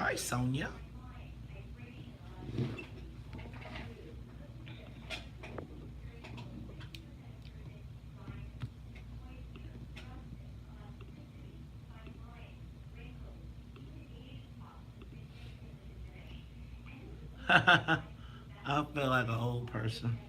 Hi, Sonia. I feel like an old person.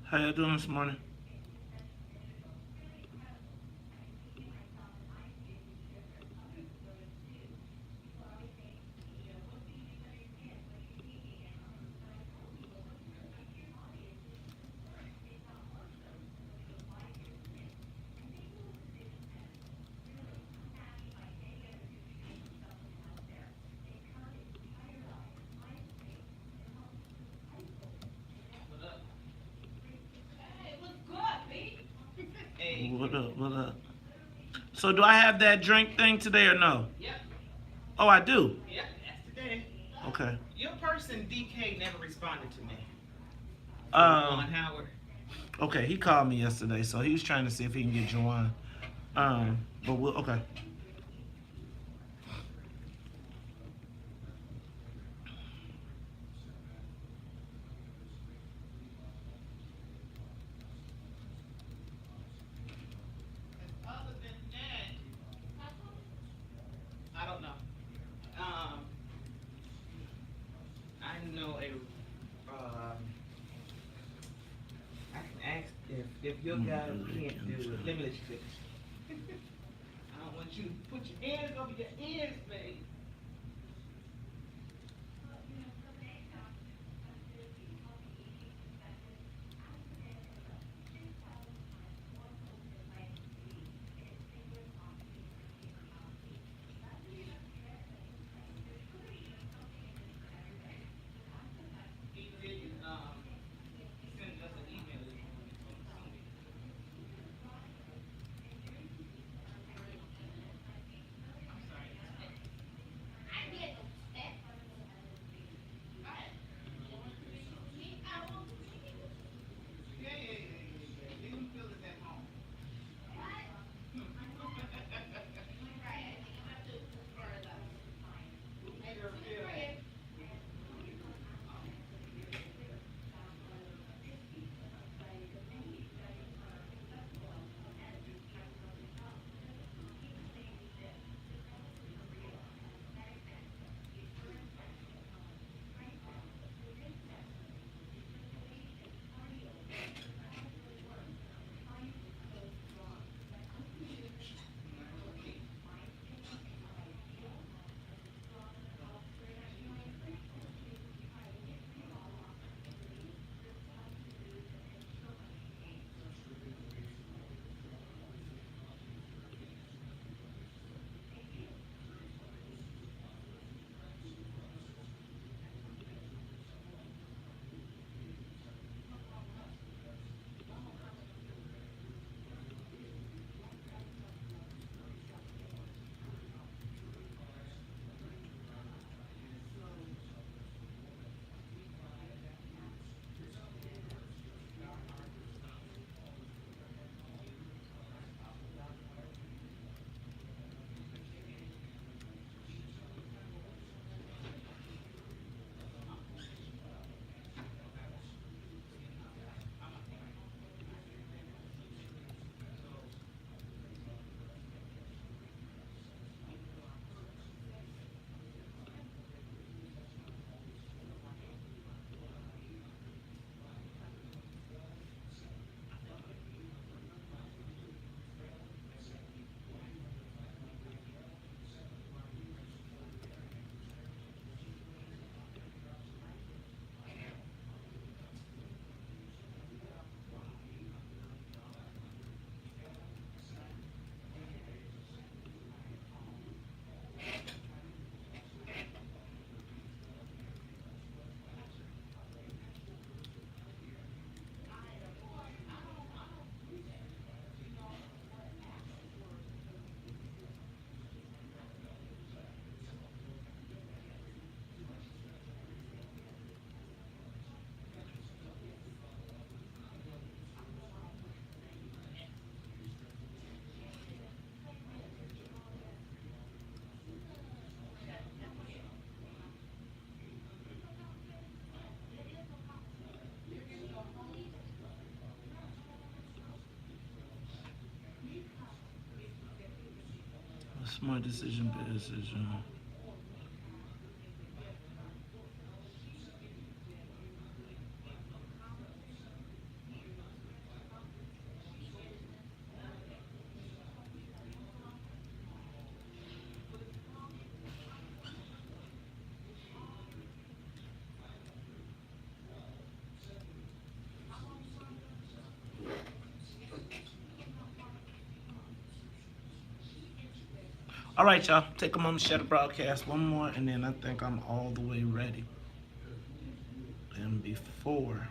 How you doing this morning? What up? What up? So do I have that drink thing today or no? Yep. Oh, I do. Yep. That's today. Okay. Your person DK never responded to me. Um. On Howard. Okay, he called me yesterday, so he was trying to see if he can get Joanne. But we'll okay. Other than that, I don't know. Um, I know a. I can ask if your guy can't do a limited fix. I don't want you to put your hands over your ears, babe. He did send us an email this morning from Sunday. I'm sorry. Smart decision, bad decision. All right, y'all. Take a moment to share the broadcast. One more, and then I think I'm all the way ready. And before.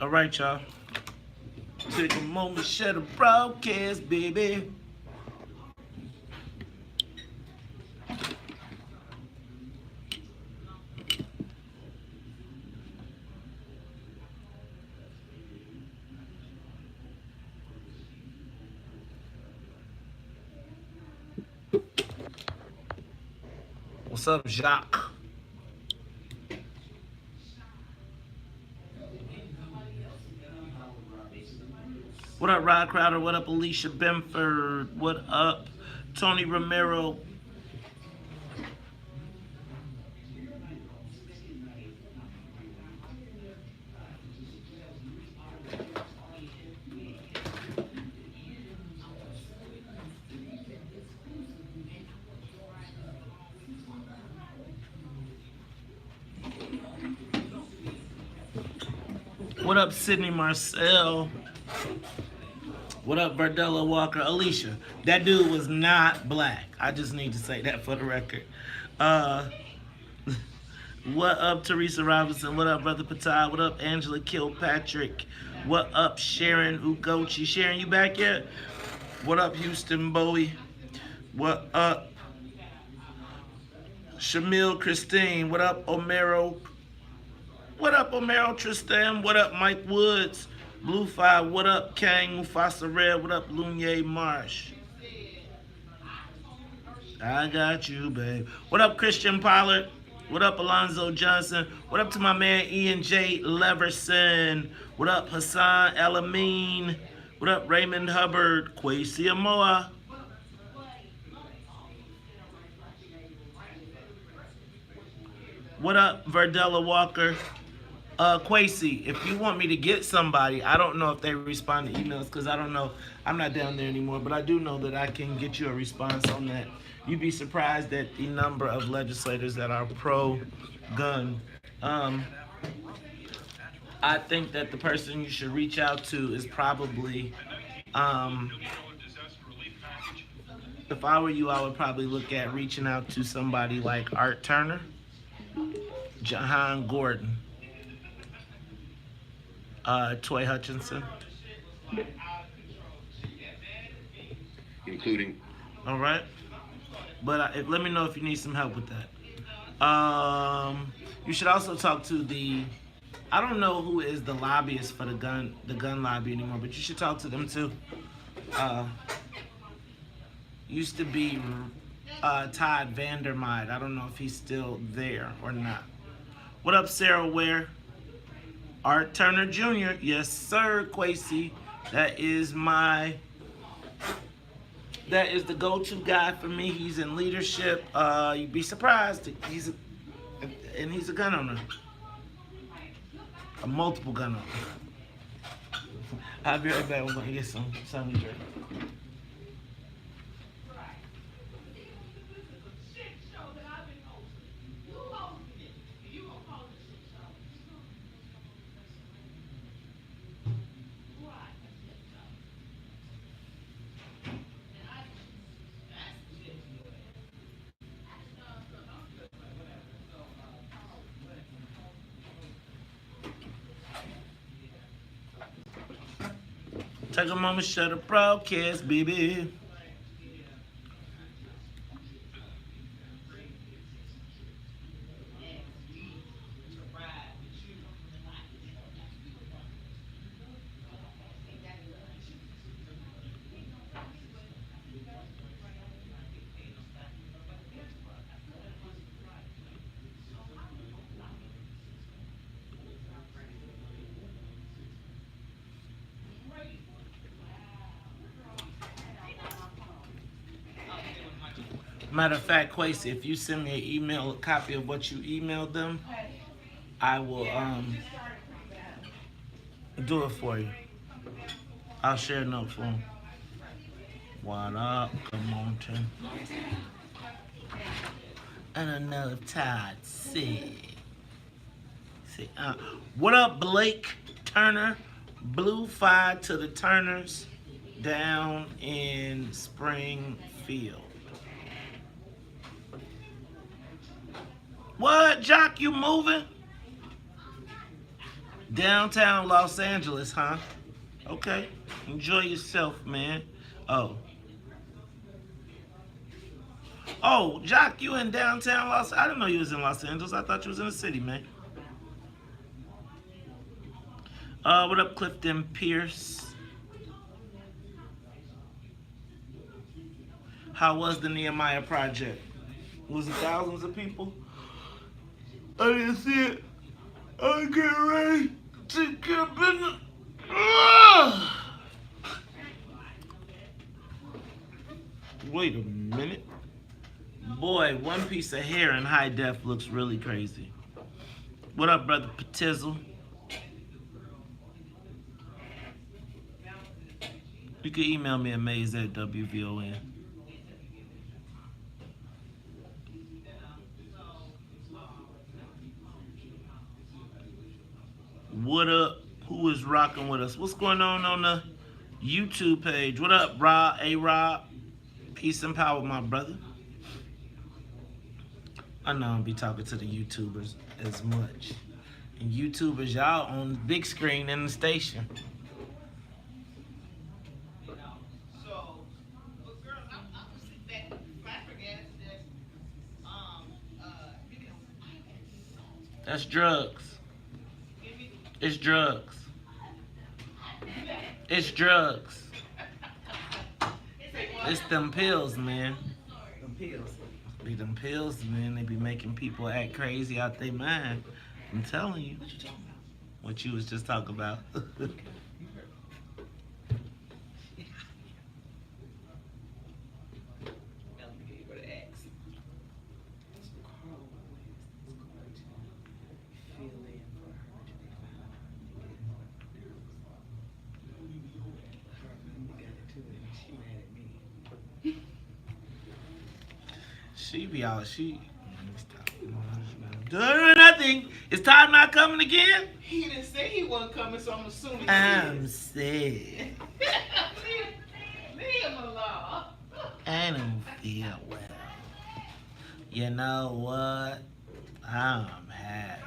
All right, y'all. Take a moment, share the broadcast, baby. What's up, Jacques? What up, Rod Crowder? What up, Alicia Benford? What up, Tony Romero? What up, Sydney Marcel? What up, Verdella Walker? Alicia, that dude was not black. I just need to say that for the record. What up, Teresa Robinson? What up, Brother Patai? What up, Angela Kilpatrick? What up, Sharon Ugochi? Sharon, you back yet? What up, Houston Bowie? What up, Shamil Christine? What up, Omero? What up, Omero Tristan? What up, Mike Woods? Blue Five, what up, Kang Mufasa Red? What up, Lunye Marsh? I got you, babe. What up, Christian Pollard? What up, Alonzo Johnson? What up to my man Ian J. Leverson? What up, Hassan Elamine? What up, Raymond Hubbard? Kwesi Amoa? What up, Verdella Walker? Kwesi, if you want me to get somebody, I don't know if they respond to emails because I don't know. I'm not down there anymore, but I do know that I can get you a response on that. You'd be surprised at the number of legislators that are pro-gun. I think that the person you should reach out to is probably, if I were you, I would probably look at reaching out to somebody like Art Turner, Jahan Gordon, Toy Hutchinson. Including. All right. But let me know if you need some help with that. You should also talk to I don't know who is the lobbyist for the gun lobby anymore, but you should talk to them too. Used to be Todd Vandermeid. I don't know if he's still there or not. What up, Sarah Ware? Art Turner Jr. Yes, sir, Kwesi. That is the go-to guy for me. He's in leadership. You'd be surprised. He's a gun owner. A multiple gun owner. I'll be right back. We're going to get something to drink. Take a moment, shut the broadcast, baby. Matter of fact, Quasi, if you send me an email, a copy of what you emailed them, I will do it for you. I'll share a note for them. What up? Come on, Tim. And another Todd said. What up, Blake Turner? Blue 5 to the Turners down in Springfield. What, Jock, you moving? Downtown Los Angeles, huh? Okay. Enjoy yourself, man. Oh, Jock, you in downtown Los Angeles? I didn't know you was in Los Angeles. I thought you was in the city, man. What up, Clifton Pierce? How was the Nehemiah Project? Was it thousands of people? I didn't see it. I'm getting ready to get business. Wait a minute. Boy, one piece of hair in high def looks really crazy. What up, brother Patizzle? You can email me at maze@WVON. What up? Who is rocking with us? What's going on the YouTube page? What up, Rob? A-Rob? Peace and power, my brother. I know I don't be talking to the YouTubers as much. And YouTubers, y'all on the big screen in the station. That's drugs. It's drugs. It's drugs. It's them pills, man. Them pills. Be them pills, man. They be making people act crazy out their mind. I'm telling you. What you talking about? What you was just talking about. She be out. Doing nothing. Is time not coming again? He didn't say he wasn't coming, so I'm assuming I'm sick. Leave him alone. I don't feel well. You know what? I'm happy.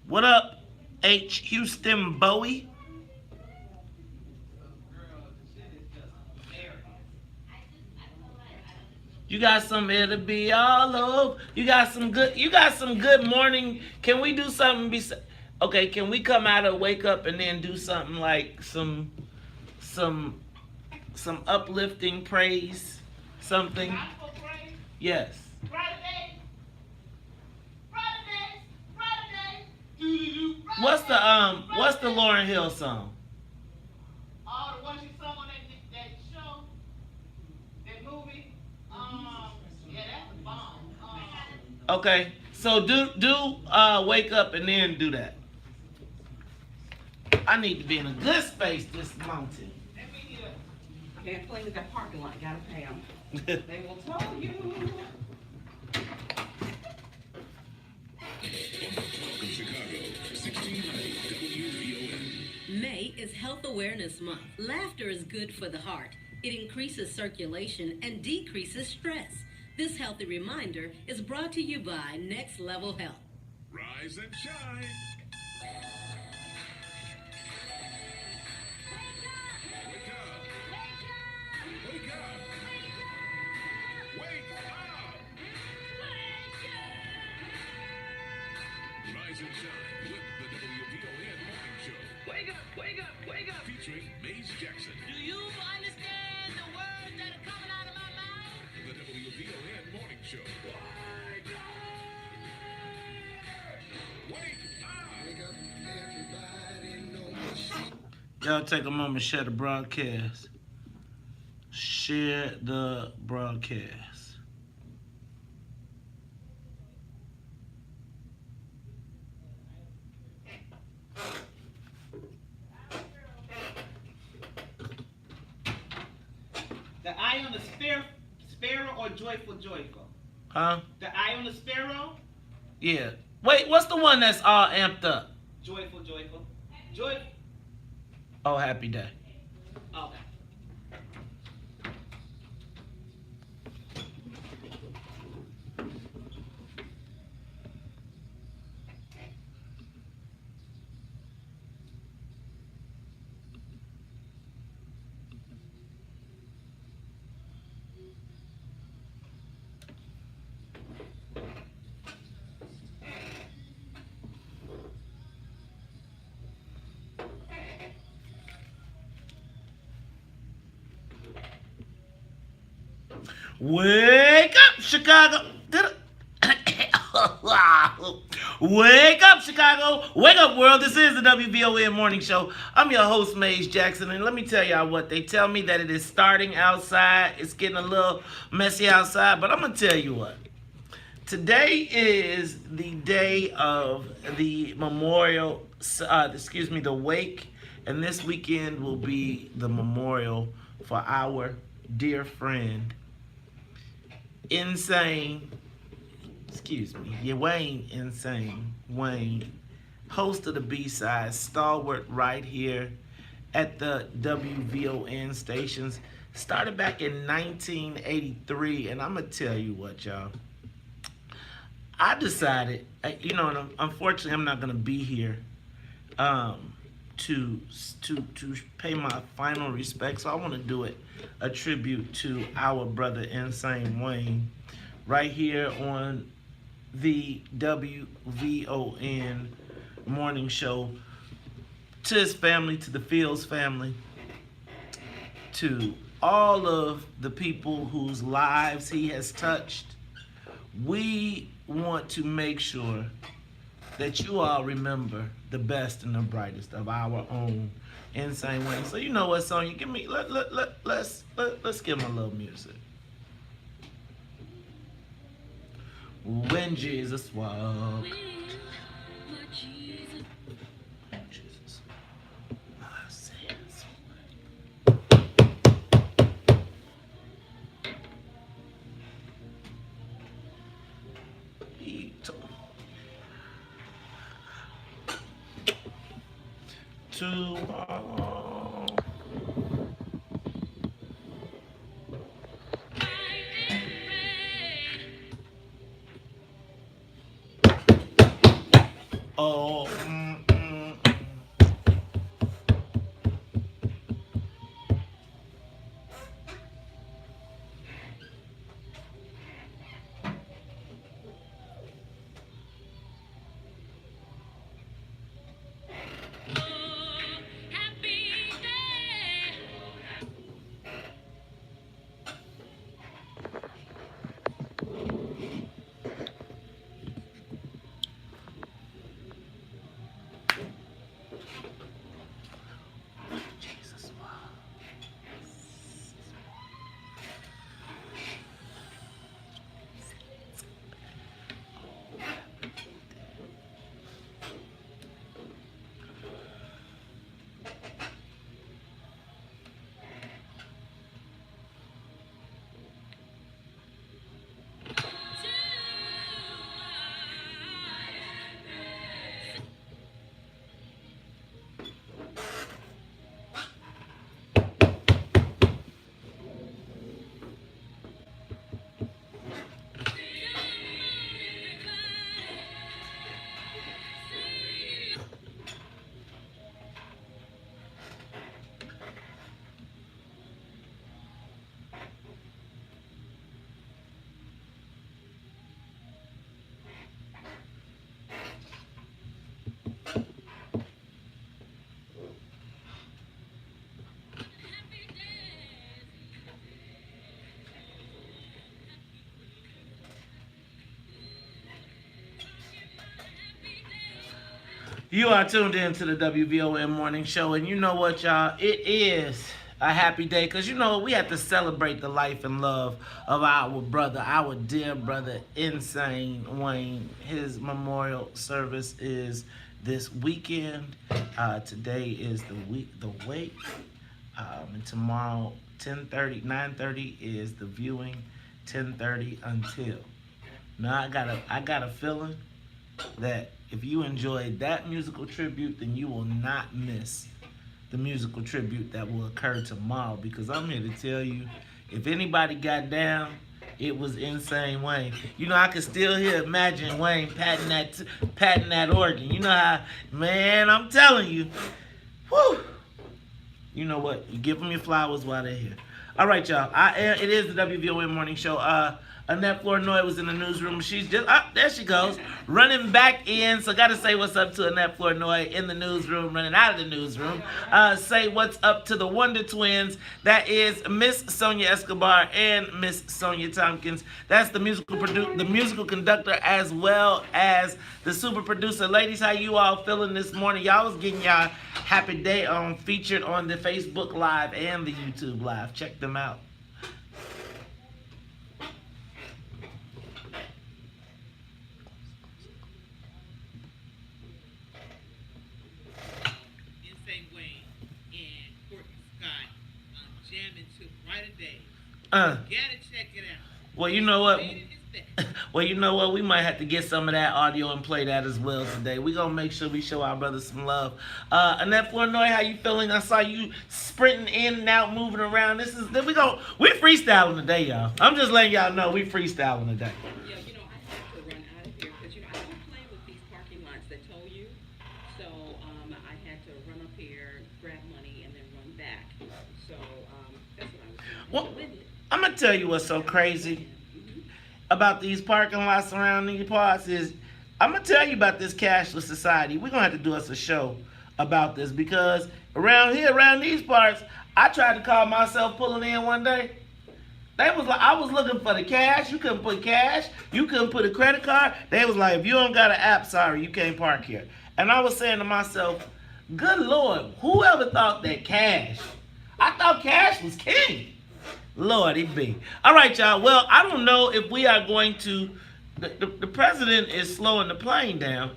What up, H. Houston Bowie? You got some it'll be all over. You got some good morning. Can we do something okay, can we come out of wake up and then do something like some uplifting praise? Something? Yes. What's the Lauryn Hill song? Oh, the one she sung on that show, that movie. Yeah, that's a bomb. Okay, so do wake up and then do that. I need to be in a good space this mountain. Can't clean that parking lot, gotta pay them. They will tell you. May is Health Awareness Month. Laughter is good for the heart. It increases circulation and decreases stress. This healthy reminder is brought to you by Next Level Health. Rise and shine. Wake up. Wake up. Wake up. Rise and shine with the WVON Morning Show. Wake up, wake up, wake up. Featuring Maze Jackson. Do you understand the words that are coming out of my mouth? The WVON Morning Show. Wake up. Y'all take a moment to share the broadcast. share the broadcast. The eye on the sparrow or joyful? Huh? The eye on the sparrow? Yeah. Wait, what's the one that's all amped up? Joyful. Oh, Happy Day. Okay. Wake up, Chicago. Wake up, Chicago. Wake up, world. This is the WVON Morning Show. I'm your host, Maze Jackson, and let me tell y'all what. They tell me that it is starting outside. It's getting a little messy outside, but I'm going to tell you what. Today is the day of the the wake, and this weekend will be the memorial for our dear friend, Wayne, host of the B-Side, stalwart right here at the WVON stations. Started back in 1983, and I'm going to tell you what, y'all. I decided, and unfortunately I'm not going to be here to pay my final respects, so I want to do it a tribute to our brother Insane Wayne right here on the WVON Morning Show, to his family, to the Fields family, to all of the people whose lives he has touched. We want to make sure that you all remember the best and the brightest of our own Insane Wayne. So you know what, Sonya? Give me let's give him a little music. When Jesus walked. Jesus. My sins. He told tomorrow. Oh, Jesus. You are tuned in to the WVON Morning Show, and you know what, y'all? It is a happy day, because you know we have to celebrate the life and love of our brother, our dear brother, Insane Wayne. His memorial service is this weekend. Today is the wake, and tomorrow 9:30 is the viewing, 10:30 until. Now I got a feeling that if you enjoyed that musical tribute, then you will not miss the musical tribute that will occur tomorrow, because I'm here to tell you, if anybody got down, it was Insane Wayne. You know, I can still imagine Wayne patting that organ. You know how, man, I'm telling you, whew. You know what? You give them your flowers while they're here. All right, y'all. It is the WVON Morning Show. Annette Flournoy was in the newsroom. She's just, there she goes, running back in. So got to say what's up to Annette Flournoy in the newsroom, running out of the newsroom. Say what's up to the Wonder Twins. That is Miss Sonia Escobar and Miss Sonia Tompkins. That's the musical conductor, as well as the super producer. Ladies, how you all feeling this morning? Y'all was getting y'all happy day featured on the Facebook Live and the YouTube Live. Check them out. Gotta check it out. Well, you know what? We might have to get some of that audio and play that as well today. We're going to make sure we show our brothers some love. Annette Flournoy, how you feeling? I saw you sprinting in and out, moving around. We freestyling today, y'all. I'm just letting y'all know we freestyling today. Yeah, you know, I have to run out of here because, you know, I don't play with these parking lots that tow you. So I had to run up here, grab money, and then run back. So that's what I was doing. Well, I'm going to tell you what's so crazy about these parking lots around these parts is, I'm going to tell you about this cashless society. We're going to have to do us a show about this, because around these parts, I tried to call myself pulling in one day. They was like, I was looking for the cash. You couldn't put cash. You couldn't put a credit card. They was like, if you don't got an app, sorry, you can't park here. And I was saying to myself, good Lord, whoever thought that cash? I thought cash was king. Lord, it be. All right, y'all. Well, I don't know if we are going to... The president is slowing the plane down.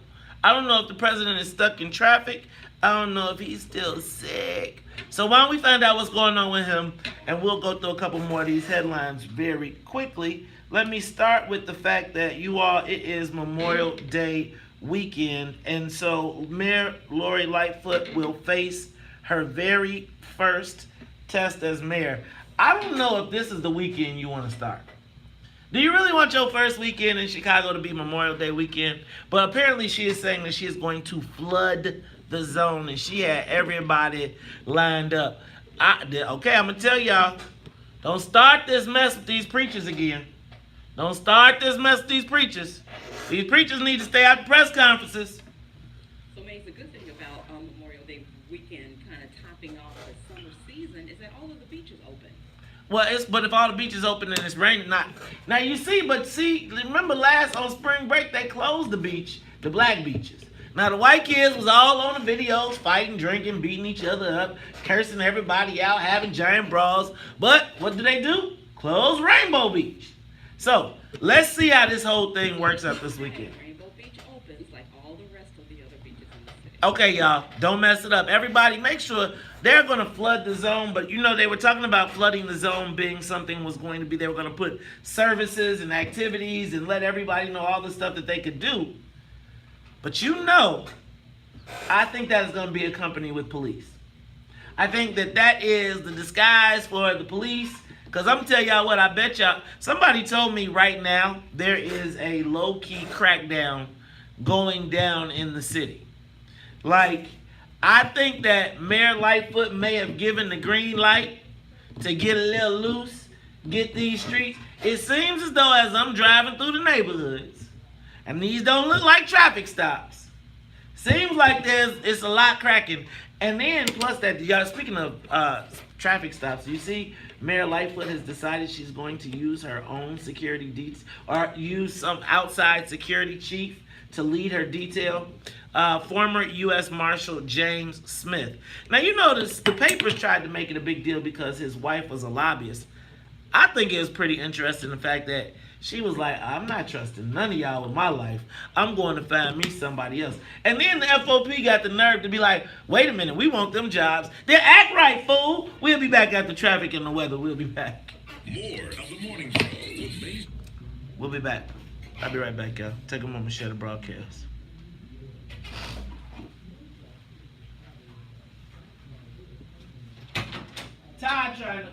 I don't know if the president is stuck in traffic. I don't know if he's still sick. So why don't we find out what's going on with him, and we'll go through a couple more of these headlines very quickly. Let me start with the fact that it is Memorial Day weekend, and so Mayor Lori Lightfoot will face her very first test as mayor. I don't know if this is the weekend you want to start. Do you really want your first weekend in Chicago to be Memorial Day weekend? But apparently she is saying that she is going to flood the zone, and she had everybody lined up. Okay, I'm going to tell y'all, don't start this mess with these preachers again. Don't start this mess with these preachers. These preachers need to stay out of press conferences. So, Maze, the good thing about Memorial Day weekend kind of topping off the summer season is that all of the beaches open. Well, but if all the beaches open and it's raining, now you see, remember on spring break they closed the beach, the black beaches. Now the white kids was all on the videos, fighting, drinking, beating each other up, cursing everybody out, having giant brawls. But what do? Close Rainbow Beach. So let's see how this whole thing works out this weekend. Rainbow Beach opens like all the rest of the other beaches in the city. Okay, y'all, don't mess it up. Everybody, make sure they're going to flood the zone, but you know they were talking about flooding the zone being something was going to be, they were going to put services and activities and let everybody know all the stuff that they could do. But you know, I think that is going to be accompanied with police. I think that is the disguise for the police, because I'm going to tell y'all what, I bet y'all, somebody told me right now there is a low-key crackdown going down in the city. Like, I think that Mayor Lightfoot may have given the green light to get a little loose, get these streets. It seems as though as I'm driving through the neighborhoods, and these don't look like traffic stops, seems like it's a lot cracking. And then plus that, y'all, speaking of traffic stops, you see Mayor Lightfoot has decided she's going to use her own security or use some outside security chief to lead her detail. Former U.S. Marshal James Smith. Now, you notice the papers tried to make it a big deal because his wife was a lobbyist. I think it was pretty interesting the fact that she was like, I'm not trusting none of y'all with my life. I'm going to find me somebody else. And then the FOP got the nerve to be like, wait a minute, we want them jobs. Then act right, fool. We'll be back after traffic and the weather. We'll be back. More of the morning show with Maze. We'll be back. I'll be right back, y'all. Take a moment to share the broadcast.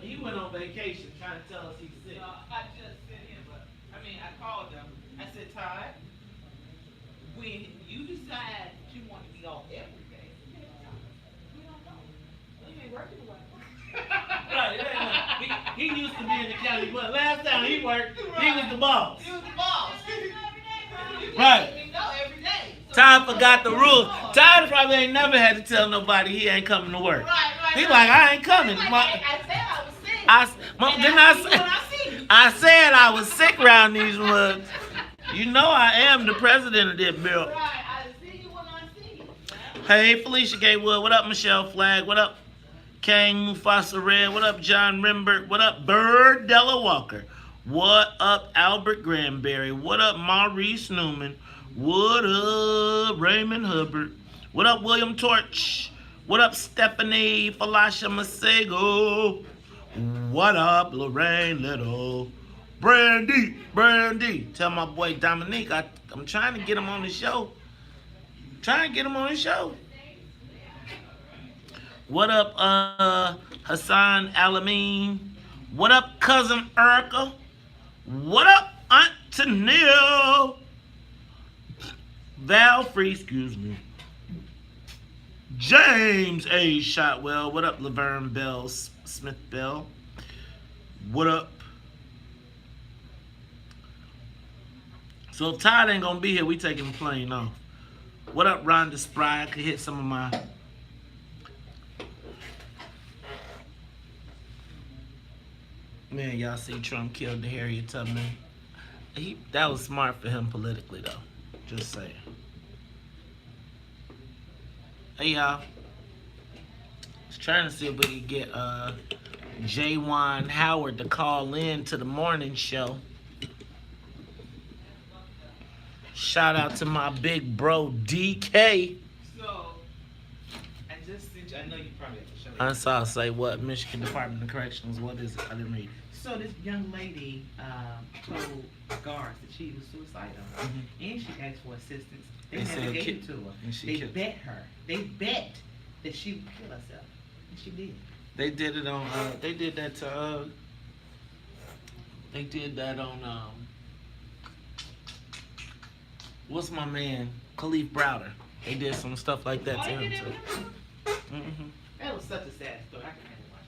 He went on vacation trying to tell us he's sick. I just sent him, I called him. I said, Todd, when you decide that you want to be off every day, we don't know. You ain't working away. Right, yeah. He used to be in the county, but last time he worked, he was the boss. You was the boss. You Right. let me know every day. Todd forgot the rules. Todd probably ain't never had to tell nobody he ain't coming to work. Right. He like, I ain't coming. I said I was sick. I said I was sick around these woods. You know I am the president of this bill. Right, I see you when I see you. Hey, Felicia Gatewood. What up, Michelle Flagg? What up, Kane Mufasa Red? What up, John Rimbert? What up, Bird Della Walker? What up, Albert Granberry? What up, Maurice Newman? What up, Raymond Hubbard? What up, William Torch? What up, Stephanie Falasha Masego? What up, Lorraine Little? Brandy. Tell my boy Dominique I'm trying to get him on the show. What up, Hassan Alameen? What up, cousin Erica? What up, Aunt Tennille? Val Free, excuse me. James A. Shotwell. What up, Laverne Bell, Smith Bell? What up? So if Todd ain't gonna be here, we taking the plane off. What up, Rhonda Spry? I could hit some of my... Man, y'all see Trump killed the Harriet Tubman. That was smart for him politically, though. Just saying. Hey, y'all. Was trying to see if we could get Jaywan Howard to call in to the morning show. Shout out to my big bro, DK. So, I just sent you, I know you probably have to show me. I saw say what? Michigan Department of Corrections. What is it? I didn't read it. So this young lady told guards that she was suicidal, and she asked for assistance. They They never said gave it to her. and she They killed- bet her. They bet that she would kill herself, and she did. They did it on. They did that to. They did that on. What's my man? Khalif Browder. They did some stuff like that to him too. That was such a sad story. I can't watch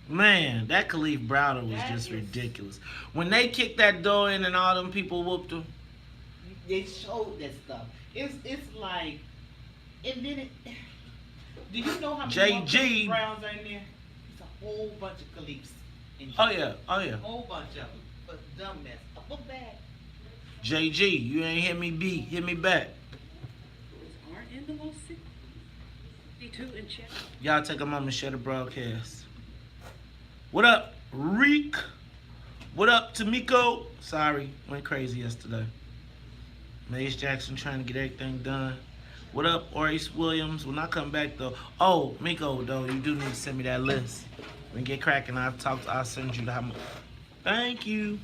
that. Man, that Khalif Browder was That just is- ridiculous. When they kicked that door in and all them people whooped him. They showed that stuff. It's like, and then it. Do you know how many JG. Browns are in there? It's a whole bunch of Khalifs. In Oh jail. yeah, A whole bunch of them. A dumb mess. A book bag. JG, you ain't hit me beat, hit me back. Aren't in the most 62 and check. Y'all take a moment, share the broadcast. What up, Reek? What up, Tamiko? Sorry, went crazy yesterday. Maze Jackson trying to get everything done. What up, Orice Williams? When I come back though, oh, Miko though, you do need to send me that list. When you get cracking, I'll send you the how much. Thank you.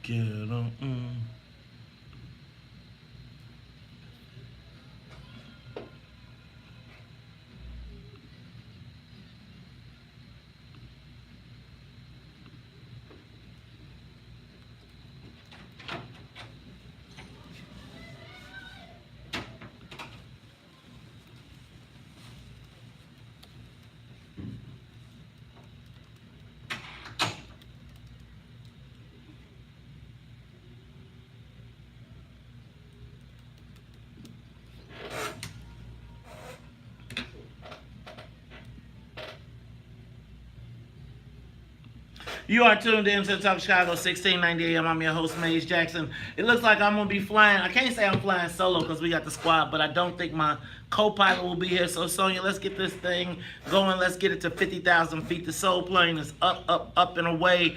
Get on. You are tuned in to Talk Chicago 1690 AM. I'm your host, Maze Jackson. It looks like I'm going to be flying. I can't say I'm flying solo because we got the squad, but I don't think my co-pilot will be here. So, Sonia, let's get this thing going. Let's get it to 50,000 feet. The soul plane is up, and away.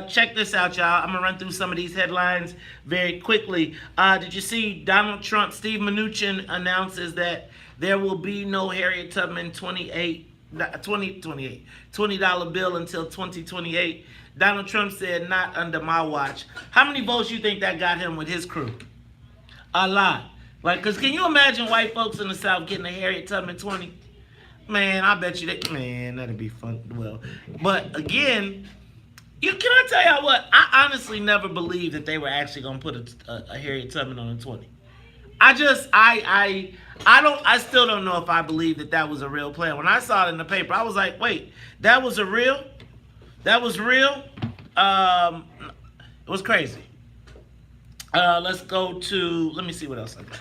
Check this out, y'all. I'm going to run through some of these headlines very quickly. Did you see Donald Trump, Steve Mnuchin announces that there will be no Harriet Tubman $20 bill until 2028. Donald Trump said, not under my watch. How many votes you think that got him with his crew? A lot. Like, because can you imagine white folks in the South getting a Harriet Tubman 20? Man, I bet you man, that'd be fun. Well, but again, can I tell y'all what? I honestly never believed that they were actually going to put a Harriet Tubman on a 20. I still don't know if I believe that was a real plan. When I saw it in the paper, I was like, wait, that was real? That was real? It was crazy. Let's go to, let me see what else I got.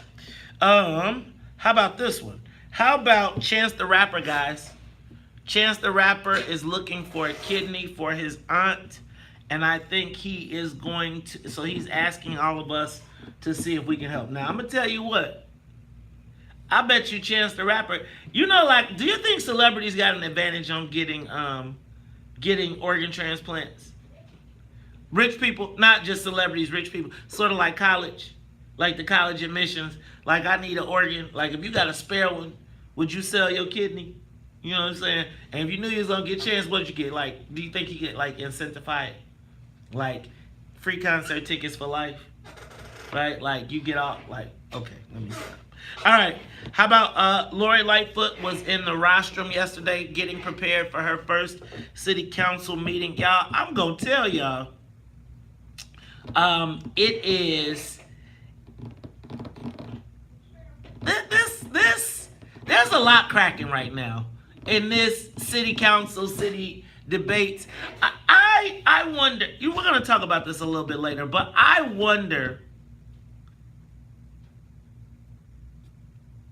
How about this one? How about Chance the Rapper, guys? Chance the Rapper is looking for a kidney for his aunt, and I think he is going to, so he's asking all of us to see if we can help. Now, I'm going to tell you what. I bet you Chance the Rapper, do you think celebrities got an advantage on getting organ transplants? Rich people, not just celebrities, rich people, sort of like college, like the college admissions. Like, I need an organ. Like, if you got a spare one, would you sell your kidney? You know what I'm saying? And if you knew you was going to get Chance, what'd you get? Like, do you think you get, like, incentivized? Like, free concert tickets for life? Right? Like, you get all, like, okay, let me stop. All right, how about Lori Lightfoot was in the rostrum yesterday getting prepared for her first city council meeting. Y'all, I'm going to tell y'all, there's a lot cracking right now in this city council, city debates. I wonder, we're going to talk about this a little bit later, but I wonder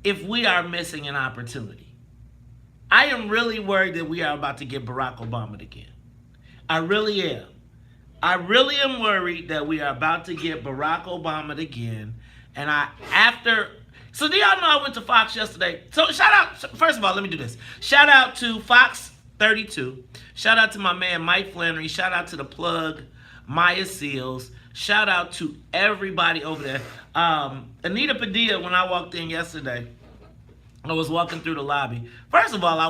if we are missing an opportunity. I am really worried that we are about to get Barack Obama again. I really am. I really am worried that we are about to get Barack Obama again. And so do y'all know I went to Fox yesterday? So shout out, first of all, let me do this. Shout out to Fox 32. Shout out to my man Mike Flannery. Shout out to the plug, Maya Seals. Shout out to everybody over there. Anita Padilla, when I walked in yesterday, I was walking through the lobby. First of all, I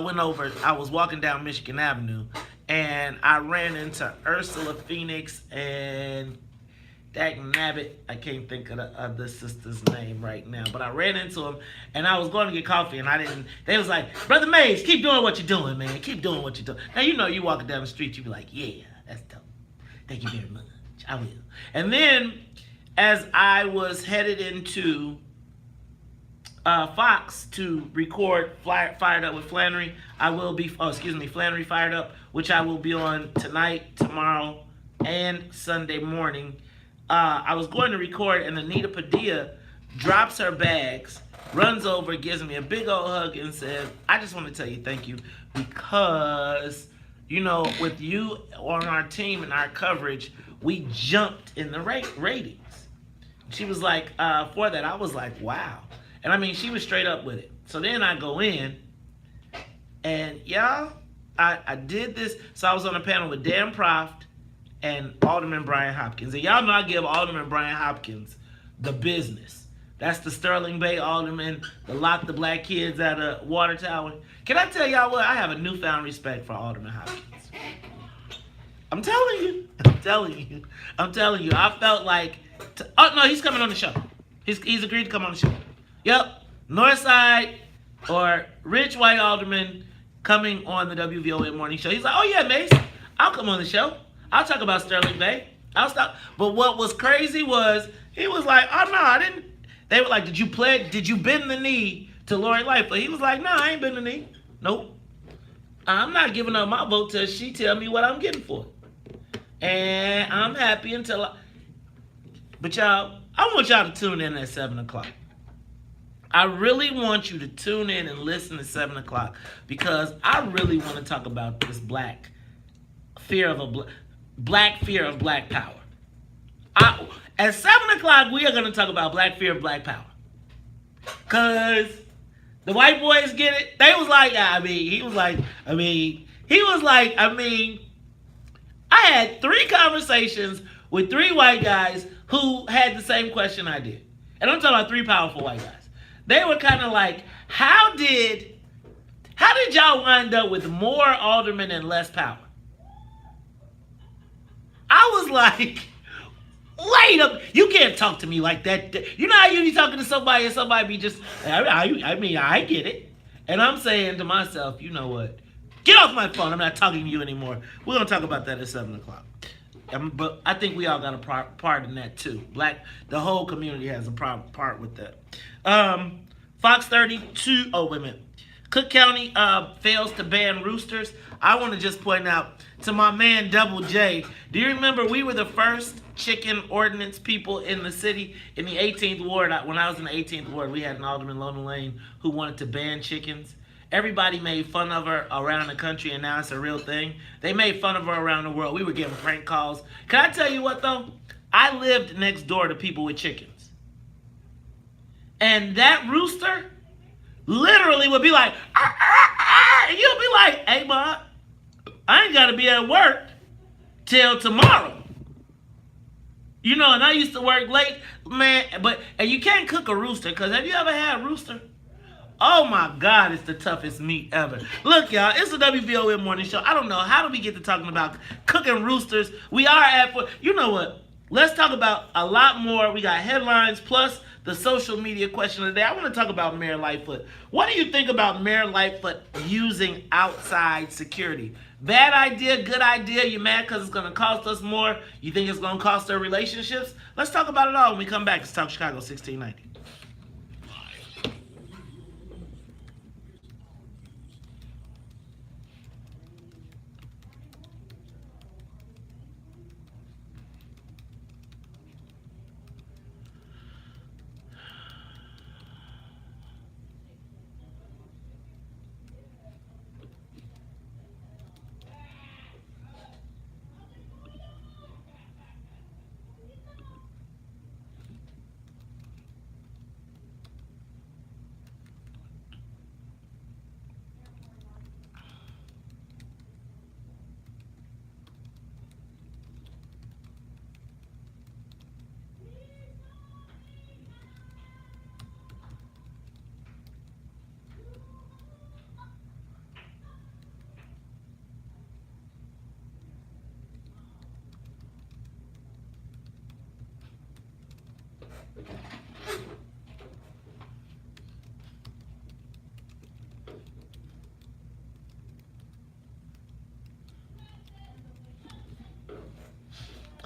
was walking down Michigan Avenue, and I ran into Ursula Phoenix and Dag Nabbit. I can't think of the sister's name right now, but I ran into them, and I was going to get coffee, and they was like, Brother Mays, keep doing what you're doing, man. Keep doing what you're doing. Now, you walking down the street, you be like, yeah, that's dope. Thank you very much. I will. And then, as I was headed into Fox to record Fired Up with Flannery, Flannery Fired Up, which I will be on tonight, tomorrow, and Sunday morning. I was going to record, and Anita Padilla drops her bags, runs over, gives me a big old hug, and says, I just want to tell you thank you because, with you on our team and our coverage, we jumped in the ratings. She was like, for that, I was like, wow. And I mean, she was straight up with it. So then I go in, and y'all, I did this. So I was on a panel with Dan Proft and Alderman Brian Hopkins. And y'all know I give Alderman Brian Hopkins the business. That's the Sterling Bay Alderman, the lock the black kids out of Water Tower. Can I tell y'all what? I have a newfound respect for Alderman Hopkins. I'm telling you. I felt like, oh no, he's coming on the show. He's agreed to come on the show. Yep, Northside or rich white alderman coming on the WVON morning show. He's like, oh yeah, Mace, I'll come on the show. I'll talk about Sterling Bay. I'll stop. But what was crazy was he was like, oh no, I didn't. They were like, did you bend the knee to Lori Lightfoot? He was like, no, I ain't bend the knee. Nope. I'm not giving up my vote till she tell me what I'm getting for it. And I'm happy until But y'all, I want y'all to tune in at 7 o'clock. I really want you to tune in and listen at 7 o'clock because I really want to talk about this fear of a black. Black fear of black power. At 7 o'clock, we are going to talk about black fear of black power. Because the white boys get it. They was like, I had 3 conversations with 3 white guys who had the same question I did. And I'm talking about 3 powerful white guys. They were kind of like, how did y'all wind up with more aldermen and less power? I was like, wait up, you can't talk to me like that. You know how you be talking to somebody and somebody be just, I get it. And I'm saying to myself, you know what? Get off my phone. I'm not talking to you anymore. We're going to talk about that at 7 o'clock. But I think we all got a part in that too. The whole community has a part with that. Fox 32, oh, wait a minute. Cook County fails to ban roosters. I want to just point out to my man Double J. Do you remember we were the first chicken ordinance people in the city in the 18th ward? When I was in the 18th ward, we had an alderman, Lona Lane, who wanted to ban chickens. Everybody made fun of her around the country, and now it's a real thing. They made fun of her around the world. We were getting prank calls. Can I tell you what, though? I lived next door to people with chickens. And that rooster literally would be like, and you'll be like, hey, Ma, I ain't got to be at work till tomorrow. You know, and I used to work late, man, and you can't cook a rooster, because have you ever had a rooster? Oh my God, it's the toughest meat ever. Look, y'all, it's the WVON morning show. I don't know, how do we get to talking about cooking roosters? We are you know what? Let's talk about a lot more. We got headlines plus the social media question of the day. I want to talk about Mayor Lightfoot. What do you think about Mayor Lightfoot using outside security? Bad idea, good idea? You mad because it's going to cost us more? You think it's going to cost our relationships? Let's talk about it all when we come back. It's Talk Chicago 1690.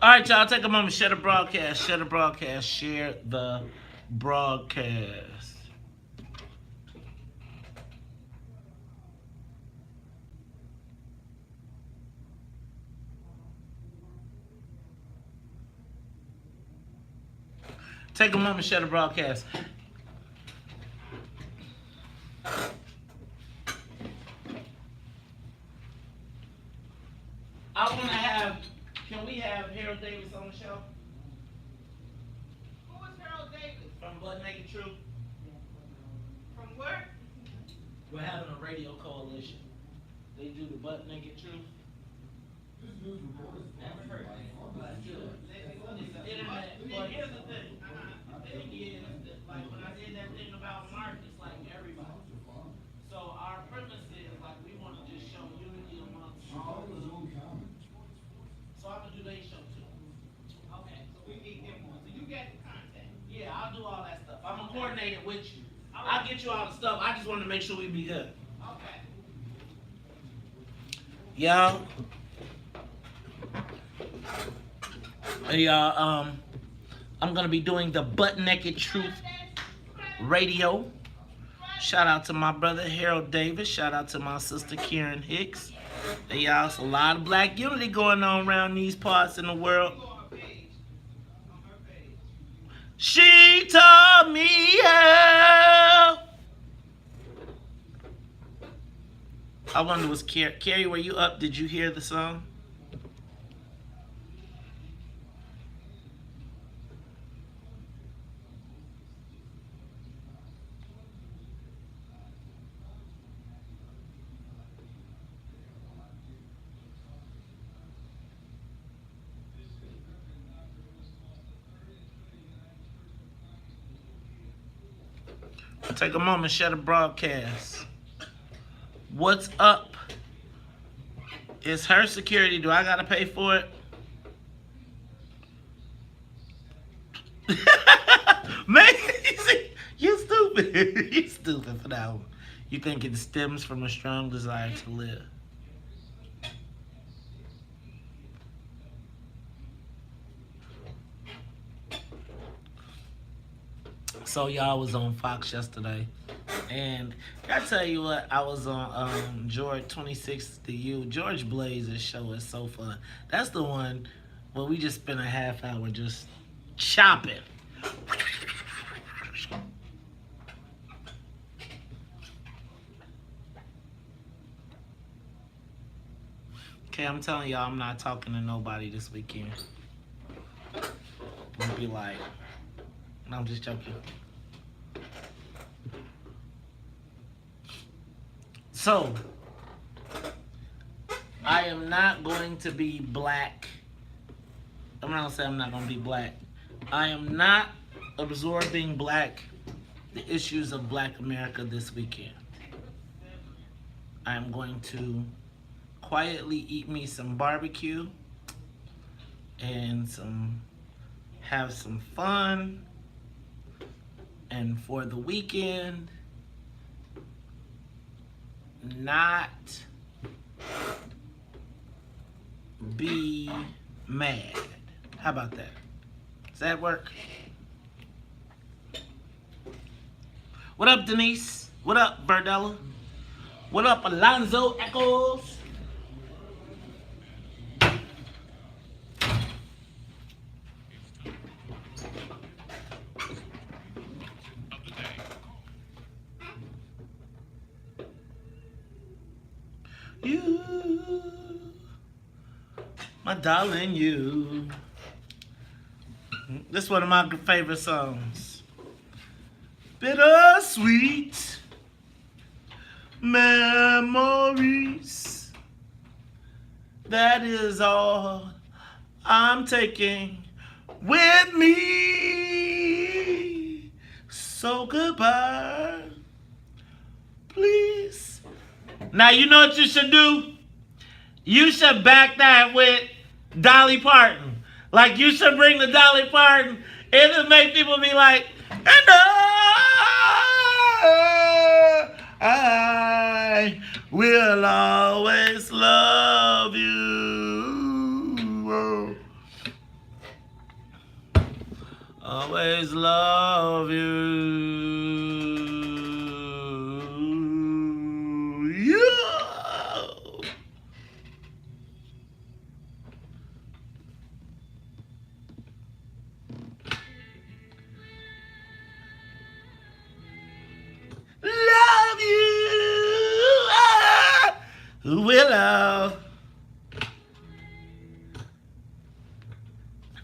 All right, y'all, take a moment, share the broadcast, share the broadcast. Take a moment, share the broadcast. Can we have Harold Davis on the show? Who is Harold Davis? From Butt Naked Truth. From where? We're having a radio coalition. They do the Butt Naked Truth. Never heard of it. Internet. Well, here's the thing. The thing is, like when I did that thing about Mark, it's like everybody. So our premise is like we want to just show unity amongst all of them. So I'm gonna do their show too. Okay, so we need him on. So you got the contact. Yeah, I'll do all that stuff. I'm gonna coordinate it with you. I'll get you all the stuff. I just want to make sure we be good. Okay. Y'all. Y'all, I'm gonna be doing the Butt Naked Truth radio. Shout out to my brother Harold Davis. Shout out to my sister Karen Hicks. Hey, y'all, it's a lot of black unity going on around these parts in the world. She taught me how. I wonder, was Carrie, were you up? Did you hear the song? Take a moment, share the broadcast. What's up? Is her security? Do I gotta pay for it? Man, you stupid. You stupid for that one. You think it stems from a strong desire to live. So y'all was on Fox yesterday. And I tell you what, I was on George 26 to You. George Blazer's show is so fun. That's the one where we just spent a half hour just chopping. Okay, I'm telling y'all, I'm not talking to nobody this weekend. I'll be like, no, I'm just joking. So, I am not going to be black. I'm not going to say I'm not going to be black. I am not absorbing the issues of Black America this weekend. I am going to quietly eat me some barbecue and have some fun. And for the weekend, not be mad. How about that? Does that work? What up, Denise? What up, Berdella? What up, Alonzo Echoes? You, my darling, you. This is one of my favorite songs. Bittersweet memories. That is all I'm taking with me. So goodbye, please. Now, you know what you should do? You should back that with Dolly Parton. Like, you should bring the Dolly Parton. It'll make people be like, and I will always love you. Always love you. Love you, Willow.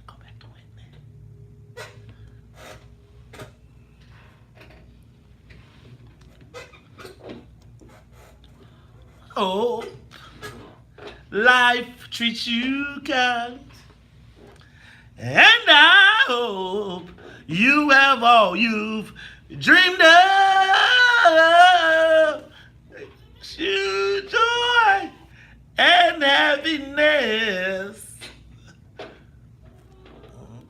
Go back to Whitney. Oh, life treats you kind, and I hope you have all you've dreamed of. You joy and happiness.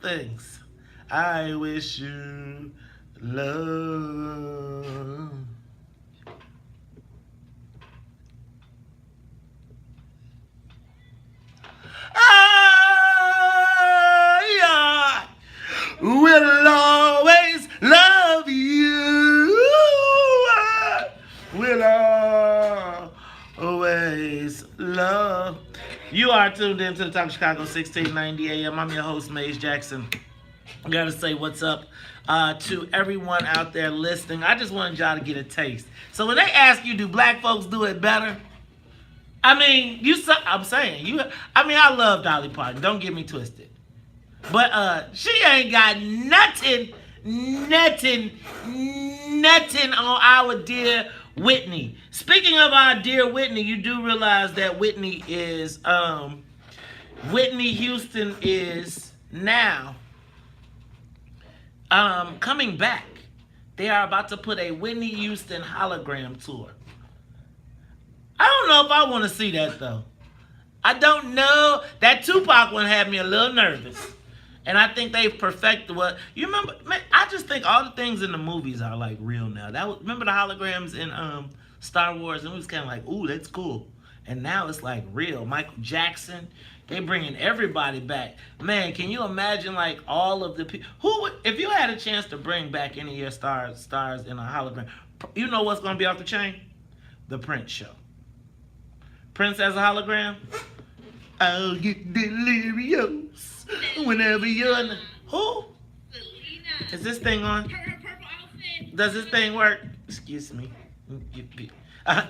Things I wish you love. I will always love you. Will always love. You are tuned into the Talk Chicago 1690 AM. I'm your host, Maze Jackson. I gotta say what's up to everyone out there listening. I just wanted y'all to get a taste. So when they ask you, do black folks do it better? I mean, I'm saying, I love Dolly Parton. Don't get me twisted. But she ain't got nothing on our dear Whitney. Speaking of our dear Whitney, you do realize that Whitney Houston is now coming back they are about to put a Whitney Houston hologram tour. I don't know if I want to see that though. I don't know. That Tupac one had me a little nervous. And I think they've perfected what you remember. Man, I just think all the things in the movies are like real now. Remember the holograms in Star Wars, and it was kind of like, ooh, that's cool. And now it's like real. Michael Jackson, they bringing everybody back. Man, can you imagine like all of the people if you had a chance to bring back any of your stars in a hologram? You know what's gonna be off the chain? The Prince show. Prince as a hologram. I'll get delirious whenever you're in the... Who? Selena. Is this thing on? Her purple outfit. Does this thing work? Excuse me. All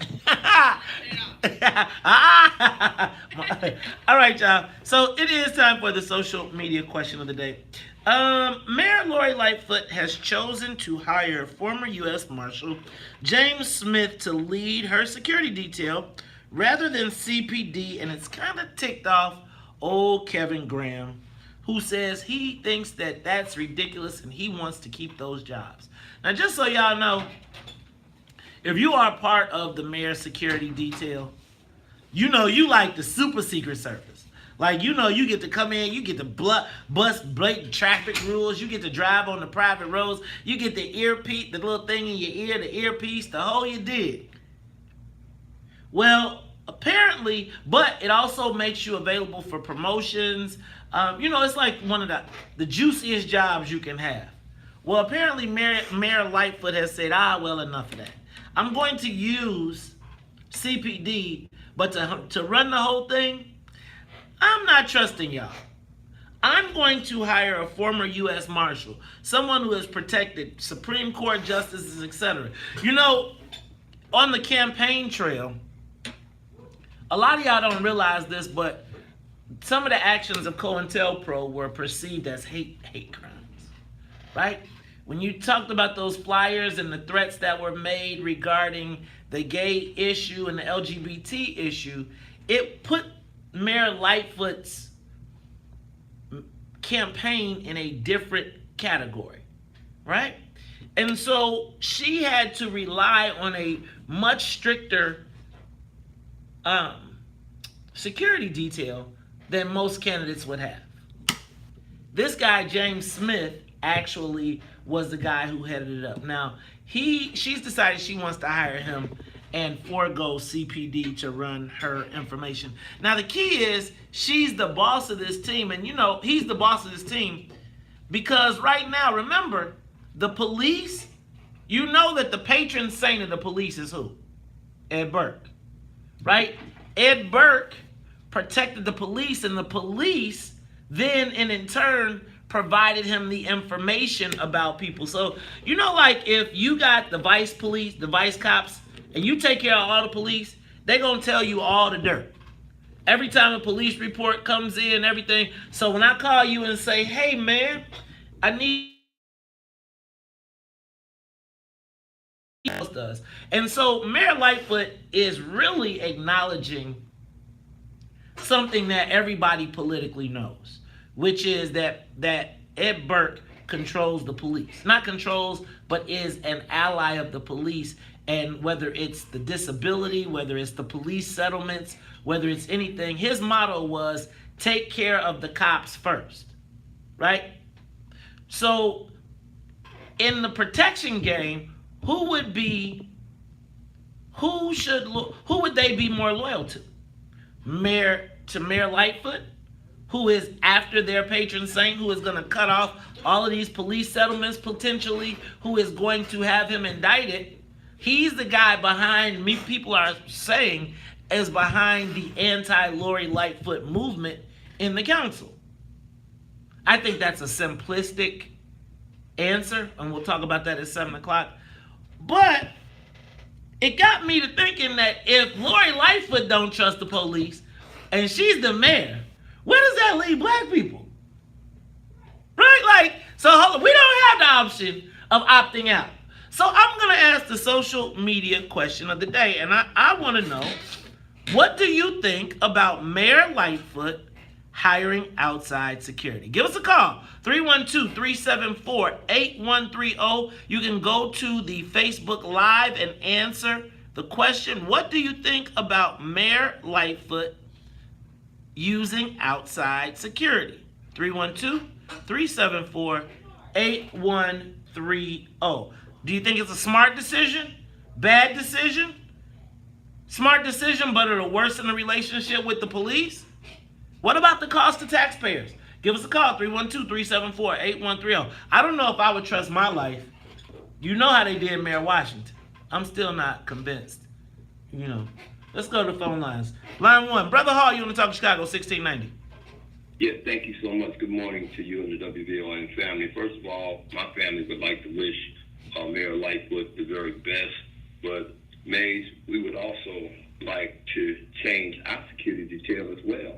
right, y'all. So it is time for the social media question of the day. Mayor Lori Lightfoot has chosen to hire former U.S. Marshal James Smith to lead her security detail rather than CPD, and it's kind of ticked off old Kevin Graham, who says he thinks that that's ridiculous and he wants to keep those jobs. Now, just so y'all know, if you are part of the mayor's security detail, you know you like the super secret service. Like, you know, you get to come in, you get to bust blatant traffic rules, you get to drive on the private roads, you get the earpiece, the little thing in your ear, the earpiece, the whole you did. Well, apparently, but it also makes you available for promotions. You know, it's like one of the juiciest jobs you can have. Well, apparently Mayor Lightfoot has said, well, enough of that. I'm going to use CPD, but to run the whole thing, I'm not trusting y'all. I'm going to hire a former U.S. Marshal, someone who has protected Supreme Court justices, etc. You know, on the campaign trail, a lot of y'all don't realize this, but some of the actions of COINTELPRO were perceived as hate crimes, right? When you talked about those flyers and the threats that were made regarding the gay issue and the LGBT issue, it put Mayor Lightfoot's campaign in a different category, right? And so she had to rely on a much stricter security detail than most candidates would have. This guy, James Smith, actually was the guy who headed it up. Now, she's decided she wants to hire him and forego CPD to run her information. Now, the key is she's the boss of this team, and you know, he's the boss of this team because right now, remember, the police, you know that the patron saint of the police is who? Ed Burke, right? Ed Burke protected the police, and the police then, and in turn, provided him the information about people. So, you know, like if you got the vice police, the vice cops, and you take care of all the police, they're going to tell you all the dirt. Every time a police report comes in, everything. So when I call you and say, hey, man, I need... does. And so Mayor Lightfoot is really acknowledging something that everybody politically knows, which is that Ed Burke controls the police. Not controls, but is an ally of the police. And whether it's the disability, whether it's the police settlements, whether it's anything, his motto was take care of the cops first, right? So in the protection game, who would they be more loyal to? Mayor Lightfoot, who is after their patron saint, who is going to cut off all of these police settlements potentially, who is going to have him indicted. He's the guy behind me, people are saying, is behind the anti-Lori Lightfoot movement in the council. I think that's a simplistic answer, and we'll talk about that at 7 o'clock. But it got me to thinking that if Lori Lightfoot don't trust the police, and she's the mayor, where does that leave black people? Right? Like, so hold on, we don't have the option of opting out. So I'm going to ask the social media question of the day, and I want to know, what do you think about Mayor Lightfoot hiring outside security. Give us a call, 312-374-8130. You can go to the Facebook Live and answer the question, what do you think about Mayor Lightfoot using outside security? 312-374-8130. Do you think it's a smart decision? Bad decision? Smart decision, but it'll worsen the relationship with the police? What about the cost to taxpayers? Give us a call, 312-374-8130. I don't know if I would trust my life. You know how they did Mayor Washington. I'm still not convinced. Let's go to the phone lines. Line 1, Brother Hall, you want to talk Chicago, 1690. Yes, thank you so much. Good morning to you and the WVON family. First of all, my family would like to wish Mayor Lightfoot the very best. But, Mays, we would also like to change our security detail as well.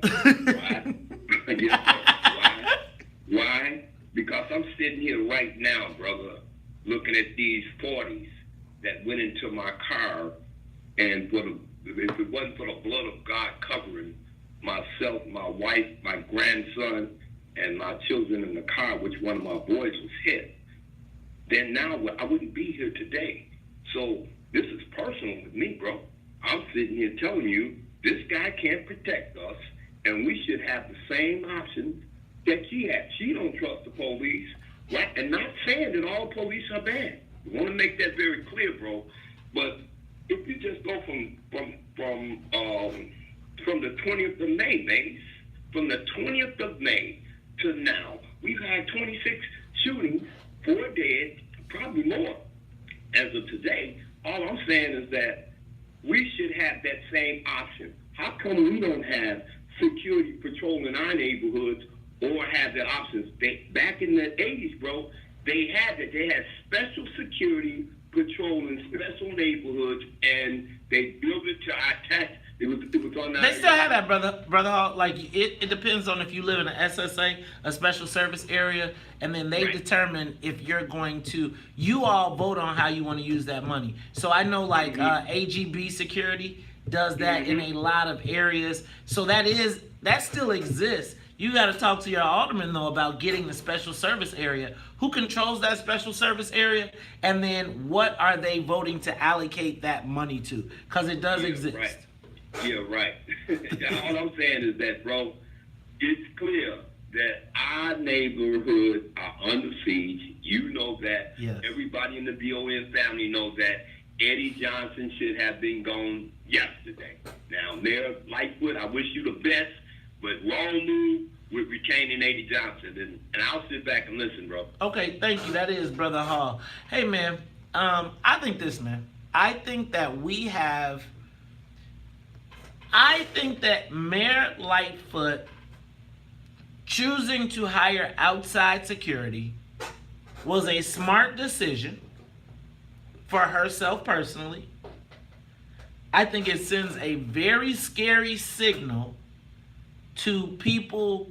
Why? Why? Because I'm sitting here right now, brother, looking at these 40s that went into my car, and if it wasn't for the blood of God covering myself, my wife, my grandson, and my children in the car, which one of my boys was hit, then now I wouldn't be here today. So this is personal with me, bro. I'm sitting here telling you this guy can't protect us, and we should have the same options that she had. She don't trust the police, right? And not saying that all police are bad. We want to make that very clear, bro. But if you just go from the 20th of May, Mace, from the 20th of May to now, we've had 26 shootings, 4 dead, probably more. As of today, all I'm saying is that we should have that same option. How come we don't have security patrolling our neighborhoods or have that option? Back in the 80s, bro, they had that. They had special security patrolling special neighborhoods, and they built it to our tax. It was on our... They still have that, brother Hall. Like, it depends on if you live in an SSA, a special service area, and then they determine if you're going to... You all vote on how you want to use that money. So I know, like, AGB security does that in a lot of areas. So that still exists. You got to talk to your alderman, though, about getting the special service area. Who controls that special service area? And then what are they voting to allocate that money to? Because it does exist. Right. Yeah, right. All I'm saying is that, bro, it's clear that our neighborhoods are under siege. You know that. Yes. Everybody in the WVON family knows that. Eddie Johnson should have been gone yesterday. Now, Mayor Lightfoot, I wish you the best, but wrong move with retaining Eddie Johnson. And I'll sit back and listen, bro. Okay, thank you. That is Brother Hall. Hey, man, I think that Mayor Lightfoot choosing to hire outside security was a smart decision for herself personally. I think it sends a very scary signal to people.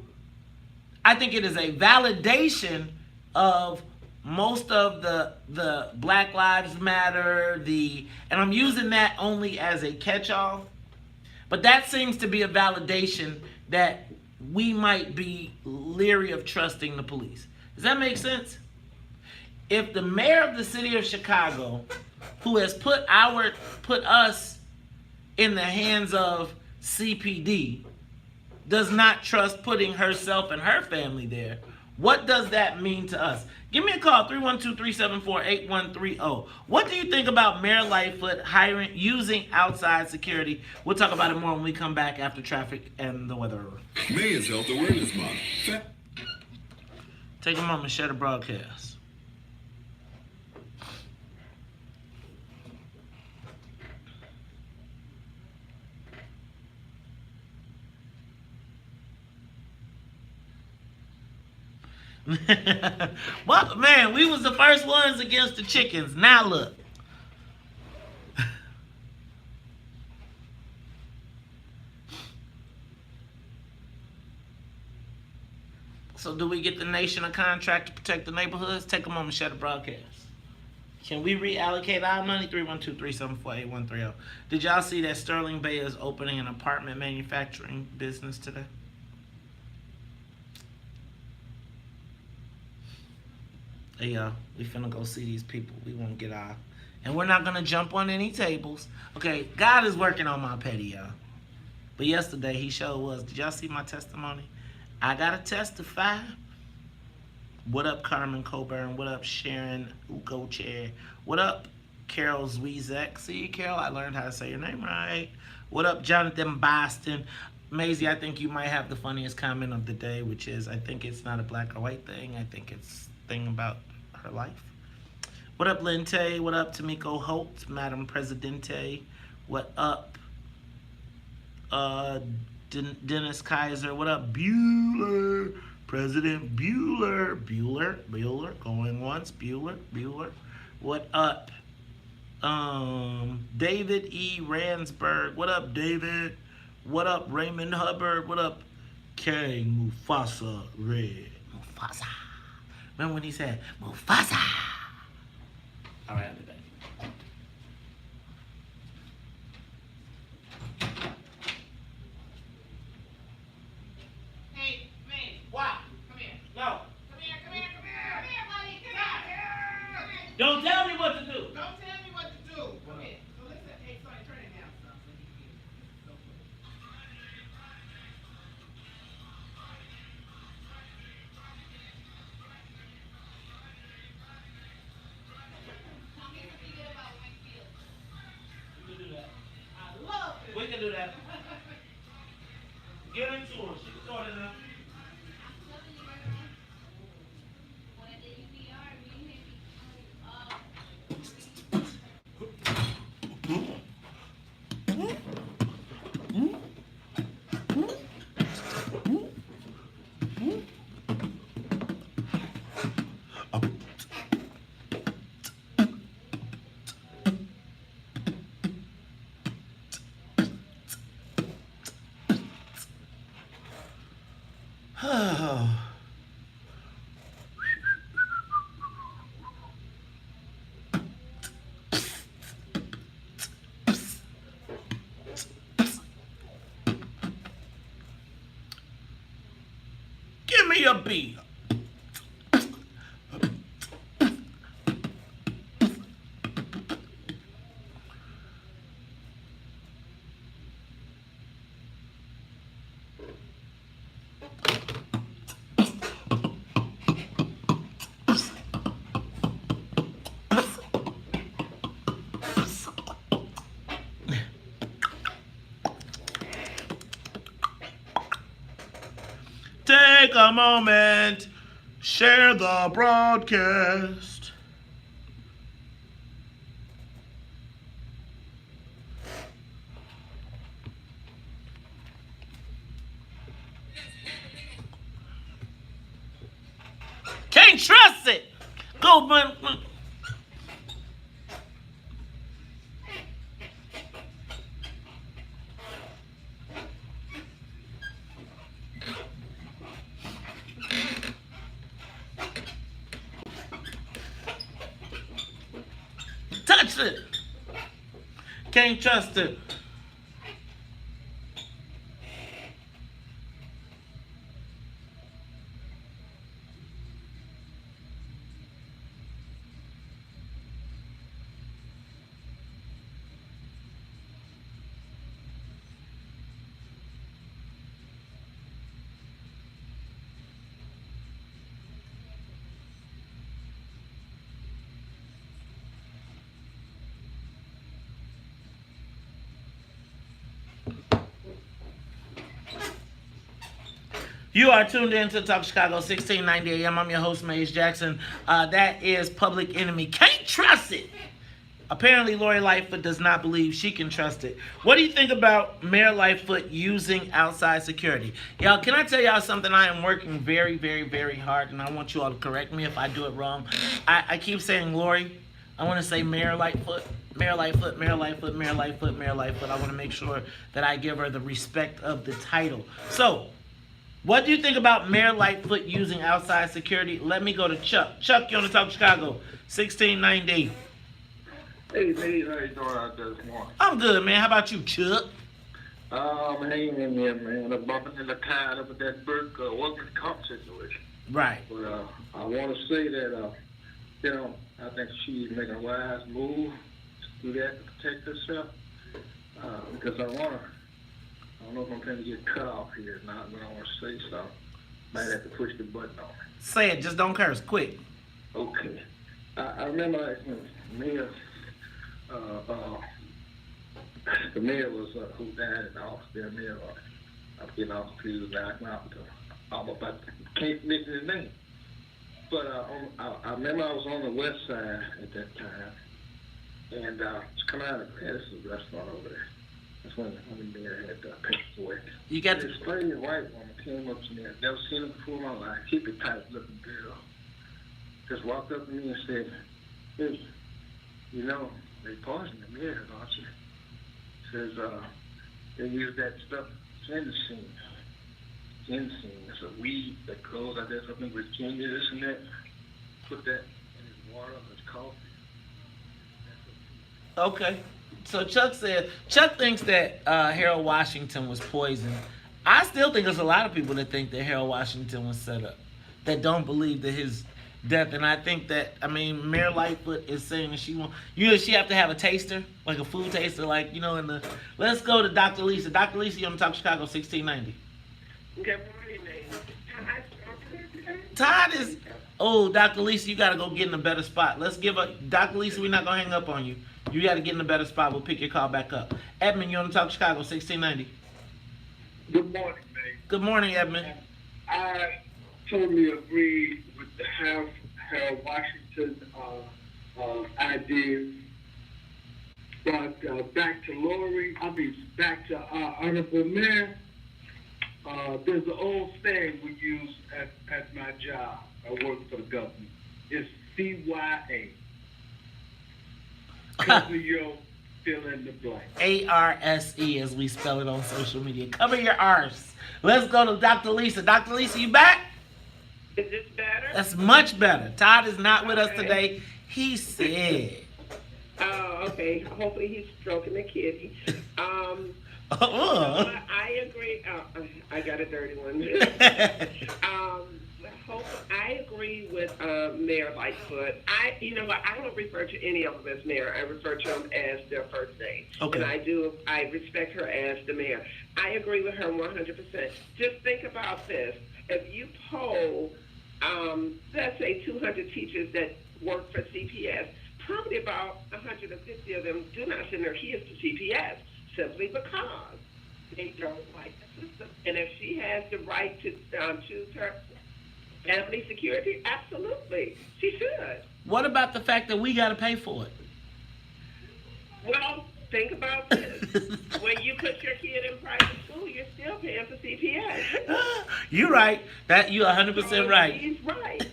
I think it is a validation of most of the Black Lives Matter, and I'm using that only as a catch-all, but that seems to be a validation that we might be leery of trusting the police. Does that make sense? If the mayor of the city of Chicago, who has put us in the hands of CPD, does not trust putting herself and her family there, what does that mean to us? Give me a call, 312-374-8130. What do you think about Mayor Lightfoot using outside security? We'll talk about it more when we come back after traffic and the weather. Mayor's Health Awareness Month. Take a moment, share the broadcast. Well, man, we was the first ones against the chickens. Now look. So do we get the nation a contract to protect the neighborhoods? Take a moment, share the broadcast. Can we reallocate our money? 312-374-8130. Did y'all see that Sterling Bay is opening an apartment manufacturing business today? Hey, we finna go see these people. We won't get out. And we're not gonna jump on any tables. Okay, God is working on my petty, y'all. But yesterday he sure was. Did y'all see my testimony? I gotta testify. What up, Carmen Coburn? What up, Sharon Ugo Chair? What up, Carol Zwiezek? See, Carol, I learned how to say your name right. What up, Jonathan Boston? Maisie, I think you might have the funniest comment of the day, which is, I think it's not a black or white thing. I think it's a thing about her life. What up, Lente? What up, Tamiko Holt, Madam Presidente? What up, Dennis Kaiser? What up, Bueller? President Bueller. Bueller. Going once. Bueller. What up, David E. Ransberg? What up, David? What up, Raymond Hubbard? What up, King Mufasa Red? Mufasa. Remember when he said, Mufasa? All right, I'll be back. Hey, man, What? come here. No. Come here, buddy. Come here. Don't tell me what to do. Don't tell me what to do. Come here. So listen, hey, Sonny, turn it down some so you can so quick. We can do that. I love it. We can do that. Get into her. She can start it now. Give me a beat. Take a moment, share the broadcast. Can't trust it. Go, man. Touch it. Can't trust it. You are tuned in to Talk Chicago 1690 AM. I'm your host, Maze Jackson. That is Public Enemy. Can't trust it. Apparently, Lori Lightfoot does not believe she can trust it. What do you think about Mayor Lightfoot using outside security? Y'all, can I tell y'all something? I am working very, very, very hard, and I want you all to correct me if I do it wrong. I keep saying Lori. I want to say Mayor Lightfoot. Mayor Lightfoot, Mayor Lightfoot, Mayor Lightfoot, Mayor Lightfoot. I want to make sure that I give her the respect of the title. So, what do you think about Mayor Lightfoot using outside security? Let me go to Chuck. Chuck, you on the Talk Chicago 1690. Hey, Maze, how you doing out there this morning? I'm good, man. How about you, Chuck? I'm hanging in there, man. I'm bumping in the tide of that Burke workers' comp situation. Right. But I want to say that You know, I think she's making a wise move to do that to protect herself. Because I don't know if I'm going to get cut off here or not, but I want to say something. Might have to push the button on me. Say it, just don't curse, quick. Okay. I remember the mayor was who died in the office there, mayor. I'm getting off the field now. I can't mention his name. But I remember I was on the west side at that time, and it's coming out of this is a restaurant over there. That's when the mayor had passed away. You got This lady, white woman, came up to me. I've never seen her before in my life. Hippie type looking girl. Just walked up to me and said, "Hey, you know, they poisoned the mayor, don't you?" Says, they use that stuff, ginseng. Ginseng. It's a weed that grows out there, something with ginger, this and that. Put that in his water, his coffee. Okay. So Chuck thinks that Harold Washington was poisoned. I still think there's a lot of people that think that Harold Washington was set up, that don't believe that his death. And I think that, Mayor Lightfoot is saying that she have to have a taster, like a food taster, like, let's go to Dr. Lisa. Dr. Lisa, you're on Talk Chicago 1690. Good morning, Todd is, Dr. Lisa, you got to go get in a better spot. Let's give Dr. Lisa, we're not going to hang up on you. You got to get in a better spot. We'll pick your call back up. Edmund, you're on Talk Chicago 1690. Good morning, man. Good morning, Edmund. I totally agree with the Harold Washington ideas. But back to our Honorable Mayor, there's an old saying we use at my job. I work for the government. It's CYA. Cover your fill in the blank. ARSE, as we spell it on social media. Cover your R's. Let's go to Dr. Lisa. Dr. Lisa, you back? Is this better? That's much better. Todd is not with us today. He said. Oh, okay. Hopefully he's stroking the kitty. I agree. I got a dirty one. I agree with Mayor Lightfoot. I don't refer to any of them as mayor. I refer to them as their first name. Okay. And I respect her as the mayor. I agree with her 100%. Just think about this. If you poll, let's say 200 teachers that work for CPS, probably about 150 of them do not send their kids to CPS simply because they don't like the system. And if she has the right to choose her family security, absolutely, she should. What about the fact that we got to pay for it? Well, think about this. When you put your kid in private school, you're still paying for CPS. You're right. You're 100% right. She's right.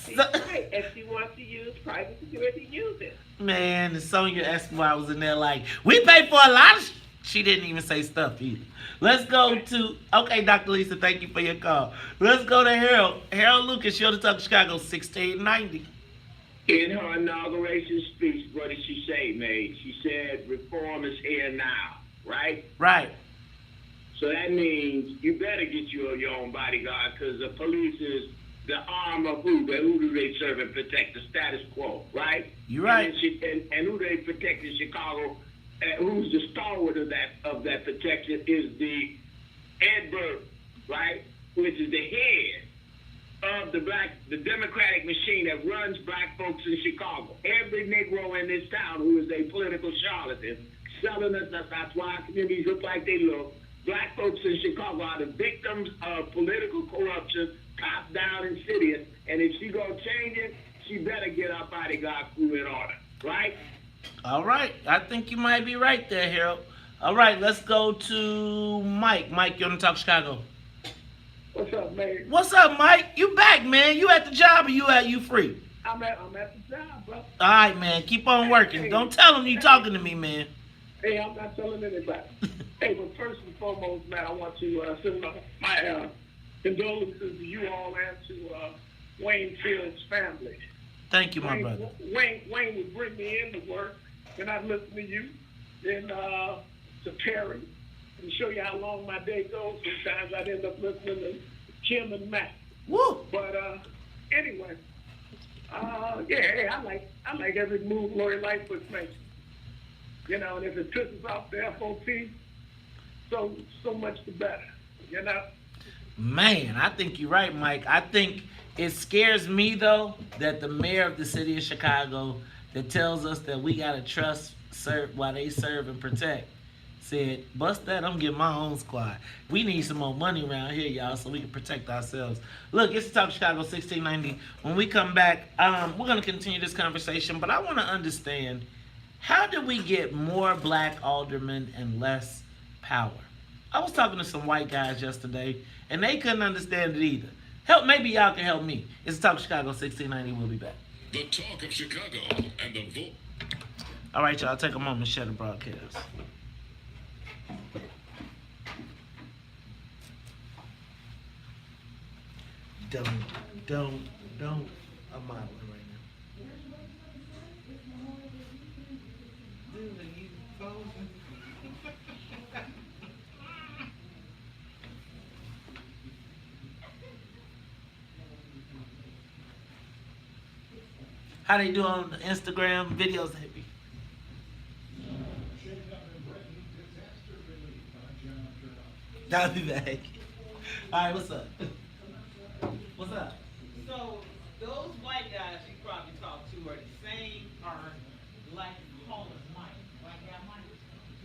She's right. If she wants to use private security, use it. Man, Sonya Escobar was in there like, we pay for a lot of She didn't even say stuff either. Let's go to, okay, Dr. Lisa, thank you for your call. Let's go to Harold. Harold Lucas, you're the Talk Chicago 1690. In her inauguration speech, what did she say, May? She said reform is here now, right? Right. So that means you better get your own bodyguard, because the police is the arm of who? Who do they serve and protect? The status quo, right? You're right. And who they protect in Chicago? Who's the stalwart of that protection is the Ed Burke, right? Which is the head of the Democratic machine that runs black folks in Chicago. Every Negro in this town who is a political charlatan, selling us, that's why our communities look like they look. Black folks in Chicago are the victims of political corruption, top down, insidious. And if she gonna change it, she better get our bodyguard crew in order, right? All right. I think you might be right there, Harold. All right, let's go to Mike. Mike, you're on Talk Chicago. What's up, man? What's up, Mike? You back, man. You at the job or you free? I'm at the job, bro. All right, man. Keep on working. Hey. Don't tell them you talking to me, man. Hey, I'm not telling anybody. Hey, but first and foremost, man, I want to send my condolences to you all and to Wayne Field's family. Thank you, my brother. Wayne would bring me into work, and I'd listen to you, then to Terry, and show you how long my day goes. Sometimes I'd end up listening to Kim and Matt. Woo! But anyway, Yeah, I like every move Lori Lightfoot makes. You know, and if it pisses off the FOP, so much the better. You know. Man, I think you're right, Mike. I think it scares me though that the mayor of the city of Chicago that tells us that we gotta trust serve while they serve and protect said, bust that, I'm getting my own squad. We need some more money around here, y'all, so we can protect ourselves. Look, it's Talk Chicago 1690. When we come back, we're gonna continue this conversation, but I wanna understand, how did we get more black aldermen and less power? I was talking to some white guys yesterday, and they couldn't understand it either. Maybe y'all can help me. It's Talk Chicago 1690. We'll be back. The talk of Chicago and the vote. All right, y'all. Take a moment, share the broadcast. Don't. I'm modeling right now. How they do on Instagram videos, Happy? I'll be back. All right, what's up? What's up? So those white guys you probably talked to are the same, are like homeless Mike. White guy Mike?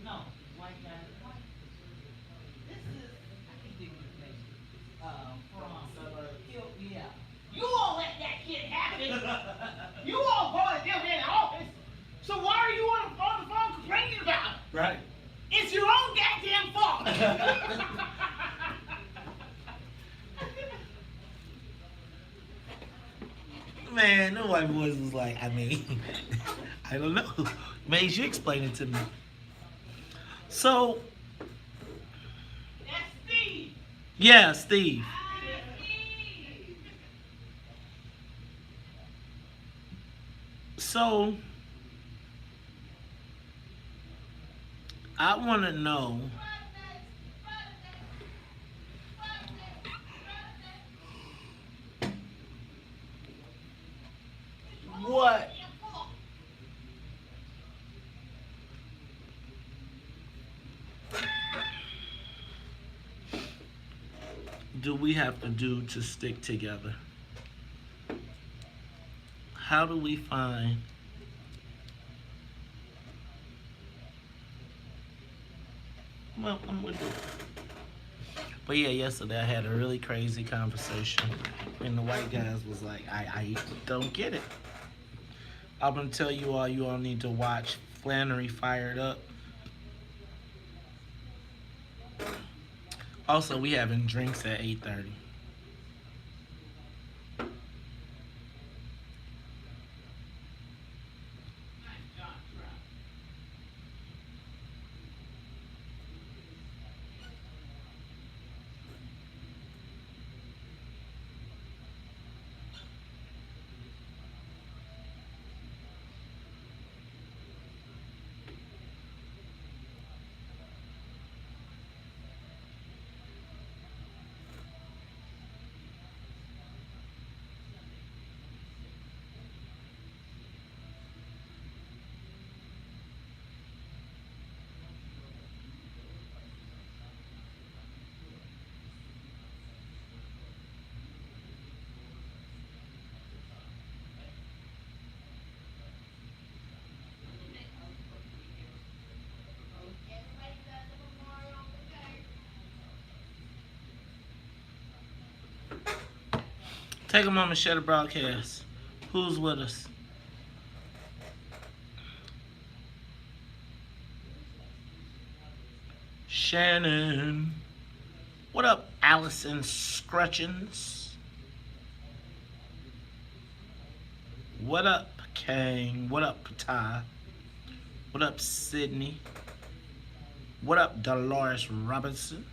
No, white guy Mike. This is, I can't think of his name. From yeah. You won't let that kid happen. You won't vote them in office. So why are you on the phone complaining about it? Right. It's your own goddamn fault. Man, no white boys was like, I mean, I don't know. Man, you explain it to me. So, That's Steve. yeah, Steve. Steve. So, I want to know, what do we have to do to stick together? How do we find well, I'm with it. But yeah, yesterday I had a really crazy conversation, and the white guys was like, I don't get it. I'm gonna tell you all need to watch Flannery Fired Up. Also, we having drinks at 8:30. Take a moment, share the broadcast. Who's with us? Shannon. What up, Allison Scrutchins? What up, Kang? What up, Ty? What up, Sydney? What up, Dolores Robinson?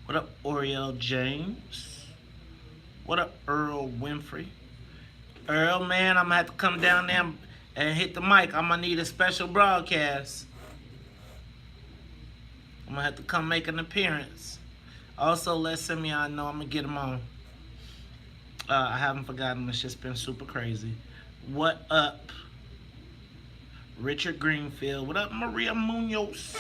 What up, Oriel James? What up, Earl Winfrey? Earl, man, I'm gonna have to come down there and hit the mic. I'm gonna need a special broadcast. I'm gonna have to come make an appearance. Also, let Simeon know I'm gonna get him on. I haven't forgotten. It's just been super crazy. What up, Richard Greenfield? What up, Maria Munoz?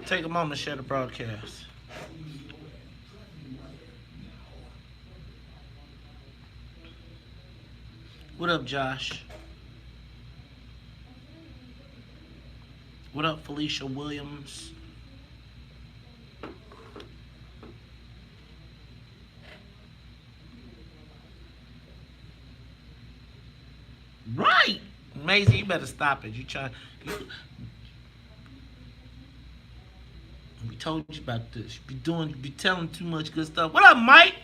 Take a moment, share the broadcast. What up, Josh? What up, Felicia Williams? Right! Maisie, you better stop it. We told you about this. You be telling too much good stuff. What up, Mike?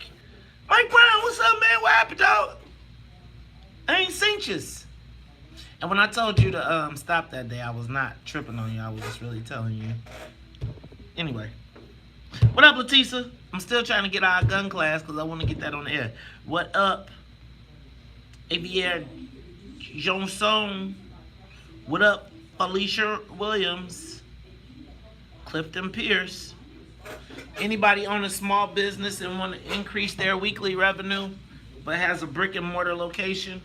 Mike Brown, what's up, man? What happened, dog? I ain't seen you. And when I told you to stop that day, I was not tripping on you. I was just really telling you. Anyway. What up, Latisa? I'm still trying to get our gun class because I want to get that on the air. What up, Xavier Johnson? What up, Felicia Williams? Clifton Pierce. Anybody own a small business and want to increase their weekly revenue but has a brick and mortar location?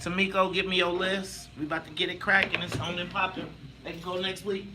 Tamiko, get me your list. We about to get it cracking. It's on and popping. They can go next week.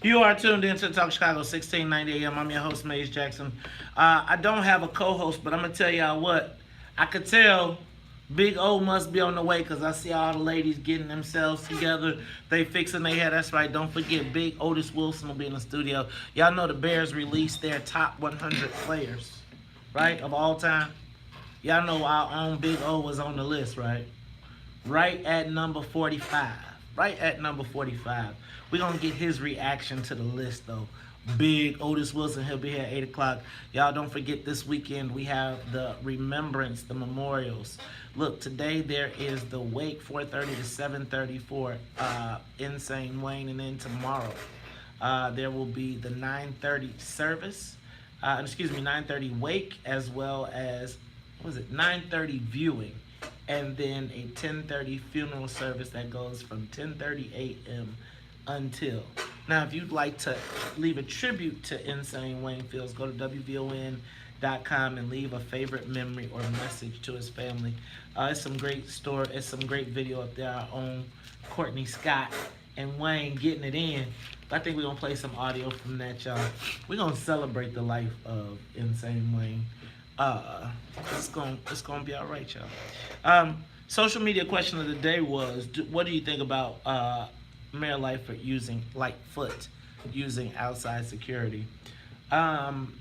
You are tuned in to Talk Chicago 1690 AM. I'm your host, Maze Jackson. I don't have a co-host, but I'm going to tell y'all what. I could tell Big O must be on the way because I see all the ladies getting themselves together. They fixing their hair. That's right. Don't forget, Big Otis Wilson will be in the studio. Y'all know the Bears released their top 100 players, right, of all time. Y'all know our own Big O was on the list, right? Right at number 45. Right at number 45. We're going to get his reaction to the list, though. Big Otis Wilson, he'll be here at 8 o'clock. Y'all don't forget this weekend we have the remembrance, the memorials. Look, today there is the wake, 4:30 to 7:30 for Insane Wayne. And then tomorrow there will be the 9:30 service. 9:30 wake, as well as, 9:30 viewing. And then a 10:30 funeral service that goes from 10:30 a.m. until. Now, if you'd like to leave a tribute to Insane Wayne Fields, go to WVON and leave a favorite memory or message to his family. It's some great story. It's some great video up there. Our own Courtney Scott and Wayne getting it in. I think we're gonna play some audio from that, y'all. We're gonna celebrate the life of Insane Wayne. It's gonna be all right, y'all. Social media question of the day was, what do you think about Mayor Lightfoot using outside security? I'm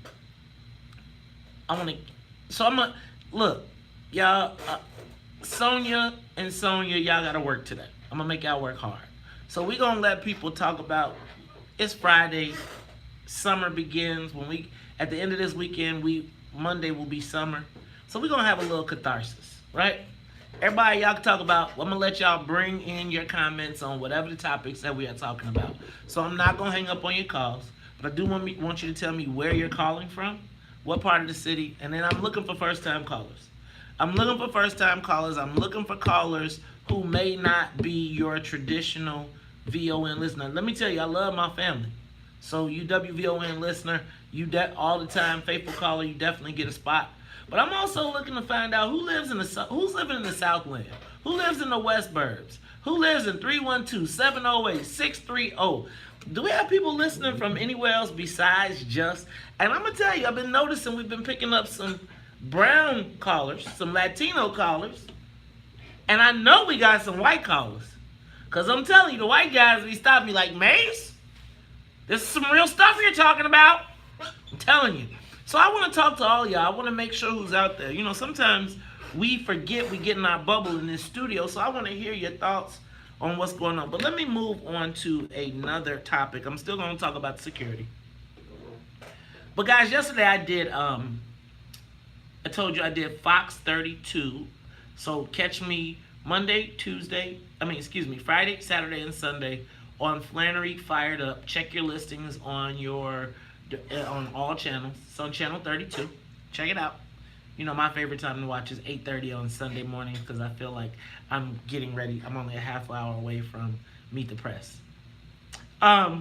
gonna look, y'all. Sonia, y'all gotta work today. I'm gonna make y'all work hard. So we gonna let people talk about. It's Friday. Summer begins at the end of this weekend. Monday will be summer. So we're gonna have a little catharsis, right? Everybody, y'all can talk about. I'm gonna let y'all bring in your comments on whatever the topics that we are talking about. So I'm not gonna hang up on your calls, but I do want you to tell me where you're calling from, what part of the city, and then I'm looking for first-time callers. I'm looking for callers who may not be your traditional VON listener. Let me tell you, I love my family. So you WVON listener, all the time, faithful caller, you definitely get a spot. But I'm also looking to find out who's living in the Southland, who lives in the West Burbs, who lives in 312-708-630. Do we have people listening from anywhere else besides just? And I'm gonna tell you, I've been noticing we've been picking up some brown callers, some Latino callers, and I know we got some white callers. Cause I'm telling you, the white guys be stopping me like, Mace, this is some real stuff you're talking about. I'm telling you. So I want to talk to all y'all. I want to make sure who's out there. You know, sometimes we forget we get in our bubble in this studio. So I want to hear your thoughts on what's going on. But let me move on to another topic. I'm still going to talk about security. But guys, yesterday I told you I did Fox 32. So catch me Friday, Saturday, and Sunday on Flannery Fired Up. Check your listings on all channels. It's on channel 32. Check it out. You know, my favorite time to watch is 8:30 on Sunday mornings because I feel like I'm getting ready. I'm only a half hour away from Meet the Press. But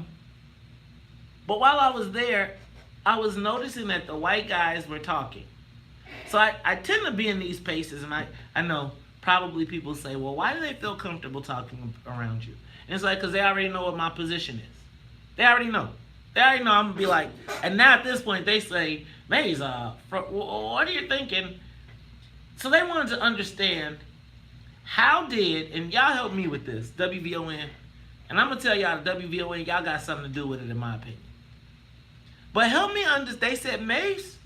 while I was there, I was noticing that the white guys were talking. So I tend to be in these spaces, and I know probably people say, well, why do they feel comfortable talking around you? And it's like, because they already know what my position is. They already know I'm going to be like, and now at this point they say, Maze, what are you thinking? So they wanted to understand and y'all help me with this, WVON, and I'm going to tell y'all, WVON, y'all got something to do with it in my opinion. But help me understand, they said, Maze,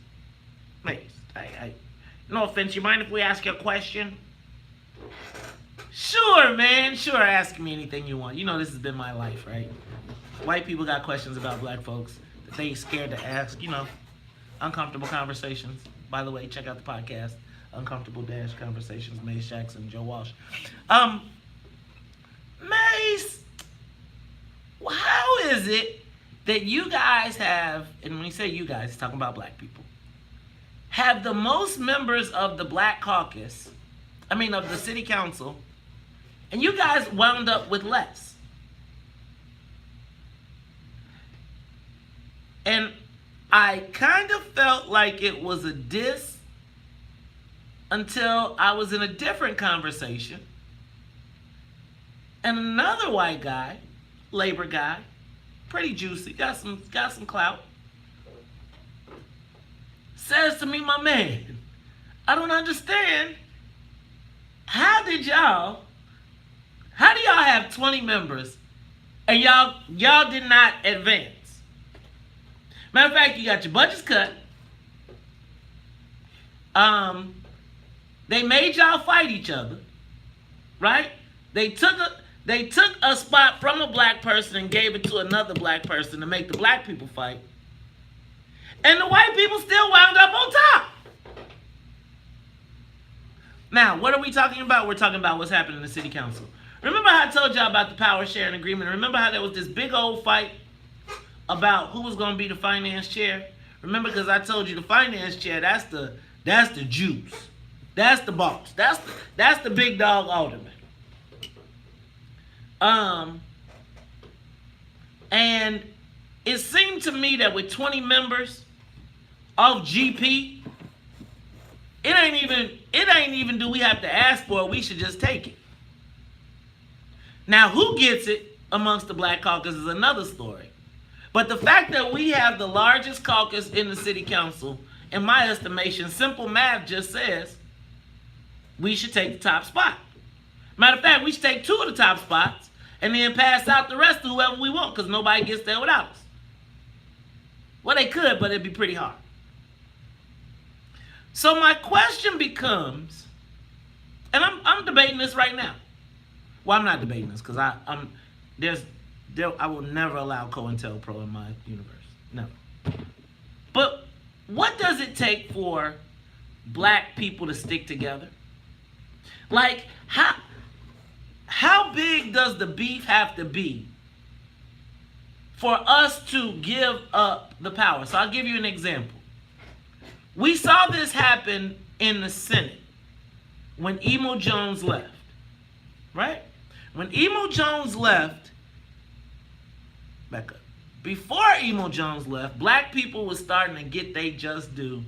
no offense, you mind if we ask you a question? Sure, man. Sure, ask me anything you want. You know this has been my life, right? White people got questions about black folks that they scared to ask. You know, uncomfortable conversations. By the way, check out the podcast, Uncomfortable Conversations, Mace Jackson, Joe Walsh. Mace, how is it that you guys have, and when you say you guys, it's talking about black people, have the most members of the Black Caucus, of the city council, and you guys wound up with less? And I kind of felt like it was a diss until I was in a different conversation. And another white guy, labor guy, pretty juicy, got some clout, says to me, my man, I don't understand. How do y'all have 20 members and y'all did not advance? Matter of fact, you got your budgets cut. They made y'all fight each other, right? They took a spot from a black person and gave it to another black person to make the black people fight. And the white people still wound up on top. Now, what are we talking about? We're talking about what's happening in the city council. Remember how I told y'all about the power sharing agreement? Remember how there was this big old fight about who was going to be the finance chair? Remember, because I told you the finance chair, that's the juice. That's the boss. That's the big dog alderman. And it seemed to me that with 20 members of GP, It ain't even do we have to ask for it, we should just take it. Now, who gets it amongst the Black Caucus is another story. But the fact that we have the largest caucus in the city council, in my estimation, simple math just says we should take the top spot. Matter of fact, we should take 2 of the top spots and then pass out the rest to whoever we want, because nobody gets there without us. Well, they could, but it'd be pretty hard. So my question becomes, and I'm debating this right now. Well, I'm not debating this because I will never allow COINTELPRO in my universe. Never. But what does it take for black people to stick together? Like, how big does the beef have to be for us to give up the power? So I'll give you an example. We saw this happen in the Senate when Emo Jones left, right? When Emo Jones left, back up. Before Emo Jones left, black people was starting to get they just due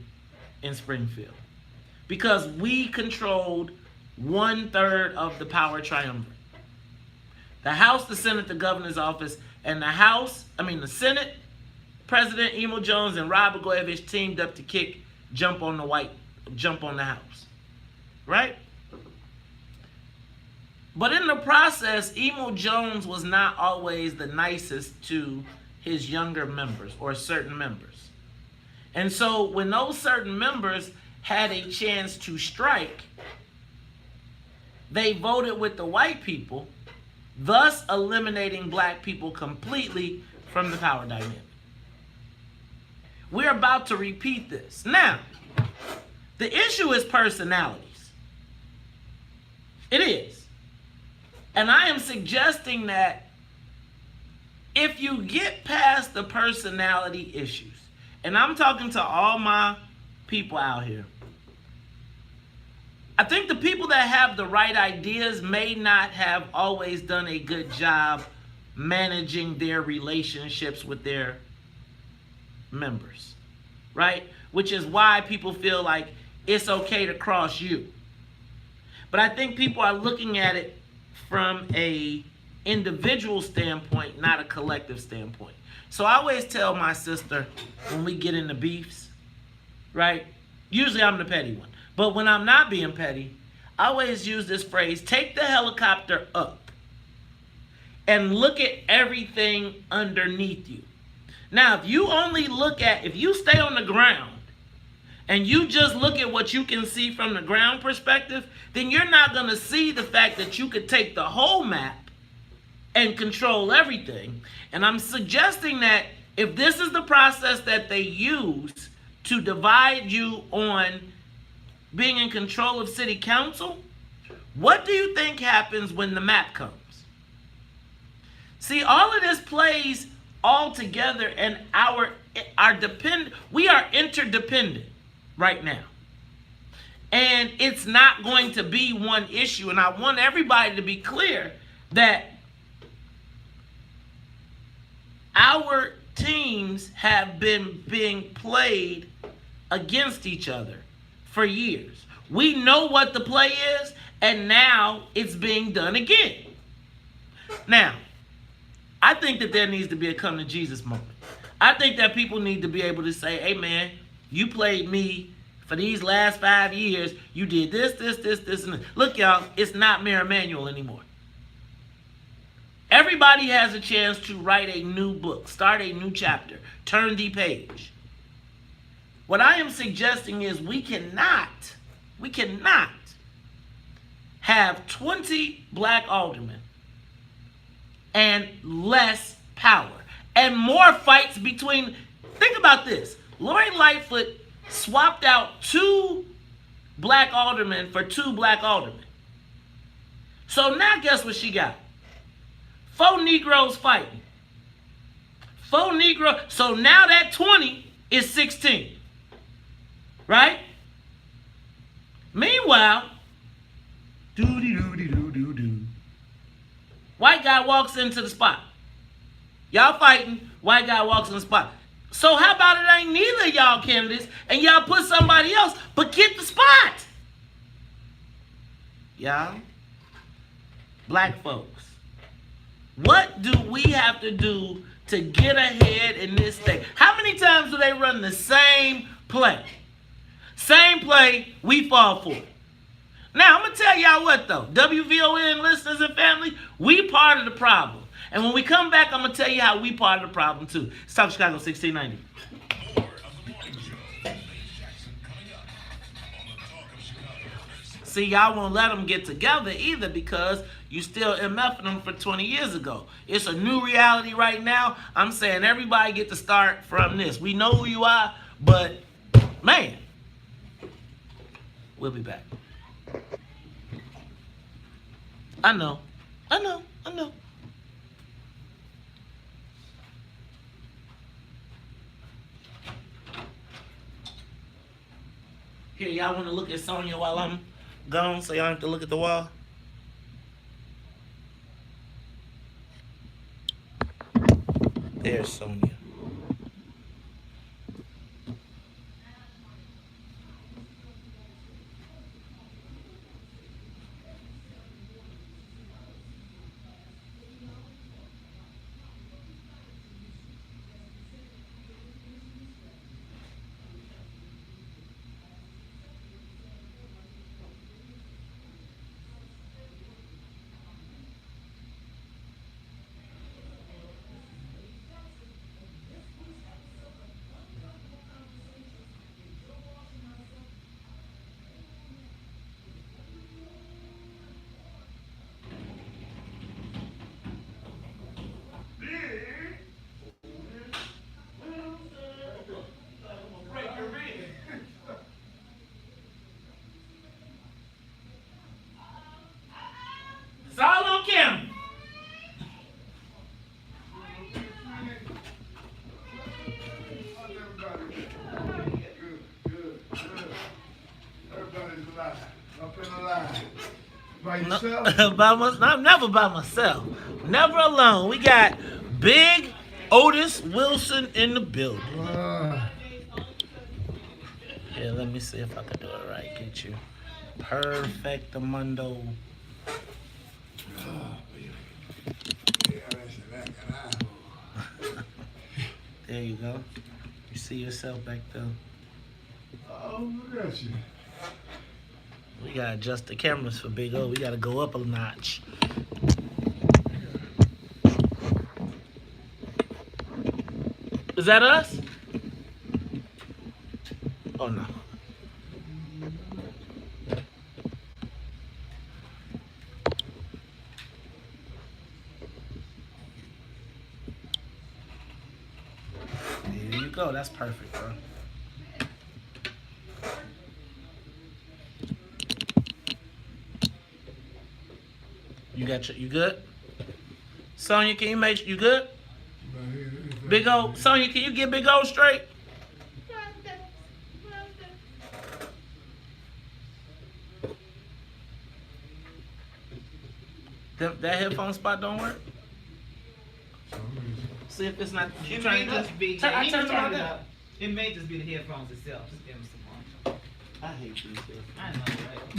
in Springfield because we controlled 1/3 of the power triumvirate. The House, the Senate, the governor's office, and the Senate, President Emo Jones and Rod Blagojevich teamed up to jump on the House, right? But in the process, Emo Jones was not always the nicest to his younger members or certain members. And so when those certain members had a chance to strike, they voted with the white people, thus eliminating black people completely from the power dynamic. We're about to repeat this. Now, the issue is personalities. It is. And I am suggesting that if you get past the personality issues, and I'm talking to all my people out here, I think the people that have the right ideas may not have always done a good job managing their relationships with their members, right? Which is why people feel like it's okay to cross you. But I think people are looking at it from a individual standpoint, not a collective standpoint. So I always tell my sister when we get into beefs, right? Usually I'm the petty one. But when I'm not being petty, I always use this phrase, take the helicopter up and look at everything underneath you. Now, if you stay on the ground and you just look at what you can see from the ground perspective, then you're not going to see the fact that you could take the whole map and control everything. And I'm suggesting that if this is the process that they use to divide you on being in control of city council, what do you think happens when the map comes? See, all of this plays all together, and we are interdependent right now. And it's not going to be one issue. And I want everybody to be clear that our teams have been being played against each other for years. We know what the play is, and now it's being done again. Now, I think that there needs to be a come to Jesus moment. I think that people need to be able to say, hey man, you played me for these last 5 years. You did this, and this. Look, y'all, it's not Mayor Emanuel anymore. Everybody has a chance to write a new book, start a new chapter, turn the page. What I am suggesting is we cannot have 20 black aldermen and less power and more fights between. Think about this. Lori Lightfoot swapped out 2 black aldermen for 2 black aldermen. So now guess what she got? 4 Negroes fighting. 4 Negroes. So now that 20 is 16. Right? Meanwhile, white guy walks into the spot. Y'all fighting, white guy walks in the spot. So how about it ain't neither of y'all candidates and y'all put somebody else, but get the spot? Y'all, black folks, what do we have to do to get ahead in this state? How many times do they run the same play? Same play, we fall for it. Now, I'm going to tell y'all what, though. WVON listeners and family, we part of the problem. And when we come back, I'm going to tell you how we part of the problem, too. It's Talk Chicago 1690. More of the morning show. Lane Jackson coming up on the Talk of Chicago. See, y'all won't let them get together either because you still MFing them for 20 years ago. It's a new reality right now. I'm saying everybody get to start from this. We know who you are, but, man, we'll be back. I know. Here, y'all want to look at Sonya while I'm gone so y'all don't have to look at the wall? There's Sonya. It's all on camera. Everybody's alive. Up and alive. By No, yourself? I'm never by myself. Never alone. We got Big Otis Wilson in the building. Here, let me see if I can do it right. Get you perfectamundo. There you go. You see yourself back there. Oh, look at you. We gotta adjust the cameras for Big O. We gotta go up a notch. Is that us? Oh no. There you go. That's perfect, bro. You good? Sonya, can you make you good? Big O, Sonya, can you get Big O straight? That headphone spot don't work? See if it's not. You It trying may just be. I he turned can it turn it up. up. It may just be the headphones itself. Just give him some more. I hate these things. I know, right?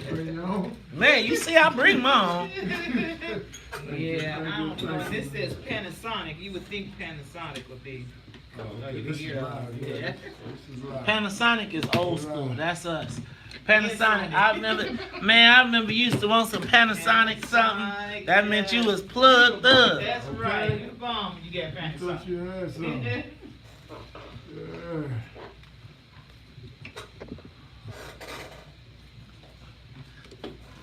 Bring it on. Man, you see, I bring mine. Yeah, I don't know. This says Panasonic. You would think Panasonic would be. Oh, You okay. can This is hear it. live. Yeah. This is live. Panasonic is old school. That's us. Panasonic. Panasonic. I remember you used to want some Panasonic something. Panasonic, That meant you yeah. was plugged up. That's right. You bum when you get I thought Panasonic. you had some. Yeah.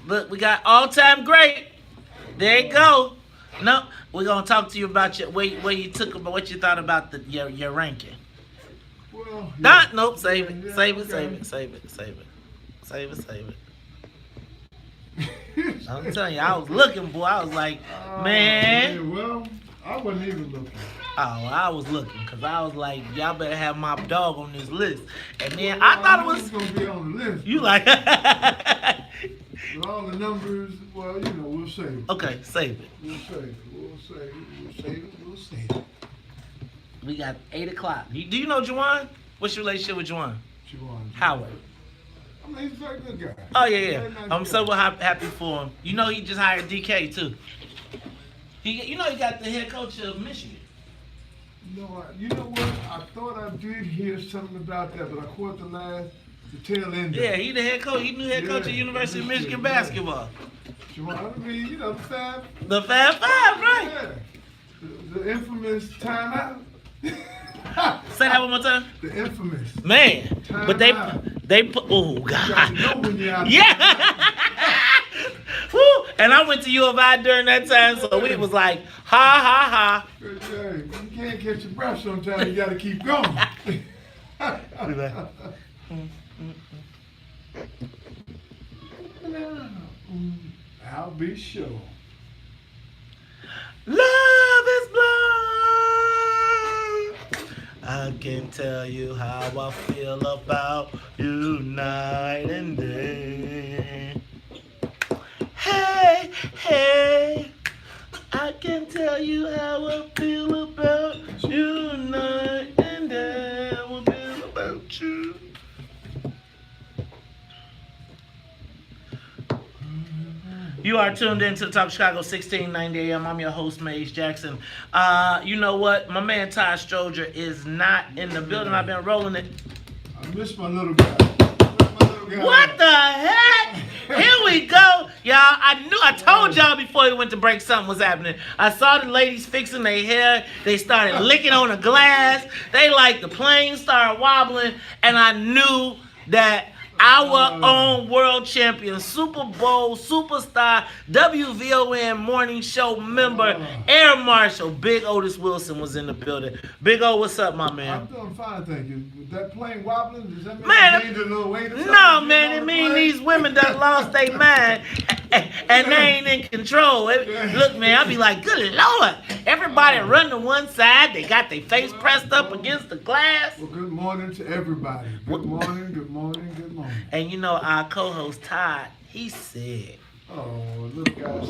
Look, we got all-time great. There you go. No, we're gonna talk to you about your where you took about what you thought about your ranking. Well, Not nope. Save it. Yeah, Save it. okay. Save it. Save it. Save it. Save it. Save it. I'm telling you, I was looking, boy. I was like, man. Yeah, well, I wasn't even looking. Oh, I was looking because I was like, y'all better have my dog on this list. And then I thought it was going to be on the list. you like. With all the numbers, well, we'll save it. Okay, save it. We'll save it. We'll save it. We'll save it. We'll save it. We got 8 o'clock. Do you know Juwan? What's your relationship with Juwan? Howard. I mean, he's a very good guy. Oh, yeah. Very nice I'm guy. so happy for him. You know, he just hired DK, too. He got the head coach of Michigan. You know what? I thought I did hear something about that, but I caught the tail end. Yeah, he the head coach. He new head coach at University of Michigan basketball. I mean, you know, the Fab. The Fab Five, right? Yeah. The infamous timeout. Say that one more time. The infamous. Man, but they put. Oh You gotta know God. when you're out. Yeah. Woo. And I went to U of I during that time, so we was like, ha ha ha. Hey, you can't catch your breath sometimes. You got to keep going. I'll be sure. Love is blind. I can tell you how I feel about you night and day. Hey, hey, I can tell you how I feel about you night and day. How I feel about you. You are tuned in to the Talk Chicago 1690 AM. I'm your host, Maze Jackson. You know what? My man Ty Stroger is not in the building. I've been rolling it. I miss my little guy. What the heck? Here we go. Y'all, I told y'all before we went to break something was happening. I saw the ladies fixing their hair. They started licking on the glass. They like the plane started wobbling. And I knew that our own world champion, Super Bowl superstar, WVON morning show member, Air Marshal, Big Otis Wilson was in the building. Big O, what's up, my man? I'm doing fine, thank you. With that plane wobbling, does that mean Man, I gained a little weight or something? No, man, it mean these women done lost their mind and they ain't in control. Look, man, I be like, good Lord. Everybody run to one side. They got their face pressed up against the glass. Well, good morning to everybody. Good morning, good morning, good morning. And you know, our co-host Todd, he said, oh, little guy.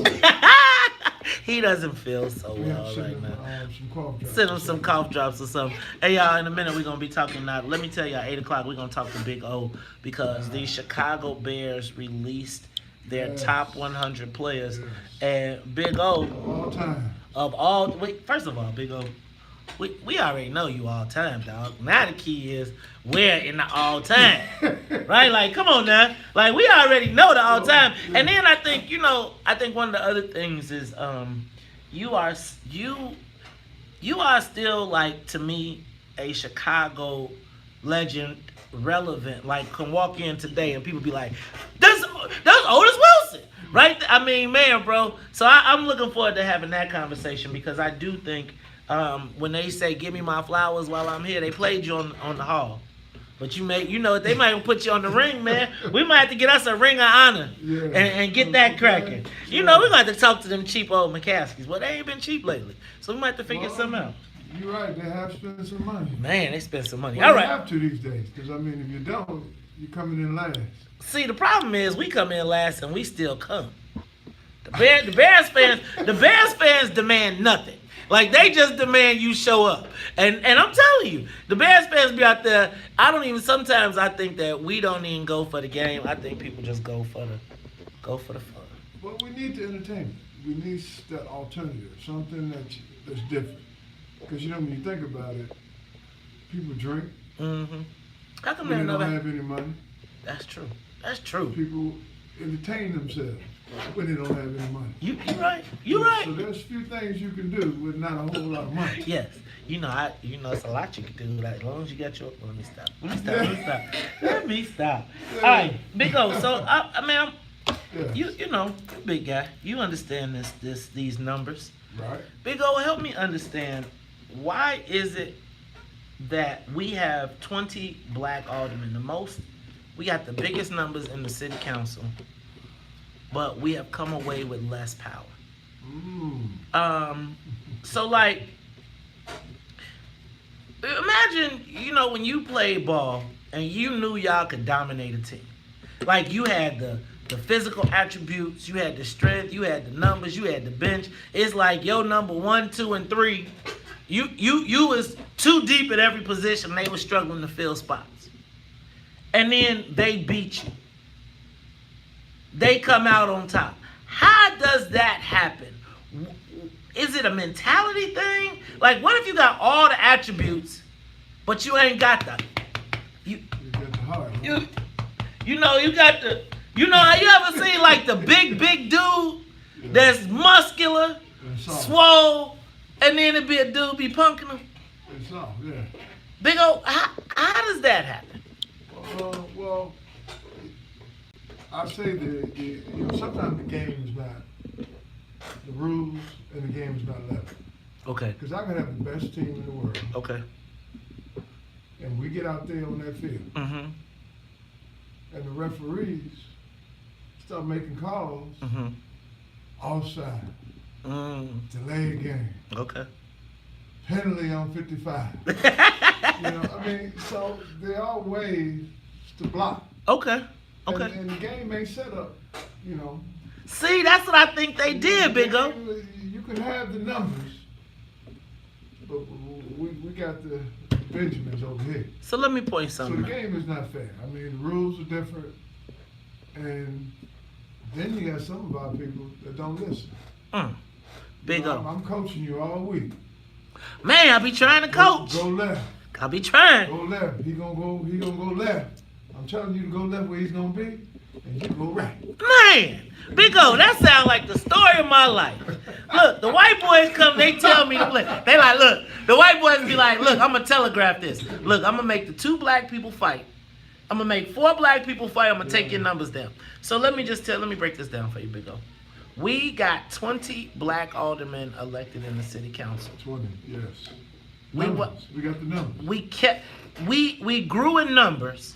he doesn't feel so well right now. Some cough drops. Send him some cough drops or something. Hey, y'all, in a minute, we're going to be talking now. Let me tell y'all, 8 o'clock, we're going to talk to Big O because the Chicago Bears released their top 100 players. And Big O, first of all, Big O, we already know you all time, dog. Now the key is where in the all time, right? Like, come on now. Like, we already know the all time. And then I think one of the other things is you are still, like, to me, a Chicago legend, relevant. Like, can walk in today and people be like, that's Otis Wilson, right? I mean, man, bro. So I'm looking forward to having that conversation because I do think when they say give me my flowers while I'm here, they played you on the hall. But they might put you on the ring, man. We might have to get us a ring of honor and get that cracking. You know, we might have to talk to them cheap old McCaskies. Well, they ain't been cheap lately. So we might have to figure something out. You're right, they have spent some money. Man, they spent some money. Well, all right. They have to these days, because, I mean, if you don't, you're coming in last. See, the problem is we come in last and we still come. The Bears fans demand nothing. Like, they just demand you show up. And I'm telling you, the Bears fans be out there, sometimes I think that we don't even go for the game. I think people just go for the fun. Well, we need the entertainment. We need that alternative, something that's different. Because, when you think about it, people drink. Mm-hmm. How come when they don't have any money. That's true. That's true. People entertain themselves when they don't have any money. You're right. You're right. So there's a few things you can do with not a whole lot of money. Yes. It's a lot you can do. Like, as long as you got your... Let me stop. Let me stop. Yeah. All right, Big O. So, big guy. You understand these numbers. Right. Big O, help me understand, why is it that we have 20 black aldermen, we got the biggest numbers in the city council, but we have come away with less power? So, like, imagine, when you played ball and you knew y'all could dominate a team. Like, you had the physical attributes, you had the strength, you had the numbers, you had the bench. It's like your number 1, 2, and 3 You was too deep at every position. They were struggling to fill spots. And then they beat you. They come out on top. How does that happen? Is it a mentality thing? Like, what if you got all the attributes, but you ain't got the you got the heart, huh? you know you got the you know how you ever seen like the big dude that's muscular, swole, and then it be a dude be punking him? It's soft, yeah. Big old how does that happen? Well, I say that sometimes the game is not the rules, and the game is not level. Okay. Because I can have the best team in the world. Okay. And we get out there on that field. Mm-hmm. And the referees start making calls. Mm-hmm. Offside. Delay game. Okay. Penalty on 55. So there are ways to block. Okay. Okay. And the game ain't set up, See, that's what I think they did, Big O. You can have the numbers, but we got the Benjamins over here. So let me point So something the out. game is not fair. I mean, the rules are different, and then you got some of our people that don't listen. Big O. I'm coaching you all week. Man, I be trying to coach. Go left. I be trying. Go left. He gonna go left. I'm telling you to go left where he's gonna be, and you go right. Man, Big O, that sounds like the story of my life. Look, the white boys come, they tell me to play. They like, look, the white boys be like, look, I'm gonna telegraph this. Look, I'm gonna make the 2 black people fight. I'm gonna make 4 black people fight. I'm gonna take your numbers down. So let me break this down for you, Big O. We got 20 black aldermen elected in the city council. 20, yes. We got the numbers. We grew in numbers,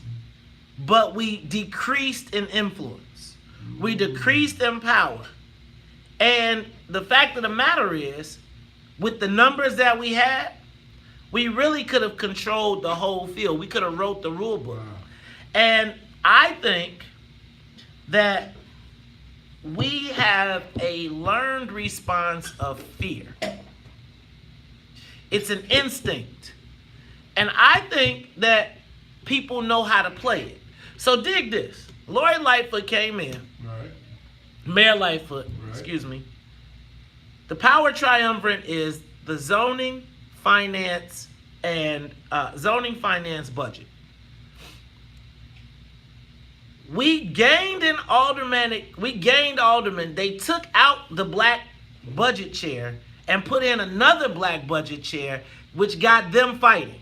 but we decreased in influence. We decreased in power. And the fact of the matter is, with the numbers that we had, we really could have controlled the whole field. We could have wrote the rule book. Wow. And I think that we have a learned response of fear. It's an instinct. And I think that people know how to play it. So dig this. Lori Lightfoot came in. Right. Mayor Lightfoot, excuse me. The power triumvirate is the zoning, finance, and budget. We gained aldermen. They took out the black budget chair and put in another black budget chair, which got them fighting.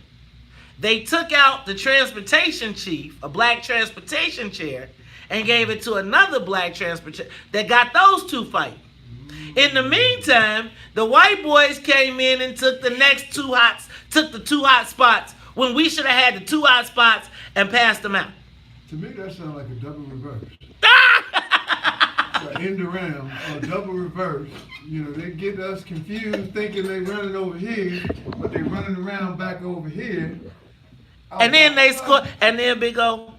They took out the transportation chief, a black transportation chair, and gave it to another black transportation that got those 2 fighting. In the meantime, the white boys came in and took the 2 hot spots when we should have had the 2 hot spots and passed them out. To me, that sounds like a double reverse. Like end around or double reverse. They get us confused thinking they running over here, but they running around back over here. And then they score. And then Big O,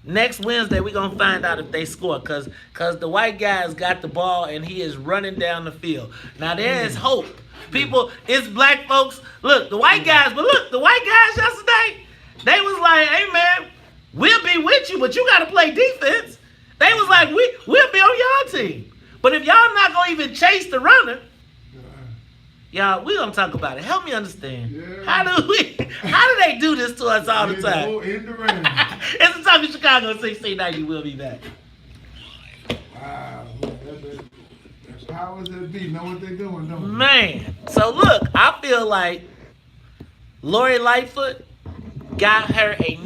next Wednesday we're gonna find out if they score, cause the white guy's got the ball and he is running down the field. Now there is hope. People, it's black folks. Look, the white guys yesterday, they was like, hey man, we'll be with you, but you gotta play defense. They was like, we'll be on y'all team. But if y'all not gonna even chase the runner, y'all, we gonna talk about it. Help me understand. Yeah. How do they do this to us all the time? It's the Talk of Chicago 1690. We'll be back. Wow, that's powers that be. Know what they're doing, don't they? Man, so look, I feel like Lori Lightfoot got her a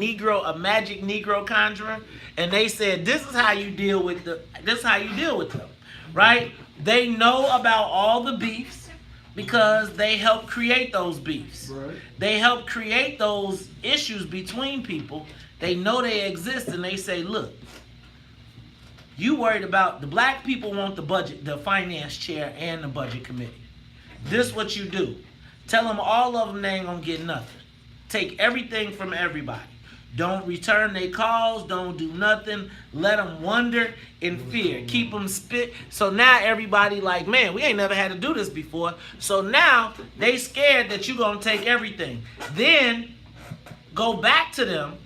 magic Negro conjurer, and they said this is how you deal with them, right? They know about all the beefs because they help create those beefs. Right. They help create those issues between people. They know they exist, and they say, look, you worried about the black people want the budget, the finance chair, and the budget committee. This what you do. Tell them all of them they ain't gonna get nothing. Take everything from everybody. Don't return their calls. Don't do nothing. Let them wonder in fear. Keep them spit. So now everybody like, man, we ain't never had to do this before. So now they scared that you going to take everything. Then go back to them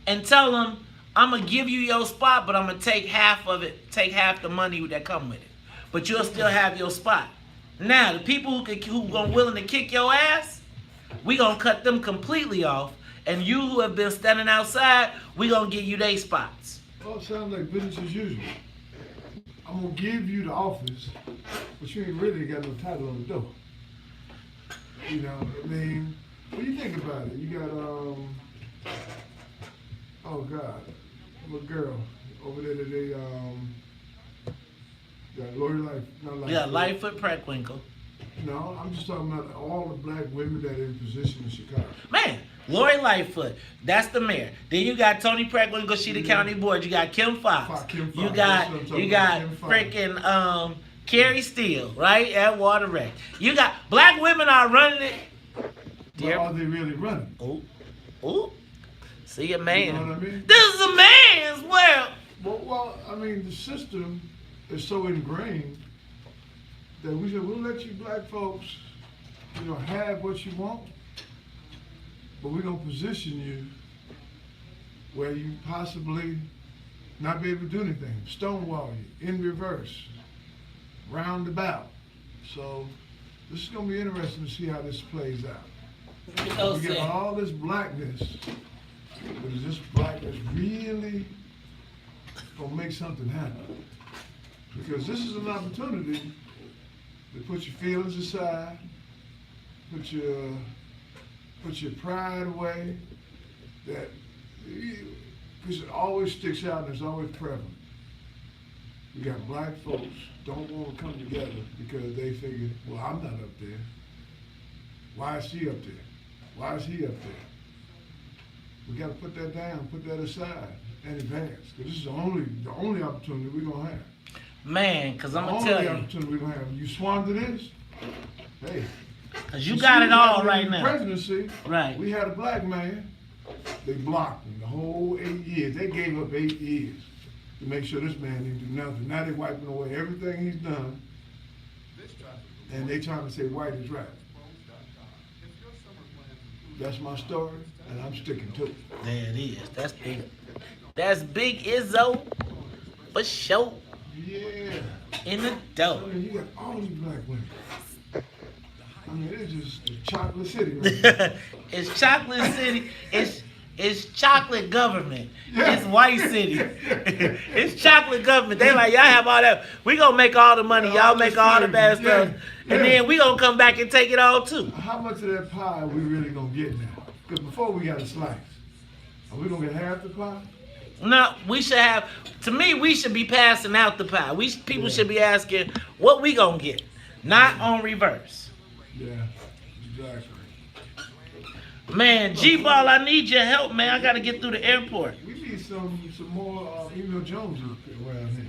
and tell them, I'm going to give you your spot, but I'm going to take half of it, take half the money that come with it. But you'll still have your spot. Now, the people who willing to kick your ass, we going to cut them completely off. And you who have been standing outside, we going to give you their spots. Well, it sounds like business as usual. I'm going to give you the office, but you ain't really got no title on the door. You know, I mean, when you think about it, you got, oh God, little girl over there that they, got Lori Life, not Lightfoot. Yeah, Lightfoot Preckwinkle. No, I'm just talking about all the black women that are in position in Chicago. Man, Lori Lightfoot, that's the mayor. Then you got Tony Preckwinkle, she the county board. You got Kim Fox. Kim Fox. You got freaking Carrie Steele, right, at Water Rec. You got black women are running it. But are they really running? Ooh. See a man. You know what I mean? This is a man's world. Well, I mean, the system is so ingrained that we said, we'll let you black folks, you know, have what you want, but we're going to position you where you possibly not be able to do anything. Stonewall you, in reverse, roundabout. So this is going to be interesting to see how this plays out. We get all this blackness, but is this blackness really going to make something happen? Because this is an opportunity to put your feelings aside, put your pride away, because it always sticks out and it's always prevalent. You got black folks don't want to come together because they figure, well, I'm not up there. Why is she up there? Why is he up there? We got to put that down, put that aside, and advance. Because this is the only opportunity we're going to have. Man, because I'm going to tell you. The only opportunity we're going to have. You squander this, hey. Because you got it all right now. Presidency, right. We had a black man, they blocked him the whole 8 years. They gave up 8 years to make sure this man didn't do nothing. Now they're wiping away everything he's done, and they trying to say white is right. That's my story, and I'm sticking to it. There it is. That's big. That's big Izzo, for sure. Yeah. In the dough. I mean, you got all these black women. I mean, it's just a chocolate city right now. It's chocolate city. It's chocolate government. Yeah. It's white city. It's chocolate government. They like, y'all have all that. We gonna make all the money. Y'all make all the bad stuff. Yeah. And then we gonna come back and take it all too. How much of that pie are we really gonna get now? Because before we got a slice. Are we gonna get half the pie? No, we should have, to me, we should be passing out the pie. People should be asking, what we gonna get? Not on reverse. Yeah, exactly. Man, G-Ball, I need your help, man. I gotta get through the airport. We need some more Emo Jones around here.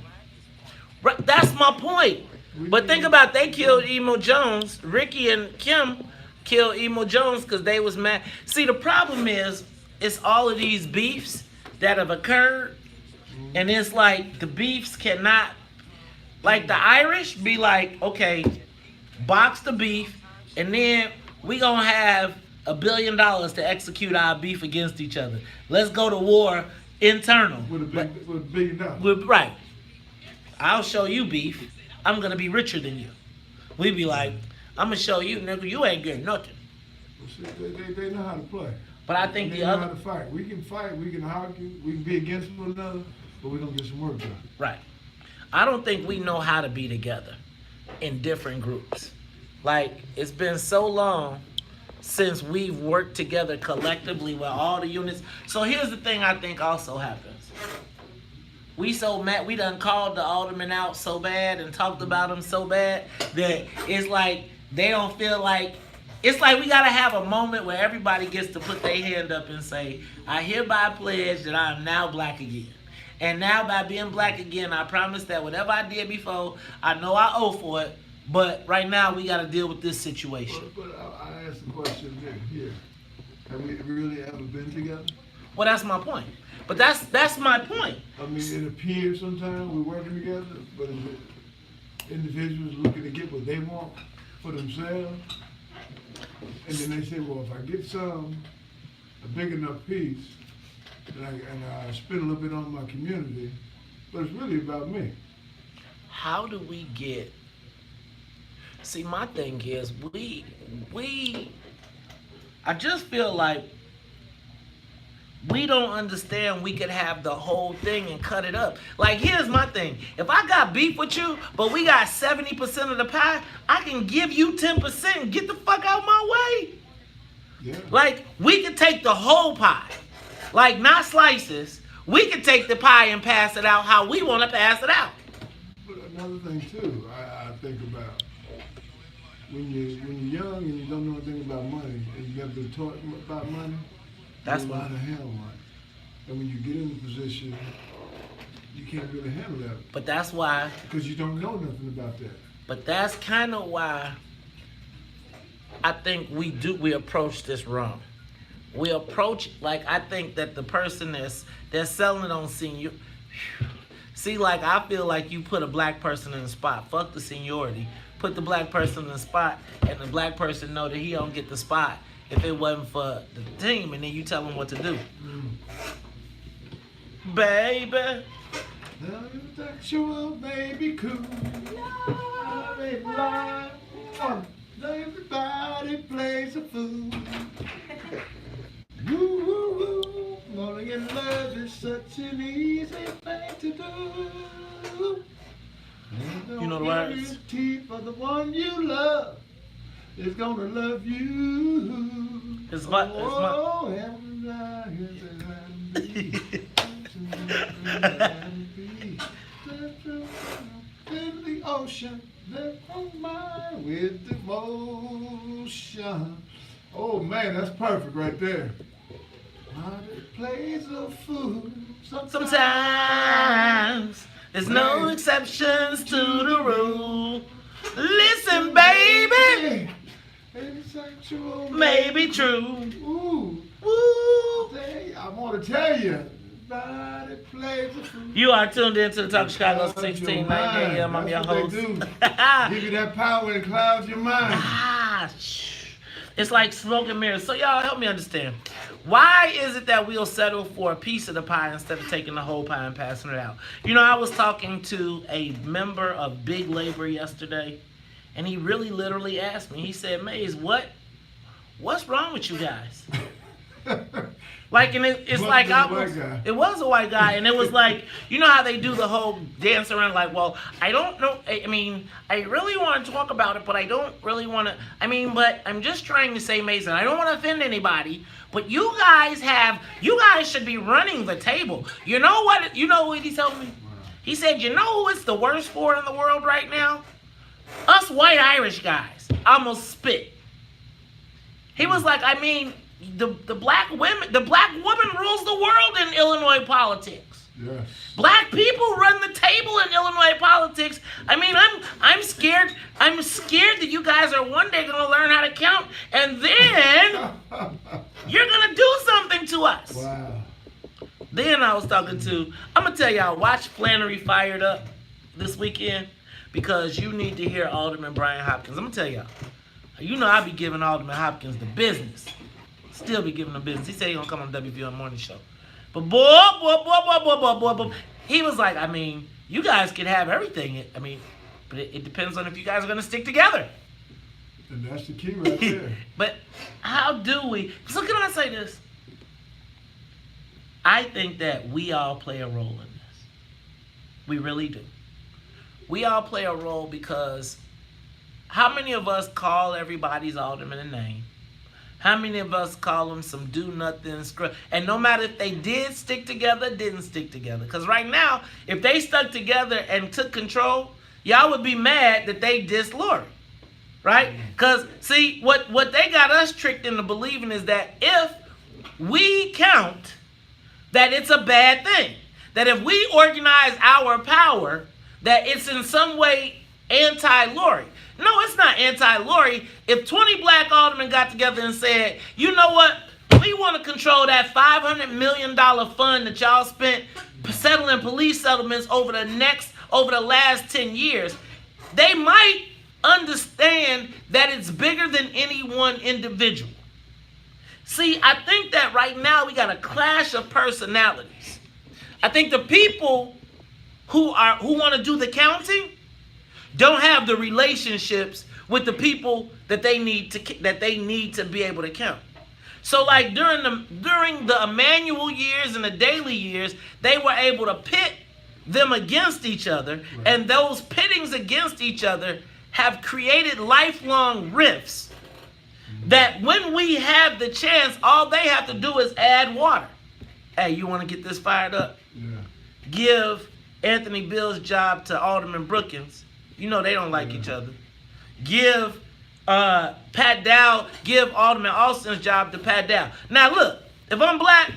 Right, that's my point. But think about, they killed Emo Jones. Ricky and Kim killed Emo Jones because they was mad. See, the problem is, it's all of these beefs that have occurred, and it's like the beefs cannot, like the Irish be like, okay, box the beef, and then we gonna have $1 billion to execute our beef against each other. Let's go to war internal. With $1 billion. Right. I'll show you beef. I'm gonna be richer than you. We be like, I'm gonna show you, nigga, you ain't getting nothing. Well, see, they know how to play. But I think they know how to fight. We can fight, we can argue, we can be against one another, but we're gonna get some work done. Right. I don't think we know how to be together in different groups. Like, it's been so long since we've worked together collectively with all the units. So here's the thing I think also happens. We so mad, we done called the aldermen out so bad and talked about them so bad that it's like they don't feel like, it's like we gotta have a moment where everybody gets to put their hand up and say, I hereby pledge that I am now black again. And now by being black again, I promise that whatever I did before, I know I owe for it, but right now we gotta deal with this situation. But I asked the question here. Have we really ever been together? Well, that's my point. But that's my point. I mean, it appears sometimes we're working together, but is it individuals looking to get what they want for themselves? And then they say, well, if I get a big enough piece, and I spend a little bit on my community, but it's really about me. How do we get... See, my thing is, I just feel like we don't understand we could have the whole thing and cut it up. Like, here's my thing. If I got beef with you, but we got 70% of the pie, I can give you 10% and get the fuck out my way. Yeah. Like, we could take the whole pie. Like, not slices. We could take the pie and pass it out how we want to pass it out. But another thing, too, I think about, when you're young and you don't know anything about money, and you never been taught about money, that's you don't know why. how to handle money. And when you get in the position, you can't really handle that. But that's why. Because you don't know nothing about that. But that's kind of why I think we approach this wrong. We approach, like, I think that the person that's selling it on senior. See, like, I feel like you put a black person in the spot. Fuck the seniority. Put the black person in the spot, and the black person know that he don't get the spot if it wasn't for the team, and then you tell him what to do. Baby. Now you sexual, baby, cool. Baby, life, everybody plays a fool. Woo, woo, woo. Falling in love is such an easy thing to do. You know the words? For the one you love is gonna love you. It's my. In the ocean, left on mine with devotion. Oh man, that's perfect right there. It plays a fool Sometimes there's no exceptions to the rule. Listen, baby, may be true. Ooh, Woo. I want to tell you. Plays a fool. You are tuned into the Talk of Chicago 1690 AM. I'm your host. Give you that power and clouds your mind. It's like smoke and mirrors. So y'all help me understand. Why is it that we'll settle for a piece of the pie instead of taking the whole pie and passing it out? You know, I was talking to a member of Big Labor yesterday, and he really literally asked me, he said, Maze, what's wrong with you guys? Like, and it's like it was a white guy, and it was like, you know how they do the whole dance around, like, well, I don't know, I mean, I really want to talk about it, but I don't really want to, but I'm just trying to say, Mason, I don't want to offend anybody, but you guys should be running the table. You know what he told me? He said, you know who it's the worst for in the world right now? Us white Irish guys. I almost spit. He was like, the black woman rules the world in Illinois politics. Yes. Black people run the table in Illinois politics. I'm scared. I'm scared that you guys are one day gonna learn how to count, and then you're gonna do something to us. Wow. Then I was talking to. I'm gonna tell y'all. Watch Flannery Fired Up this weekend because you need to hear Alderman Brian Hopkins. I'm gonna tell y'all. You know I be giving Alderman Hopkins the business. Still be giving him business. He said he gonna come on WVON morning show. But boy, he was like, you guys can have everything. But it depends on if you guys are gonna stick together. And that's the key right there. But how do we? So can I say this? I think that we all play a role in this. We really do. We all play a role because how many of us call everybody's alderman a name? How many of us call them some do-nothing scrub? And no matter if they did stick together, didn't stick together. Because right now, if they stuck together and took control, y'all would be mad that they dissed Lori. Right? Because, see, what they got us tricked into believing is that if we count, that it's a bad thing. That if we organize our power, that it's in some way anti-Lori. No, it's not anti-Lori. If 20 black aldermen got together and said, you know what, we want to control that $500 million fund that y'all spent settling police settlements over the last 10 years, they might understand that it's bigger than any one individual. See, I think that right now we got a clash of personalities. I think the people who want to do the counting don't have the relationships with the people that they need to be able to count. So like during the Emmanuel years and the Daley years, they were able to pit them against each other, right. And those pittings against each other have created lifelong rifts that when we have the chance, all they have to do is add water. Hey, you want to get this fired up? Yeah. Give Anthony Bill's job to Alderman Brookins. You know they don't like each other. Give Pat Dow, give Alderman Austin's job to Pat Dow. Now look, if I'm black,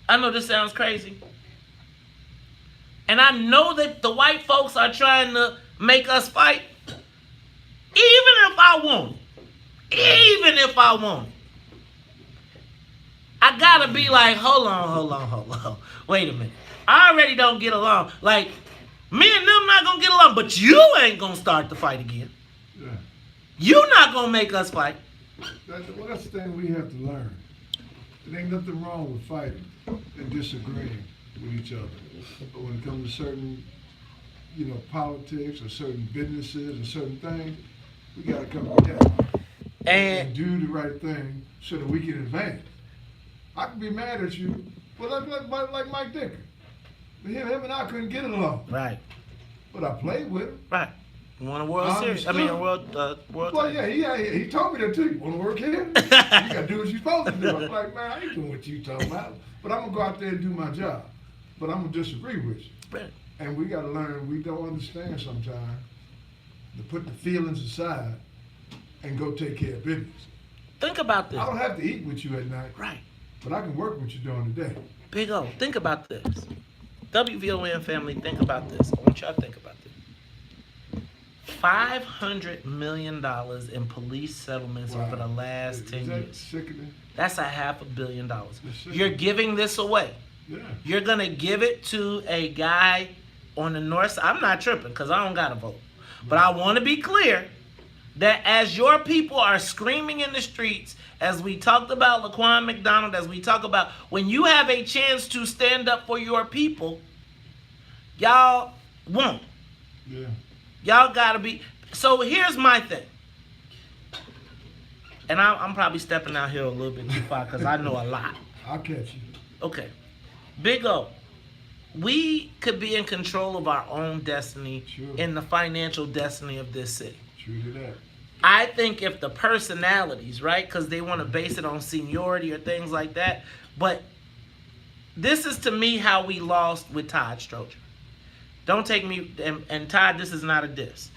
I know this sounds crazy, and I know that the white folks are trying to make us fight. Even if I want it, I gotta be like, hold on. Wait a minute. I already don't get along. Like, me and them not gonna get along, but you ain't gonna start the fight again. Yeah. You not gonna make us fight. That's the thing we have to learn. There ain't nothing wrong with fighting and disagreeing with each other. But when it comes to certain, politics or certain businesses or certain things, we gotta come together and do the right thing so that we can advance. I can be mad at you, but like Mike Dicker. Him and I couldn't get along. Right. But I played with him. Right. You want a World Series? I mean, a World Well, yeah, he told me that too. You want to work here? You got to do what you're supposed to do. I'm like, man, I ain't doing what you talking about. But I'm going to go out there and do my job. But I'm going to disagree with you. Right. And we got to learn, we don't understand sometimes to put the feelings aside and go take care of business. Think about this. I don't have to eat with you at night. Right. But I can work with you during the day. Big O, think about this. WVON family, think about this. I want y'all to think about this. $500 million in police settlements over the last 10 years. Sickening? That's $500 million. You're giving this away. Yeah. You're going to give it to a guy on the north side. I'm not tripping because I don't got to vote. But I want to be clear that as your people are screaming in the streets, as we talked about Laquan McDonald, as we talk about when you have a chance to stand up for your people, y'all won't. Yeah. Y'all gotta be. So here's my thing. And I'm probably stepping out here a little bit too far because I know a lot. I'll catch you. Okay. Big O, we could be in control of our own destiny, sure, in the financial destiny of this city. True to that. I think if the personalities, right, because they want to base it on seniority or things like that, but this is to me how we lost with Todd Stroger. Don't take me, and Todd, this is not a diss.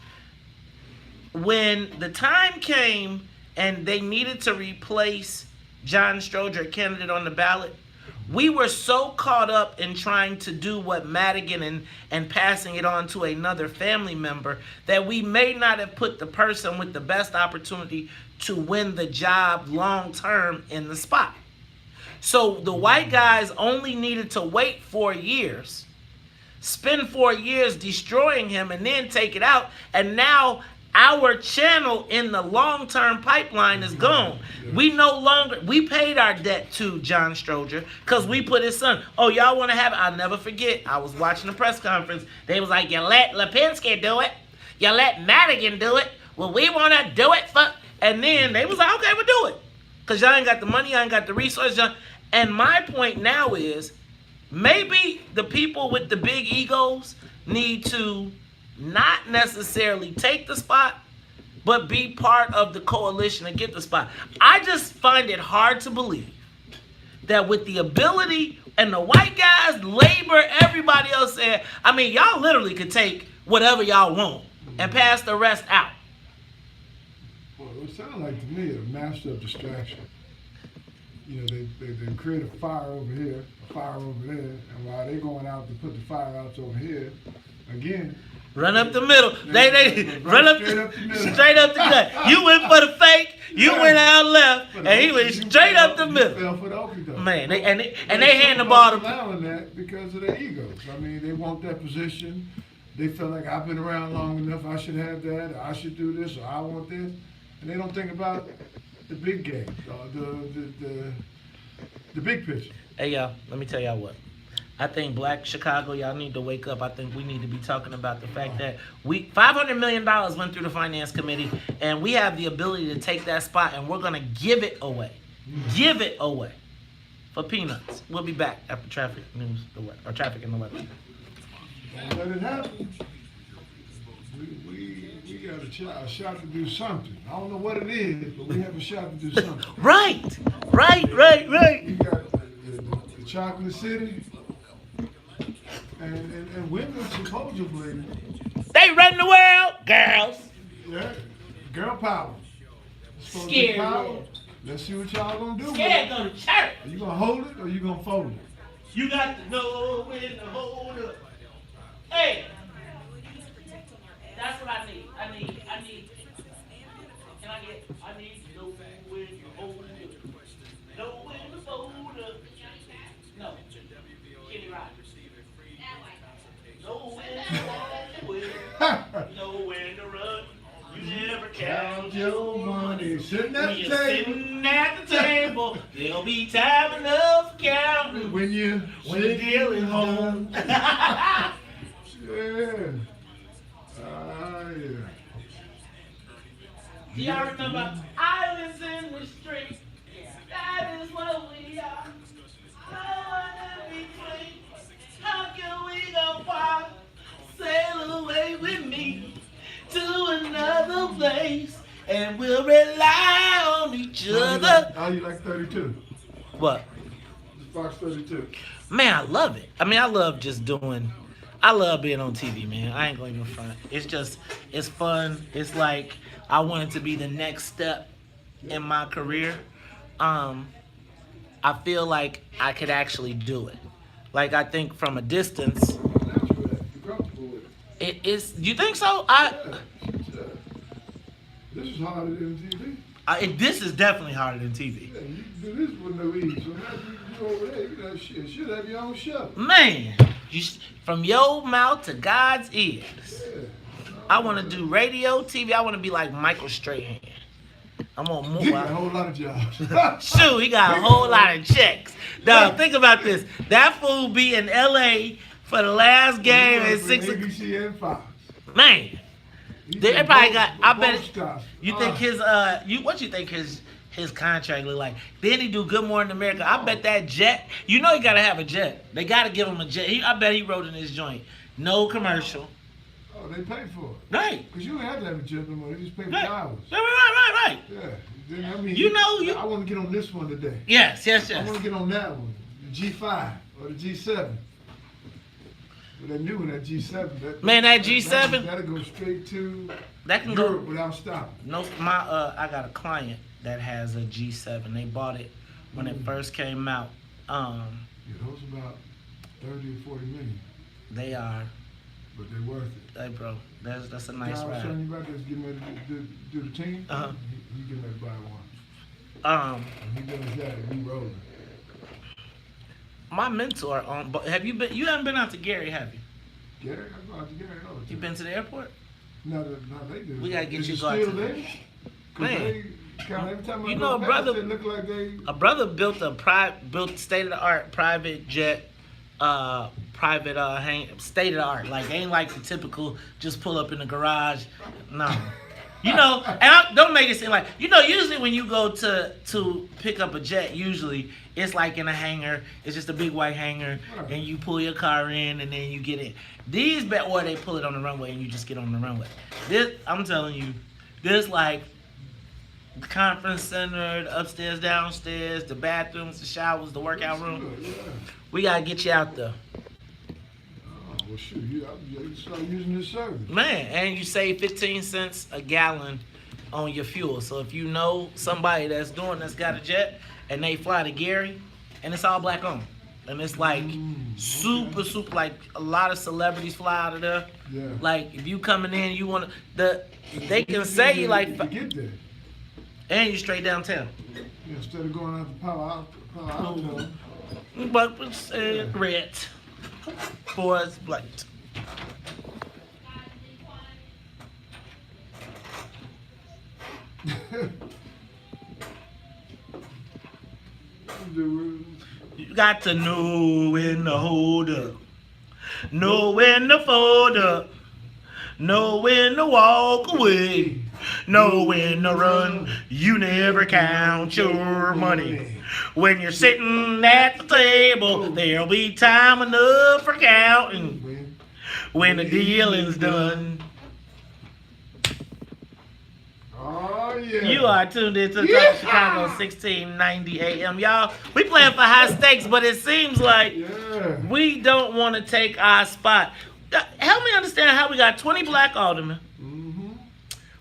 When the time came and they needed to replace John Stroger, a candidate on the ballot, we were so caught up in trying to do what Madigan and passing it on to another family member that we may not have put the person with the best opportunity to win the job long term in the spot. So the white guys only needed to wait 4 years, spend 4 years destroying him, and then take it out. And now our channel in the long-term pipeline is gone. We no longer, we paid our debt to John Stroger because we put his son. Oh, y'all want to have it? I'll never forget. I was watching the press conference. They was like, you let Lipinski do it. You let Madigan do it. Well, we want to do it for... And then they was like, okay, we'll do it. Because y'all ain't got the money, y'all ain't got the resources. And my point now is maybe the people with the big egos need to not necessarily take the spot, but be part of the coalition and get the spot. I just find it hard to believe that with the ability and the white guys, labor, everybody else said, I mean, y'all literally could take whatever y'all want and pass the rest out. Well, it sounds like to me a master of distraction. You know, they create a fire over here, a fire over there, and while they're going out to put the fire out over here, again, Run up the middle. They run up straight up the middle. straight up the gut. You went for the fake. You went out left, and he went straight up the middle. Fell for the okie doke. Man, they hand the ball to. Allowing that because of their egos. I mean, they want that position. They feel like I've been around long enough. I should have that. Or I should do this. Or I want this, and they don't think about the big game, the big picture. Hey y'all, let me tell y'all what. I think Black Chicago, y'all need to wake up. I think we need to be talking about the fact that $500 million went through the finance committee, and we have the ability to take that spot, and we're gonna give it away. Give it away for peanuts. We'll be back after traffic news, or traffic in the weather. Don't let it happen. We got a shot to do something. I don't know what it is, but we have a shot to do something. Right. We got the Chocolate City, and women supposedly. They run the world, girls. Yeah, girl power. Supposed to be Scared. power. Let's see what y'all gonna do. Scared go to church. Are you gonna hold it or you gonna fold it? You got to know when to hold up. Hey, that's what I need. I need. Can I need to know when to hold up. Know when to fold up. No. Kenny Rogers. Know when to walk away. Know when to run. You never count your money. Sitting at When the you're table. sitting at the table, there'll be time enough counting When you when the deal is home. Yeah. Yeah. Do y'all remember Islands in the Street? That is what we are. I wanna be free. How can we go far? Sail away with me to another place, and we'll rely on each other. How you like 32? What? Fox 32. Man, I love it. I mean, I love being on TV, man. I ain't gonna even front. It's fun. It's like I want it to be the next step in my career. I feel like I could actually do it. Like, I think from a distance, it is. You think so? This is harder than TV. This is definitely harder than TV. Yeah, you can do this with no ease. So now you over there, you got shit. Should have your own show. Man, from your mouth to God's ears. Yeah. I want to do radio, TV. I want to be like Michael Strahan. I'm on more. You got a whole lot of jobs. Shoot, he got a whole lot of checks. Dog, think about this. That fool be in LA for the last game at 6 o'clock. ABC and Fox. Man, they probably got. I bet. Stars. You think his what you think his contract look like? Then he do Good Morning America. I bet that jet. You know he gotta have a jet. They gotta give him a jet. I bet he wrote in his joint. No commercial. Oh, they pay for it. Right. Because you don't have to have a jet no more. They just pay for Right. hours. Right. Yeah. Then, I mean, You know, I want to get on this one today. Yes. I want to get on that one, the G5 or the G7. But that new one, that G7. Man, that G7? That'll go straight to That can Europe go. without stopping. No, I got a client that has a G7. They bought it when it first came out. Yeah, those about 30 or 40 million. They are. But they're worth it. Hey, bro, that's a nice Guy I was ride. telling you about that's getting ready to do the team. Uh-huh. He getting ready to buy one. And he does that and he rolling. My mentor, but have you been? You haven't been out to Gary, have you? Gary, I go out to Gary all the time. You been to the airport? No, they do. We gotta get Is you it go out still to- there? 'Cause Man. they kinda, every time I You go know, past, brother- they look like they. A brother built state of the art private jet, state of the art. Like ain't like the typical just pull up in the garage. No. You know, and don't make it seem like, you know, usually when you go to pick up a jet, usually it's like in a hangar. It's just a big white hangar, and you pull your car in, and then you get in. These or they pull it on the runway, and you just get on the runway. This, I'm telling you, this like the conference center, the upstairs, downstairs, the bathrooms, the showers, the workout room. Yeah. We gotta get you out there. Oh, well, shoot, you start using this service. Man, and you save 15 cents a gallon on your fuel. So if you know somebody that's got a jet and they fly to Gary, and it's all black owned. and it's like super, like a lot of celebrities fly out of there. Yeah. Like if you coming in, you want they can say you like, to get there. and you straight downtown. Yeah, instead of going out to power out. But it's red for us blight. You got to know when to hold up, know when to fold up, know when to walk away, know when to run. You never count your money. When you're sitting at the table, there'll be time enough for counting when the dealing's done. Oh, yeah. You are tuned into Talk Chicago 1690 AM. Y'all, we playing for high stakes, but it seems like we don't want to take our spot. Help me understand how we got 20 black aldermen. Mm-hmm.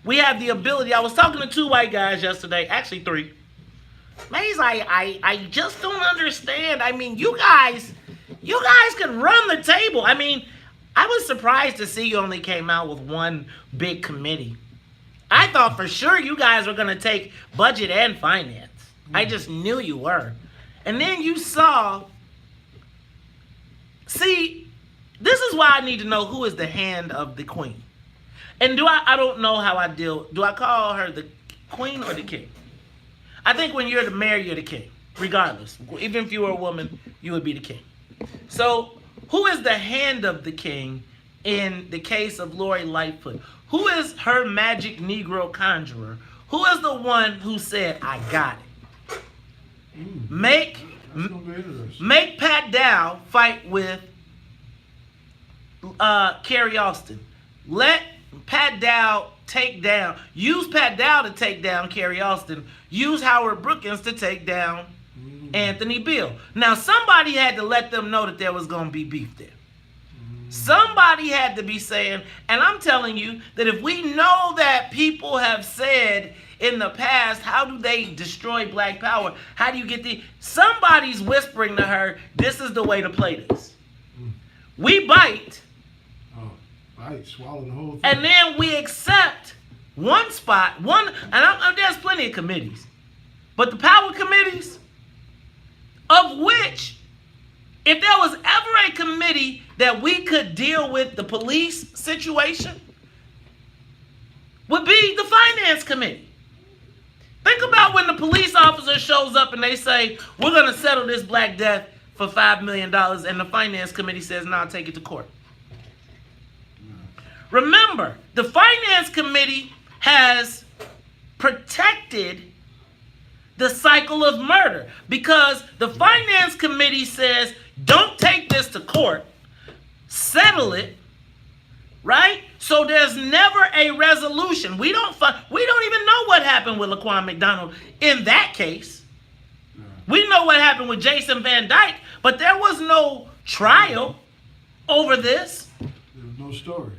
We have the ability. I was talking to 2 white guys yesterday, actually 3. Maze, I just don't understand. I mean, you guys can run the table. I mean, I was surprised to see you only came out with one big committee. I thought for sure you guys were going to take budget and finance. I just knew you were. And then you saw, see, this is why I need to know who is the hand of the queen. And I don't know how I deal, do I call her the queen or the king? I think when you're the mayor, you're the king, regardless. Even if you were a woman, you would be the king. So who is the hand of the king in the case of Lori Lightfoot? Who is her magic Negro conjurer? Who is the one who said, I got it? Make Pat Dow fight with Carrie Austin. Let Pat Dow use Pat Dow to take down Carrie Austin. Use Howard Brookins to take down Anthony Beale. Now, somebody had to let them know that there was going to be beef there. Somebody had to be saying, and I'm telling you that if we know that people have said in the past, how do they destroy black power? How do you get somebody's whispering to her, this is the way to play this. We bite. Swallow the whole thing. And then we accept one spot, and there's plenty of committees. But the power committees, of which, if there was ever a committee that we could deal with the police situation, would be the finance committee. Think about when the police officer shows up and they say, we're going to settle this Black Death for $5 million, and the finance committee says, no, take it to court. Remember, the finance committee has protected the cycle of murder because the finance committee says, don't take this to court, settle it, right? So there's never a resolution. We don't even know what happened with Laquan McDonald in that case. We know what happened with Jason Van Dyke, but there was no trial over this. There was no story.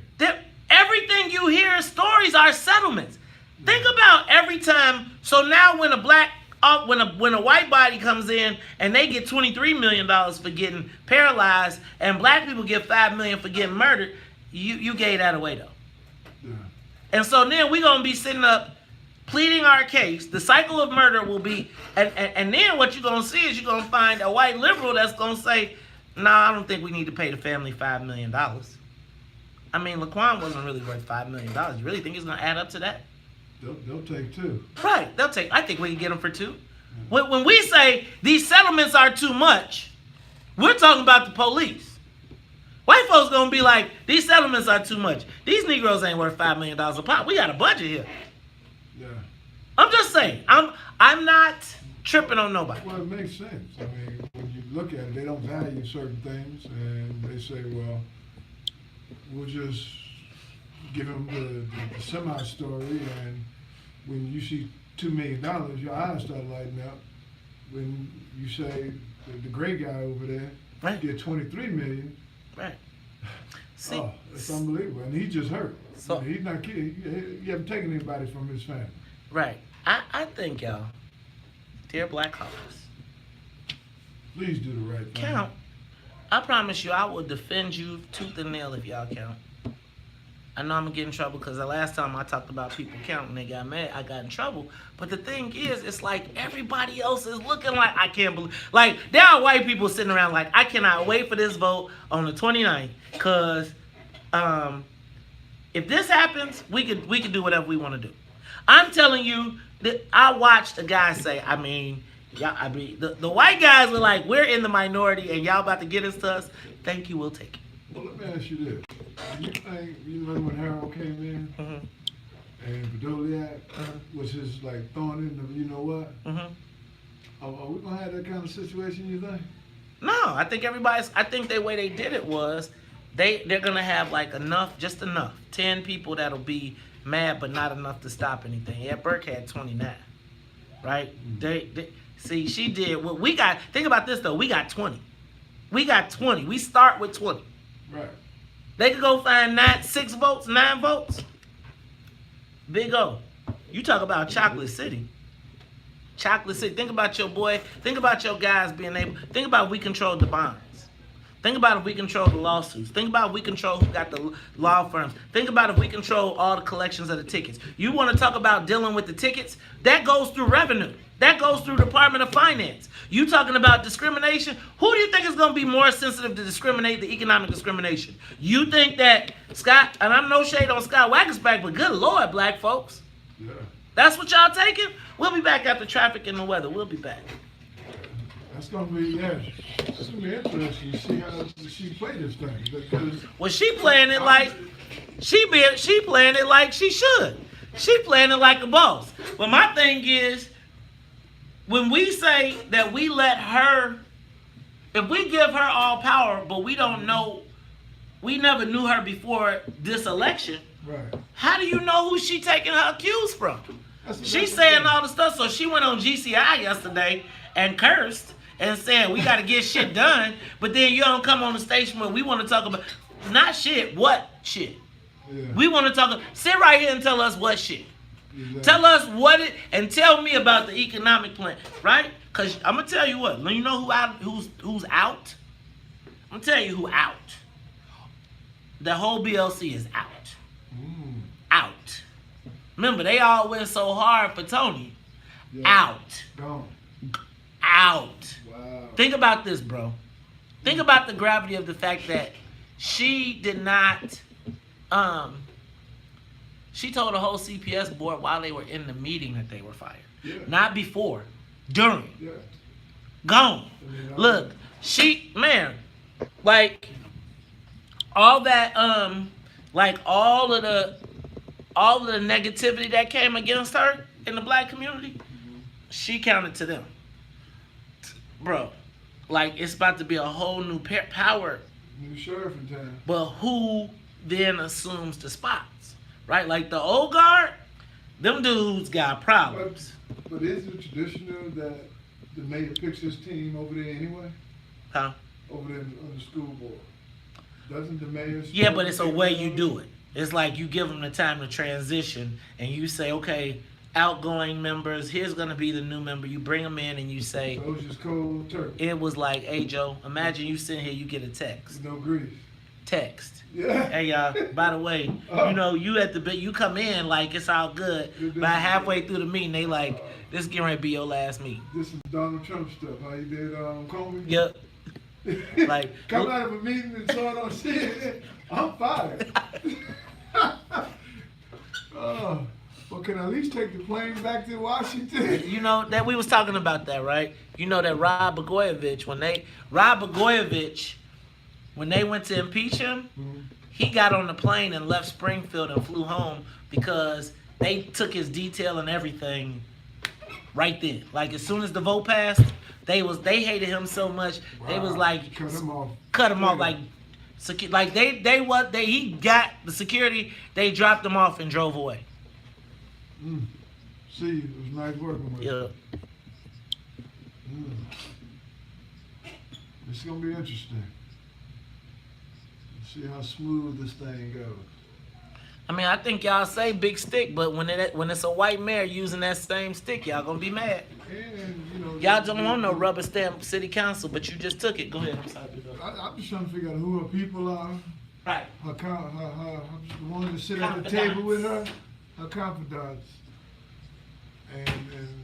Everything you hear, stories are settlements. Think about every time. So now when a white body comes in and they get $23 million for getting paralyzed, and black people get $5 million for getting murdered, you gave that away though. Yeah. And so then we're gonna be sitting up pleading our case. The cycle of murder will be, and then what you're gonna see is you're gonna find a white liberal that's gonna say, no, I don't think we need to pay the family $5 million. I mean, Laquan wasn't really worth $5 million. You really think it's gonna add up to that? They'll take 2. Right, I think we can get them for 2. Yeah. When we say these settlements are too much, we're talking about the police. White folks gonna be like, these settlements are too much. These Negroes ain't worth $5 million a pop. We got a budget here. Yeah. I'm just saying, I'm not tripping on nobody. Well, it makes sense. I mean, when you look at it, they don't value certain things, and they say, well, we'll just give them the semi-story, and when you see $2 million, your eyes start lighting up. When you say the great guy over there get $23 million, right? See, oh, it's unbelievable, and he just hurt. So he's not kidding. He haven't taken anybody from his family. Right. I think, y'all, dear Black Caucus, please do the right thing. I promise you, I will defend you tooth and nail if y'all count. I know I'm gonna get in trouble because the last time I talked about people counting, they got mad. I got in trouble. But the thing is, it's like everybody else is looking like I can't believe. Like there are white people sitting around like I cannot wait for this vote on the 29th because if this happens, we could do whatever we want to do. I'm telling you that I watched a guy say, the white guys were like, we're in the minority and y'all about to get us to us. Thank you, we'll take it. Well, let me ask you this. You think, you remember when Harold came in and Badoliak was his like thrown in the, you know what? Are we gonna have that kind of situation, you think? No, I think I think the way they did it was they're gonna have like just enough, 10 people that'll be mad, but not enough to stop anything. Ed Burke had 29, right? See, she did what we got. Think about this though. We got 20. We start with 20. Right. They could go find 6 votes, 9 votes. Big O. You talk about Chocolate City. Chocolate City. Think about your boy. Think about your guys being able. Think about if we controlled the bonds. Think about if we control the lawsuits. Think about if we control who got the law firms. Think about if we control all the collections of the tickets. You want to talk about dealing with the tickets? That goes through revenue. That goes through Department of Finance. You talking about discrimination? Who do you think is going to be more sensitive to discriminate, the economic discrimination? You think that Scott, and I'm no shade on Scott Wackersback, but good Lord, black folks. Yeah. That's what y'all taking? We'll be back after traffic and the weather. We'll be back. That's gonna be It's gonna be interesting to see how she play this thing because. Well, she playing it like she playing it like she should. She playing it like a boss. But my thing is, when we say that we let her, if we give her all power, but we don't know, we never knew her before this election. Right. How do you know who she taking her cues from? She's saying all the stuff. So she went on GCI yesterday and cursed and said we got to get shit done. But then you don't come on the station where we want to talk about not shit, what shit. Yeah. We want to talk. Sit right here and tell us what shit. Exactly. Tell us what it and tell me about the economic plan, right? Because I'm gonna tell you what. You know who's out? I'm gonna tell you who out. The whole BLC is out. Out. Remember, they all went so hard for Tony. Yeah. Out. Gone. Out. Wow. Think about this, bro. Think about the gravity of the fact that she did not. She told the whole CPS board while they were in the meeting that they were fired. Yeah. Not before. During. Yeah. Gone. Look, like all that, like all of the negativity that came against her in the black community, she counted to them. Bro, like it's about to be a whole new power. New sheriff in town. But who then assumes the spots? Right? Like the old guard, them dudes got problems. But is it traditional that the mayor picks his team over there anyway? Huh? Over there on the school board. Doesn't the mayor... Yeah, but it's a way you do it. It's like you give them the time to transition and you say, okay, outgoing members, here's going to be the new member. You bring them in and you say... So it's just cold turkey. It was like, hey, Joe, imagine you sitting here, you get a text. No grease. Text. Yeah. Hey, y'all, by the way, you know, you come in like it's all good. But halfway through the meeting, they like, this is getting ready to be your last meeting. This is Donald Trump stuff. How you did Comey? Yep. Like come out of a meeting and saw it on CNN. I'm fired. Well, can I at least take the plane back to Washington? You know that we was talking about that, right? You know that Rod Blagojevich, when they went to impeach him, he got on the plane and left Springfield and flew home because they took his detail and everything right then. Like as soon as the vote passed, they hated him so much. Wow. They was like cut him off like he got the security. They dropped him off and drove away. See, it was nice working with you. Yeah. It's gonna be interesting. See how smooth this thing goes. I mean, I think y'all say big stick, but when it's a white mayor using that same stick, y'all gonna be mad. And, you know, Y'all don't want no rubber stamp city council, but you just took it. Go ahead. I'm sorry. I'm just trying to figure out who her people are. Right. The ones that sit at the table with her, her confidants. And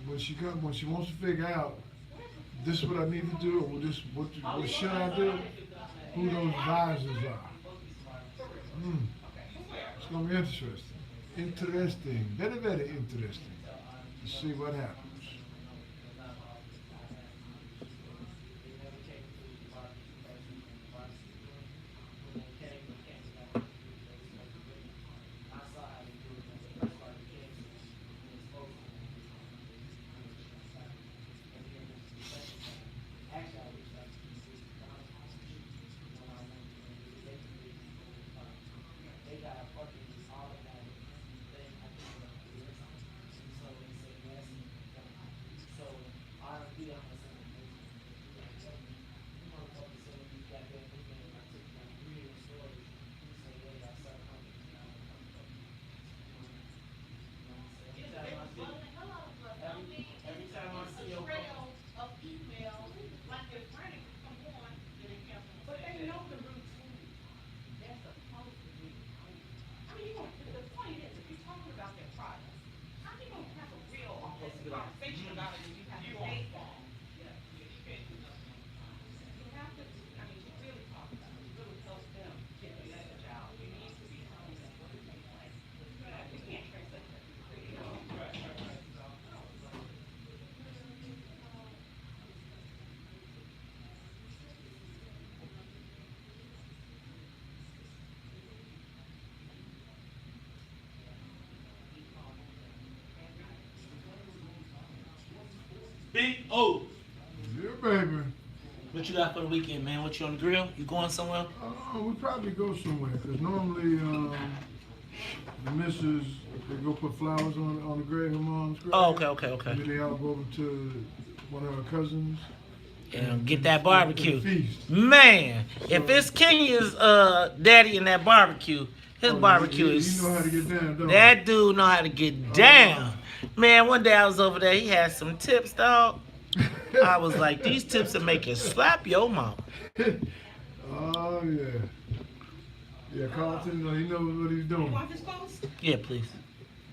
when she wants to figure out, this is what I need to do, or this, what should I do, who those advisors are. It's gonna be interesting, very, very interesting to see what happens. Big O. Yeah, baby. What you got for the weekend, man? What you on the grill? You going somewhere? We probably go somewhere, because normally the missus, they go put flowers on the grave, her mom's grave. Oh, okay. And then they all go over to one of her cousins. And get that barbecue. Feast. Man, if it's Kenya's daddy in that barbecue, his barbecue is... You know how to get down, don't you? That dude know how to get down. Man, one day I was over there, he had some tips, dog. I was like, these tips will make you slap your mama. Oh, yeah. Yeah, Carlton, he knows what he's doing. Yeah, please.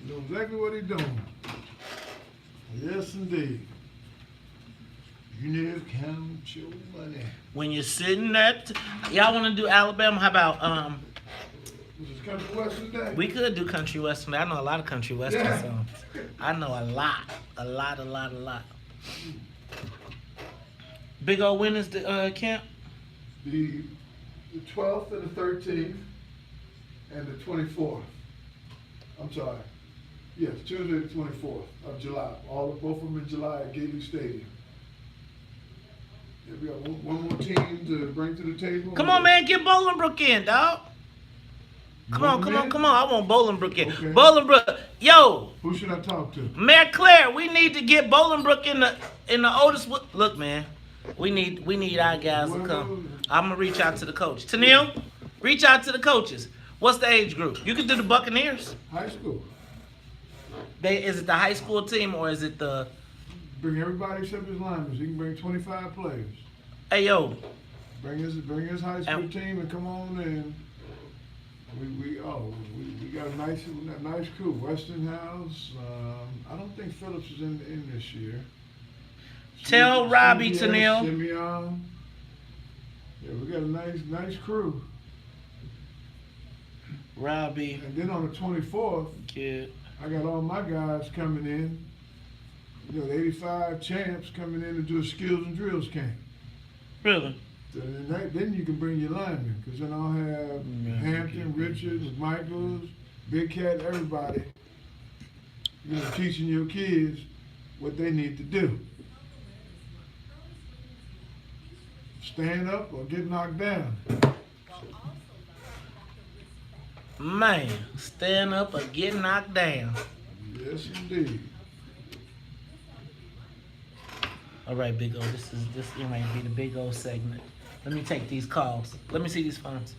He knows exactly what he's doing. Yes, indeed. You never count your money. When you're sitting at... Y'all want to do Alabama? How about... This is country western day. We could do country western. I know a lot of country western songs. I know a lot. Big O, when is the camp? The 12th and the 13th and the 24th. I'm sorry. Yes, Tuesday the 24th of July. Both of them in July at Gateway Stadium. Yeah, we got one more team to bring to the table. Come on, man, get Bolingbrook in, dog. Come on. I want Bolingbrook in. Okay. Bolingbrook, yo. Who should I talk to? Mayor Claire, we need to get Bolingbrook in the oldest. Look, man, we need our guys to come. I'm gonna reach out to the coach. Tennille, reach out to the coaches. What's the age group? You can do the Buccaneers. High school. Is it the high school team or is it the? Bring everybody except his linemen. You can bring 25 players. Hey yo. Bring his high school team and come on in. We got a nice crew. Westinghouse. I don't think Phillips is in this year. Tell Robbie, Tennille. Simeon. Yeah, we got a nice crew. Robbie. And then on the 24th, Kid. I got all my guys coming in. You know, the 85 champs coming in to do a skills and drills camp. Really? Then you can bring your linemen, because then I'll have Hampton, Richards, Michaels, Big Cat, everybody, you know, teaching your kids what they need to do. Stand up or get knocked down. Man, stand up or get knocked down. Yes, indeed. All right, Big O, this might be the Big O segment. Let me take these calls. Let me see these phones.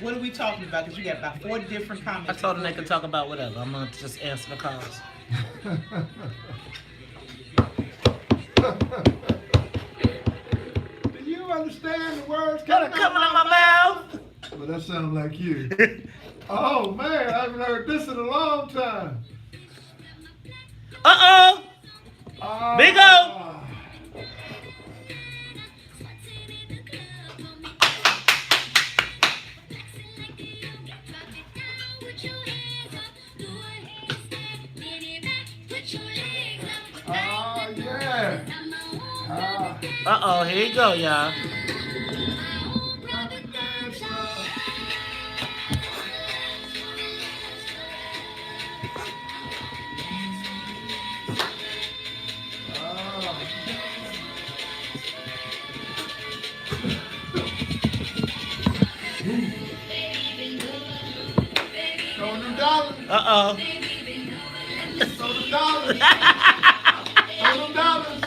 What are we talking about? Because you got about 40 different comments. I told them they could talk about whatever. I'm gonna just answer the calls. Do you understand the words Coming out my mouth. Well, that sounds like you. Oh man, I haven't heard this in a long time. Uh-oh. Big O. Oh yeah. Uh-oh, here you go, y'all. Show them dollars. Uh-oh. Show them dollars. Show them dollars.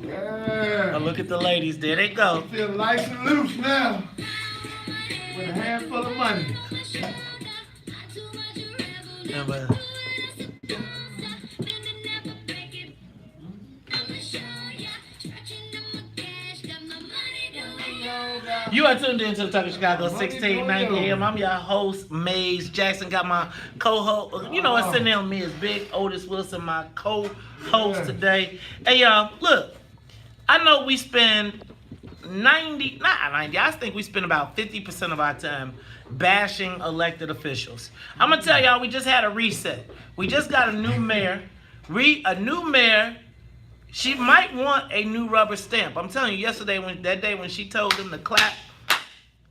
Yeah. Oh, look at the ladies. There they go. I feel nice and loose now. With a handful of money. Yeah, but you are tuned into the Talk of Chicago 1690 AM. I'm your host, Maze Jackson. Got my co-host, you know, it's sitting there with me is Big Otis Wilson, my co-host today. Hey, y'all, look, I know we spend I think we spend about 50% of our time bashing elected officials. I'm going to tell y'all, we just had a reset. We just got a new mayor. A new mayor. She might want a new rubber stamp. I'm telling you, yesterday, that day when she told them to clap,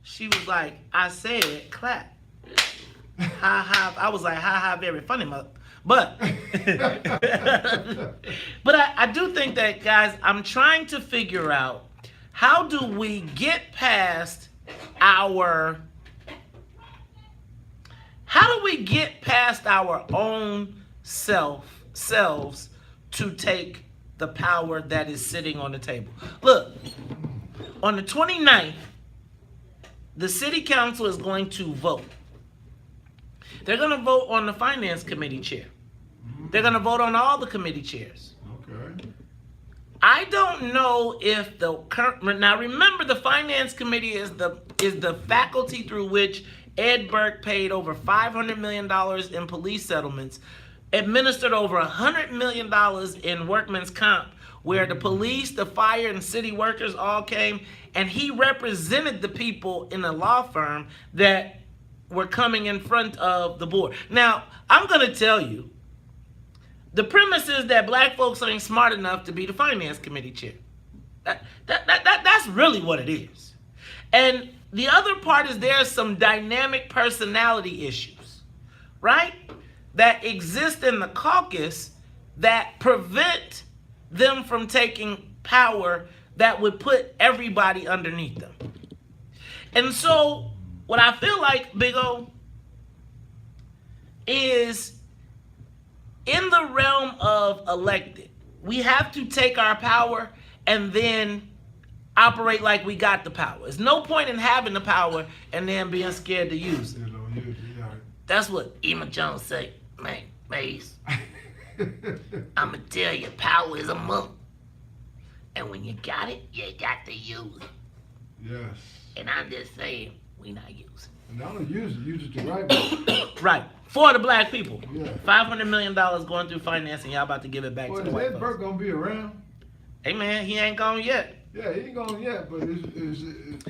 she was like, I said clap. Ha ha. I was like, ha ha, very funny, mother. But, but I do think that, guys, I'm trying to figure out how do we get past our own selves to take the power that is sitting on the table. Look, on the 29th, the city council is going to vote. They're going to vote on the finance committee chair. They're going to vote on all the committee chairs. Okay. I don't know if the current, now remember the finance committee is the faculty through which Ed Burke paid over $500 million in police settlements, administered over $100 million in workman's comp, where the police, the fire, and city workers all came, and he represented the people in a law firm that were coming in front of the board. Now, I'm going to tell you, the premise is that black folks ain't smart enough to be the finance committee chair. That's really what it is. And the other part is there's some dynamic personality issues, right, that exist in the caucus that prevent them from taking power that would put everybody underneath them. And so what I feel like, Big O, is in the realm of elected, we have to take our power and then operate like we got the power. There's no point in having the power and then being scared to use it. That's what Emma Jones say, man, Mace. I'ma tell you, power is a monk. And when you got it, you got to use it. Yes. And I'm just saying, we not using it. And not only use it the right way. Right. For the black people. Yeah. $500 million going through financing, y'all about to give it back to the white Is Ed folks. Burke gonna be around? Hey man, he ain't gone yet. Yeah, he ain't gone yet, but is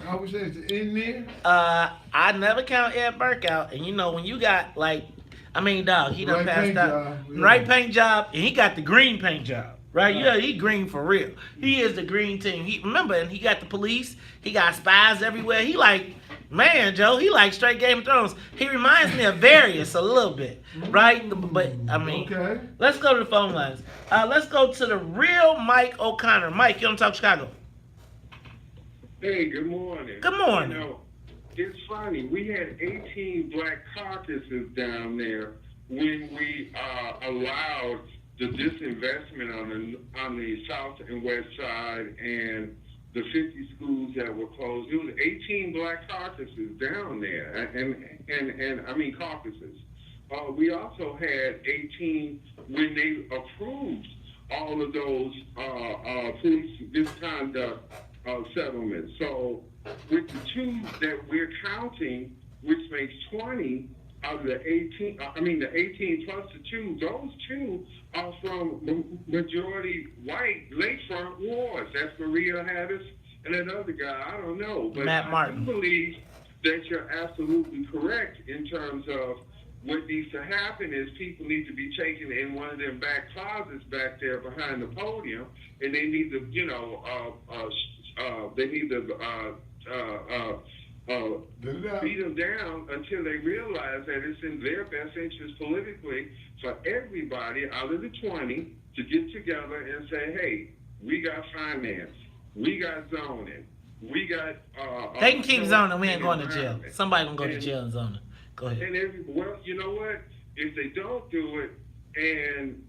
how we say, is the end near? I never count Ed Burke out, and you know when you got like, I mean, dog, he done Right passed paint out, job, yeah. right paint job, and he got the green paint job, right? Yeah, he green for real. He is the green team. He remember, and he got the police. He got spies everywhere. He like, man, Joe, he like straight Game of Thrones. He reminds me of Various a little bit, right? But I mean, Okay. let's go to the phone lines. Let's go to the real Mike O'Connor. Mike, you on Talk Chicago? Hey, good morning. Good morning. You know, it's funny. We had 18 black caucuses down there when we allowed the disinvestment on the south and west side and the 50 schools that were closed. It was 18 black caucuses down there, and I mean caucuses. We also had 18 when they approved all of those police misconduct settlements. So with the two that we're counting, which makes 20 out of the 18, the 18 plus the two, those two are from majority white lakefront wards. That's Maria Hattis and that other guy, I don't know. But Matt Martin. I do believe that you're absolutely correct in terms of what needs to happen is people need to be taken in one of them back closets back there behind the podium, and they need to, beat them down until they realize that it's in their best interest politically for everybody out of the 20 to get together and say, hey, we got finance, we got zoning, we got... they can keep zoning, we ain't going to jail. Somebody gonna go to jail and zoning. Go ahead. And well, you know what? If they don't do it, and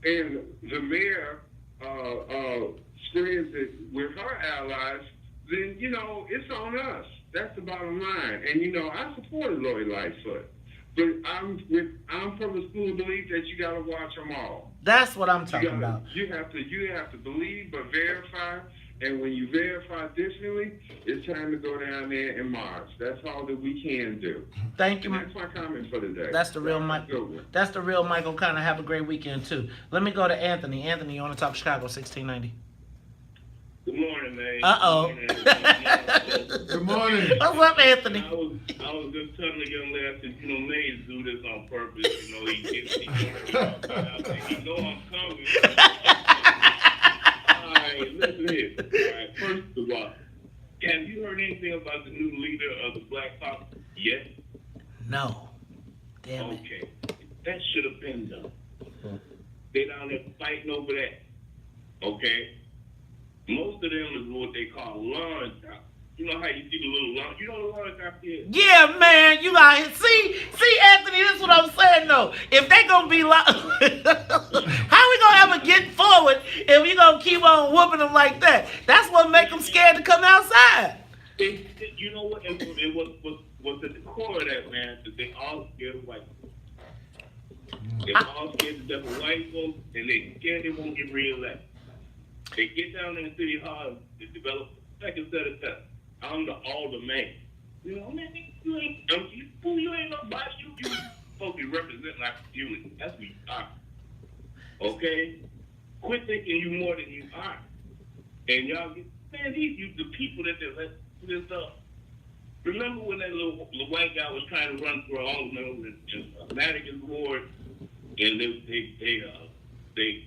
the mayor spreads it with her allies, then it's on us. That's the bottom line. And I supported Lori Lightfoot, but I'm from the school of belief that you got to watch them all. That's what I'm talking about. You have to believe but verify. And when you verify differently, it's time to go down there and march. That's all that we can do. Thank you. And that's my comment for today. That's the real Michael. That's the real Michael. Kind of have a great weekend too. Let me go to Anthony. Anthony, you want to talk Chicago 1690? Good morning, man. Good morning. What's up, Anthony? I was just telling the young lady, I said, Mays do this on purpose. He know I'm coming. All right, listen here. All right, first of all, have you heard anything about the new leader of the Black Caucus yet? No. Damn it. Okay. That should have been done. They down there fighting over that. Okay? Most of them is what they call lawn cops. You know how you see the little lawn? You know the lawn cops is? Yeah, man. You got see, Anthony. This is what I'm saying though. If they gonna be how we gonna ever get forward if we gonna keep on whooping them like that? That's what make them scared to come outside. You know what? It was at the core of that, man. That they all scared of white folks. They're all scared to death of white folks, and they scared they won't get reelected. They get down in City Hall and develop a second set of tests. I'm the alderman. Man, you ain't nobody. You supposed to be representing our community. That's what you are. Okay? Quit thinking you more than you are. And y'all get, the people that they let do this stuff. Remember when that little white guy was trying to run for alderman in Madigan's ward, and they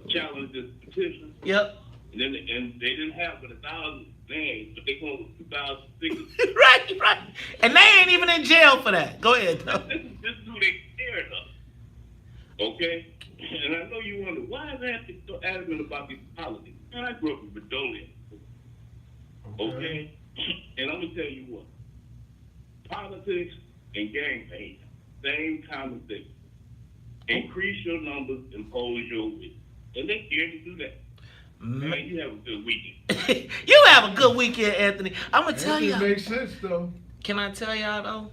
challenged this petition. Yep. And then they didn't have but 1,000 names, but they called 2,000 signatures. right. And they ain't even in jail for that. Go ahead. This is who they scared of. Okay? And I know you wonder, why is Anthony so adamant about these politics? Man, I grew up in Bedolia. Okay? And I'm going to tell you what. Politics and gang banging, same conversation. Increase your numbers, impose your will. And they scared to do that. Man, you have a good weekend. You have a good weekend, Anthony. I'm gonna tell you. It makes sense though. Can I tell y'all though?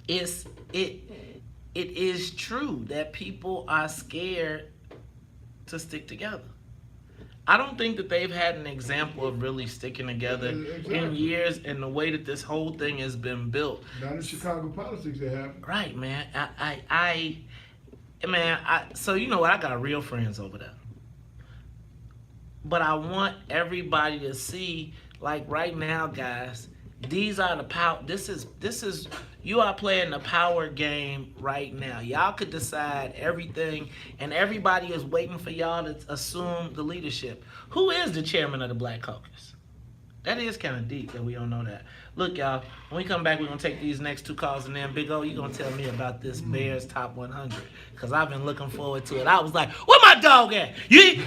It is true that people are scared to stick together. I don't think that they've had an example of really sticking together in years, and the way that this whole thing has been built. Not in Chicago politics, they have. Right, man. So you know what? I got real friends over there. But I want everybody to see, like right now, guys, these are the power. This is you are playing the power game right now. Y'all could decide everything, and everybody is waiting for y'all to assume the leadership. Who is the chairman of the Black Caucus? That is kind of deep that we don't know that. Look, y'all, when we come back, we're going to take these next two calls, and then Big O, you're going to tell me about this Bears Top 100, because I've been looking forward to it. I was like, where my dog at? Yeah.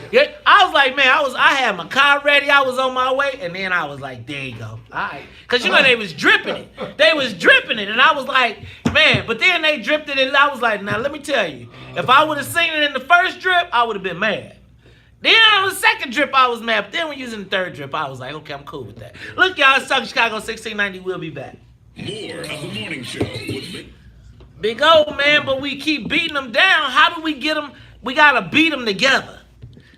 I was like, man, I had my car ready. I was on my way, and then I was like, there you go. All right. Because, you know, they was dripping it. And I was like, man, but then they dripped it, and I was like, now, let me tell you, if I would have seen it in the first drip, I would have been mad. Then on the second drip, I was mad. But then when using the third drip, I was like, okay, I'm cool with that. Look, y'all, it's Talking Chicago 1690. We'll be back. More of the morning show with Big O, man, but we keep beating them down. How do we get them? We got to beat them together.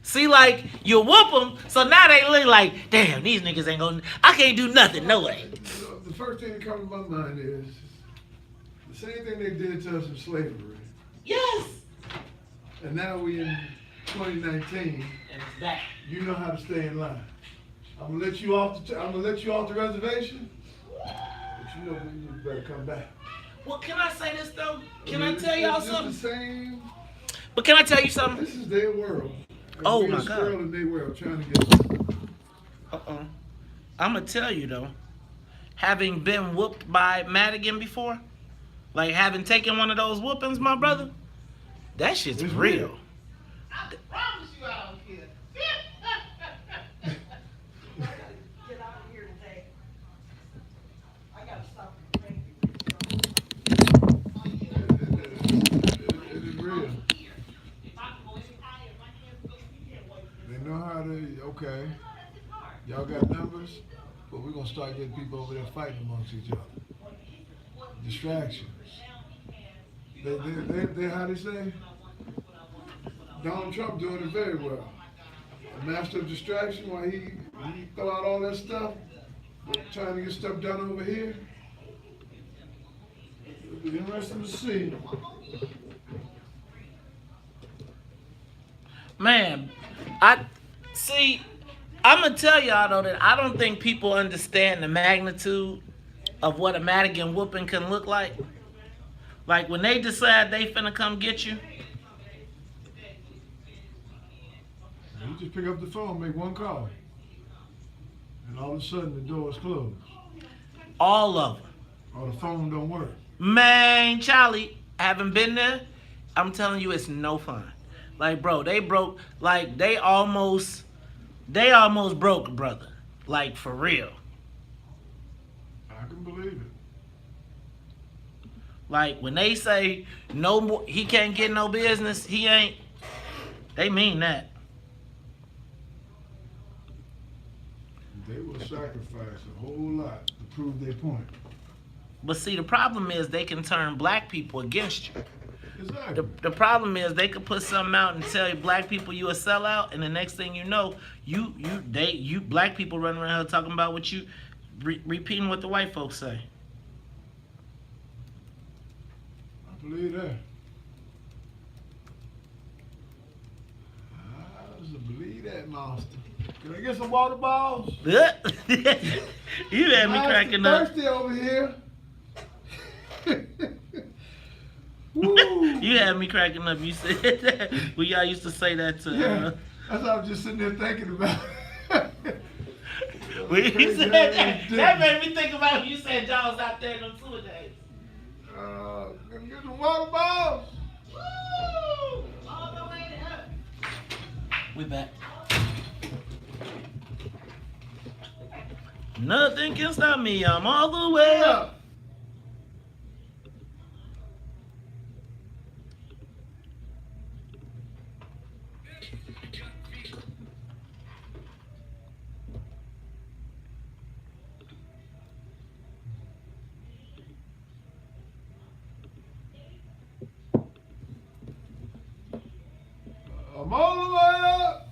See, like, you whoop them, so now they look like, damn, these niggas ain't going to, I can't do nothing, no way. The first thing that comes to my mind is the same thing they did to us in slavery. Yes. And now we in 2019, And it's back. you know how to stay in line. I'm gonna let you off the reservation, but you know when you better come back. Well, can I say this, though? Can I tell y'all something? It's the same. But can I tell you something? This is their world. And Oh, we my a squirrel God. in their world trying to get. I'm going to tell you, though, having been whooped by Madigan before, like having taken one of those whoopings, my brother, that shit's It's real. real. I promise you I don't care. Get out of here today. I gotta stop. It is real. They know how to. Okay, y'all got numbers, but we're gonna start getting people over there fighting amongst each other. Distractions. They how they say? Donald Trump doing it very well. A master of distraction while he throw out all that stuff, but trying to get stuff done over here. It'll be interesting to see. Man, I'm going to tell y'all, though, that I don't think people understand the magnitude of what a Madigan whooping can look like. Like, when they decide they finna come get you, You just pick up the phone, make one call, and all of a sudden the door is closed. all of them. Or the phone don't work. Man, Charlie, haven't been there. I'm telling you, it's no fun. Like, bro, they broke, like, they almost broke, brother. Like, for real. I can believe it. Like, when they say no more, he can't get no business, he ain't, they mean that. They will sacrifice a whole lot to prove their point. But see, the problem is they can turn black people against you. Exactly. The problem is they could put something out and tell you black people you a sellout, and the next thing you know, you black people running around here talking about what you repeating what the white folks say. I believe that. I just believe that, monster. Can I get some water balls? You had me cracking up. Thirsty over here. You had me cracking up. You said that. Well, y'all used to say that to. Yeah, that's what I was just sitting there thinking about. When you said that made me think about when you said y'all was out there in them 2 days. Can get some water balls. Woo! All the way to heaven. We back. Nothing can stop me. I'm all the way up. I'm all the way up.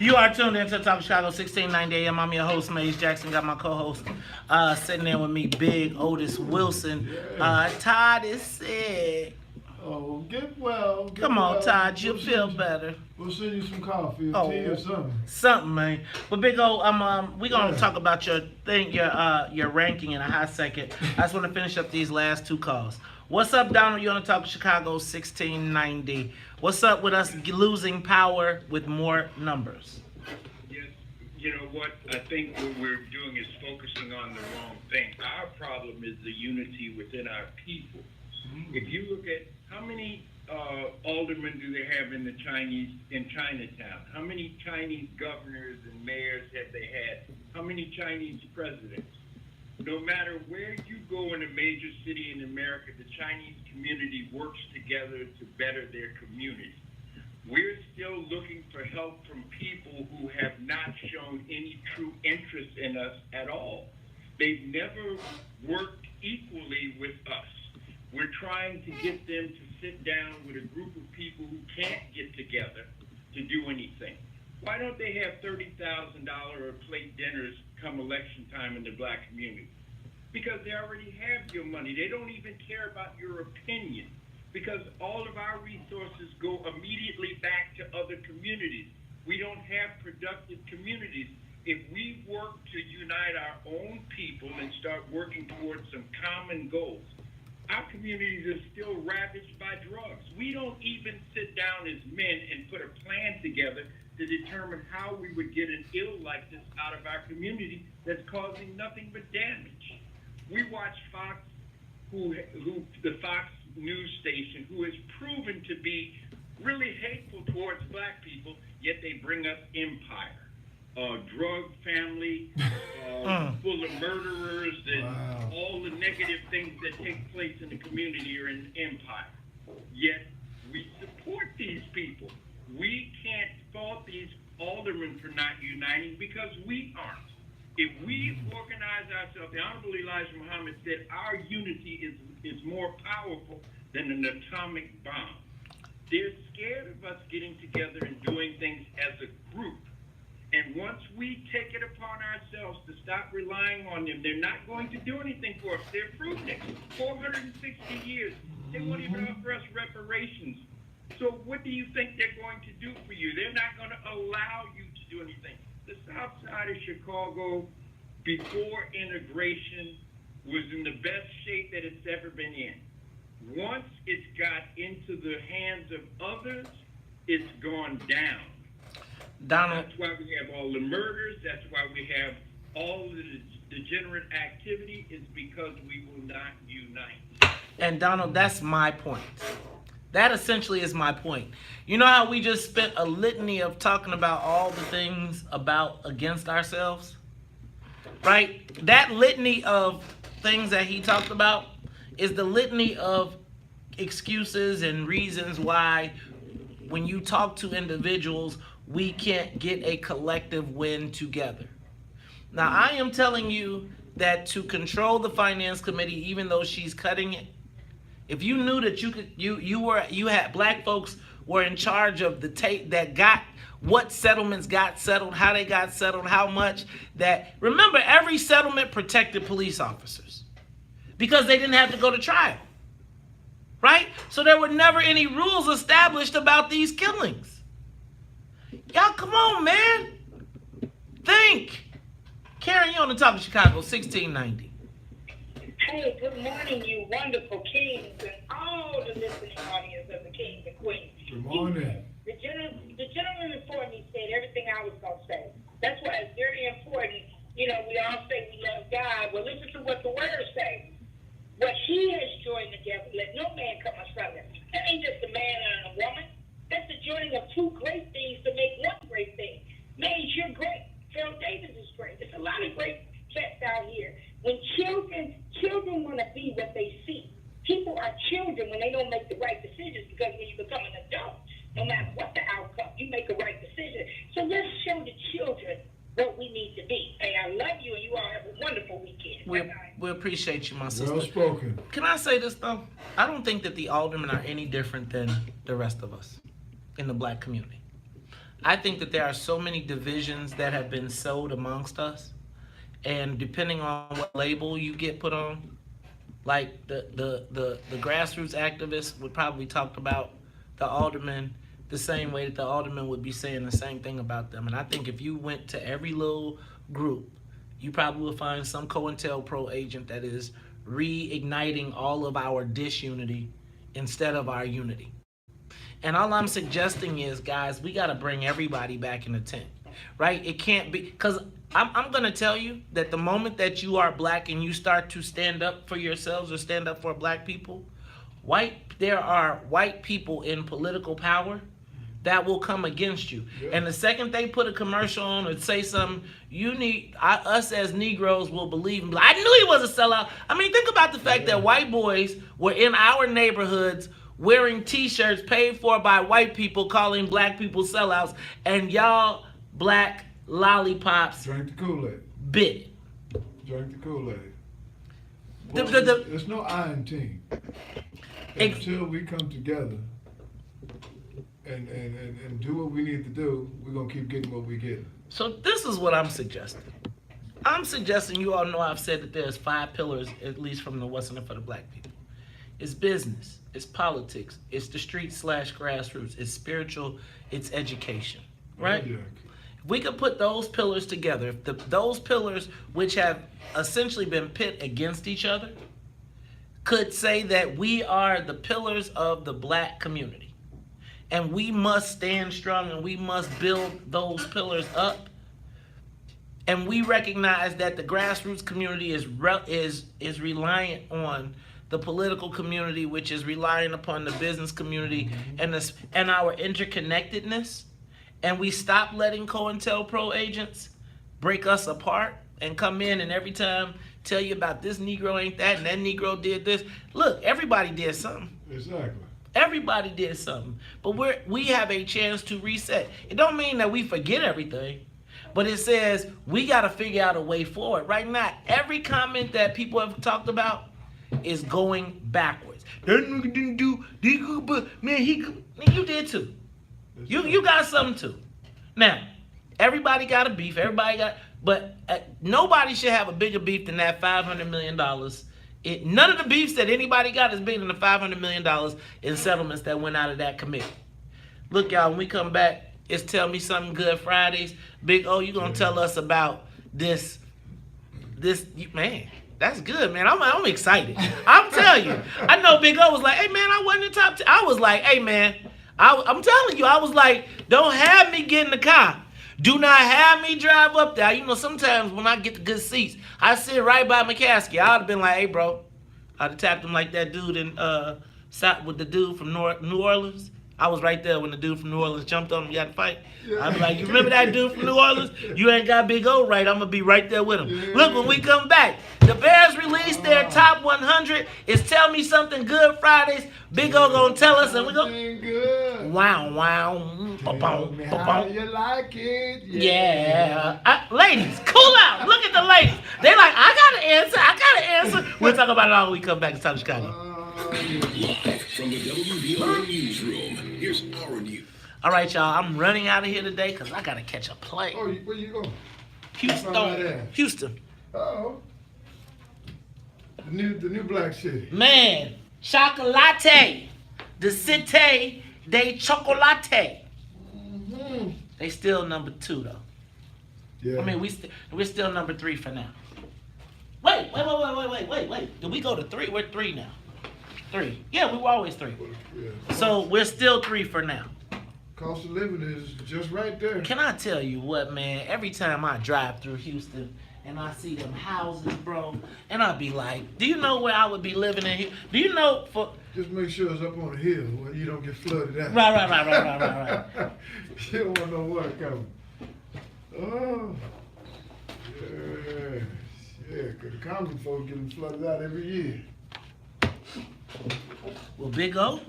You are tuned into Talk of Chicago, 1690 AM. I'm your host, Maze Jackson. Got my co-host sitting there with me, Big Otis Wilson. Todd is sick. Oh, get well. Come on, Todd. You'll feel better. We'll send you some coffee or tea or something. Something, man. But Big O, we're gonna talk about your thing, your ranking in a hot second. I just want to finish up these last two calls. What's up, Donald? You on the Talk of Chicago, 1690. What's up with us losing power with more numbers? Yes, you know what? I think what we're doing is focusing on the wrong thing. Our problem is the unity within our people. If you look at how many aldermen do they have in Chinatown? How many Chinese governors and mayors have they had? How many Chinese presidents? No matter where you go in a major city in America, the Chinese community works together to better their community. We're still looking for help from people who have not shown any true interest in us at all. They've never worked equally with us. We're trying to get them to sit down with a group of people who can't get together to do anything. Why don't they have $30,000 a plate dinners come election time in the black community? Because they already have your money. They don't even care about your opinion, because all of our resources go immediately back to other communities. We don't have productive communities. If we work to unite our own people and start working towards some common goals, our communities are still ravaged by drugs. We don't even sit down as men and put a plan together to determine how we would get an ill like this out of our community that's causing nothing but damage. We watch Fox, the Fox news station, who has proven to be really hateful towards black people, yet they bring us Empire. Drug family, full of murderers, and all the negative things that take place in the community are in Empire. Yet we support these people. We can't fault these aldermen for not uniting because we aren't. If we organize ourselves, the Honorable Elijah Muhammad said our unity is more powerful than an atomic bomb. They're scared of us getting together and doing things as a group. And once we take it upon ourselves to stop relying on them, they're not going to do anything for us. They're proven it. 460 years. They won't even offer us reparations. So what do you think they're going to do for you? They're not going to allow you to do anything. The South Side of Chicago, before integration, was in the best shape that it's ever been in. Once it's got into the hands of others, it's gone down. Donald. That's why we have all the murders. That's why we have all the degenerate activity, is because we will not unite. And Donald, that's my point. That essentially is my point. You know how we just spent a litany of talking about all the things against ourselves? Right? That litany of things that he talked about is the litany of excuses and reasons why when you talk to individuals, we can't get a collective win together. Now, I am telling you that to control the finance committee, even though she's cutting it, if you knew that you had black folks were in charge of the tape that got what settlements got settled, how they got settled, how much that, remember, every settlement protected police officers because they didn't have to go to trial, right? So there were never any rules established about these killings. Y'all, come on, man. Think. Karen, you on the Talk of Chicago, 1690. Hey, good morning, you wonderful kings and all the listening audience of the kings and queens. Good morning. The gentleman before me said everything I was going to say. That's why it's very important. You know, we all say we love God. Well, listen to what the word says. What he has joined together, let no man come asunder. That ain't just a man and a woman. That's the joining of two great things to make one great thing. Man, you're great. Phil Davis is great. There's a lot of great cats out here. When children want to be what they see. People are children when they don't make the right decisions, because when you become an adult, no matter what the outcome, you make a right decision. So let's show the children what we need to be. Hey, I love you, and you all have a wonderful weekend. We appreciate you, my sister. Well spoken. Can I say this, though? I don't think that the aldermen are any different than the rest of us in the black community. I think that there are so many divisions that have been sowed amongst us, and depending on what label you get put on, like the grassroots activists would probably talk about the aldermen the same way that the aldermen would be saying the same thing about them. And I think if you went to every little group, you probably will find some COINTELPRO agent that is reigniting all of our disunity instead of our unity. And all I'm suggesting is, guys, we got to bring everybody back in the tent, right? It can't be, because I'm going to tell you that the moment that you are black and you start to stand up for yourselves or stand up for black people, there are white people in political power that will come against you. Yeah. And the second they put a commercial on or say something, us as Negroes will believe him. I knew he was a sellout. I mean, think about the fact that white boys were in our neighborhoods wearing t-shirts paid for by white people calling black people sellouts, and y'all black lollipops drank the Kool-Aid. Bit it. Drank the Kool-Aid. There's no iron team. Until we come together and do what we need to do, we're going to keep getting what we get. So this is what I'm suggesting. I'm suggesting, you all know I've said that there's 5 pillars, at least from the What's in It for the Black people. It's business, it's politics, it's the street/grassroots, it's spiritual, it's education, right? Yeah. If we could put those pillars together, if those pillars, which have essentially been pit against each other, could say that we are the pillars of the black community, and we must stand strong and we must build those pillars up, and we recognize that the grassroots community is reliant on the political community, which is relying upon the business community and our interconnectedness, and we stop letting COINTELPRO agents break us apart and come in and every time tell you about this Negro ain't that and that Negro did this. Look, everybody did something. Exactly. Everybody did something. But we have a chance to reset. It don't mean that we forget everything, but it says we got to figure out a way forward. Right now, every comment that people have talked about is going backwards. That nigga didn't do, but man, you did too. You got something too. Now, everybody got a beef. But nobody should have a bigger beef than that $500 million. None of the beefs that anybody got is bigger than the $500 million in settlements that went out of that committee. Look, y'all, when we come back, it's Tell Me Something Good Fridays. Big O, you gonna tell us about this, man. That's good, man. I'm excited. I'm telling you. I know Big O was like, hey, man, I wasn't in top 10. I was like, hey, man, I'm telling you, I was like, don't have me get in the car. Do not have me drive up there. You know, sometimes when I get the good seats, I sit right by McCaskey. I would have been like, hey, bro. I'd have tapped him like that dude with the dude from New Orleans. I was right there when the dude from New Orleans jumped on him. You got to fight. Yeah. I'd be like, you remember that dude from New Orleans? You ain't got Big O right. I'm going to be right there with him. Yeah. Look, when we come back, the Bears released their top 100. It's Tell Me Something Good Fridays. Big O going to tell us, and we go. Good. Wow. Tell me how you like it. Yeah. Ladies, cool out. Look at the ladies. They like, I got to answer. We'll talk about it all when we come back to South Chicago. Live from the WVON newsroom, here's our news. All right, y'all. I'm running out of here today because I got to catch a plane. Oh, where you going? Houston. Uh-oh. The new black city. Man, chocolate. The cité de chocolate. Mm-hmm. They still number 2, though. Yeah. I mean, we're still number 3 for now. Wait. Did we go to 3? We're 3 now. 3. Yeah, we were always 3. Yeah. So we're still 3 for now. Cost of living is just right there. Can I tell you what, man? Every time I drive through Houston and I see them houses, bro, and I be like, do you know where I would be living in here? Do you know Just make sure it's up on the hill where you don't get flooded out. Right. You don't want no water coming. Oh, yeah, because the common folk getting flooded out every year. Well, Big O,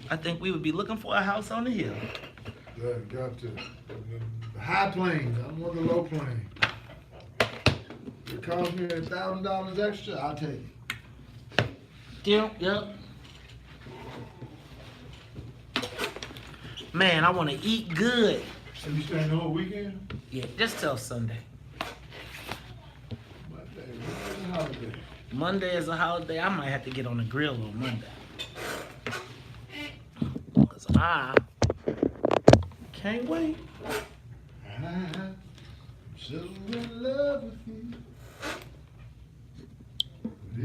I think we would be looking for a house on the hill. Yeah, got to. The high plains. I don't want the low plains. It cost me $1,000 extra, I'll take it. Yep. Man, I want to eat good. So you staying the whole weekend? Yeah, just till Sunday. Holiday. Monday is a holiday. I might have to get on the grill on Monday. Cause I can't wait. I'm so in love with you.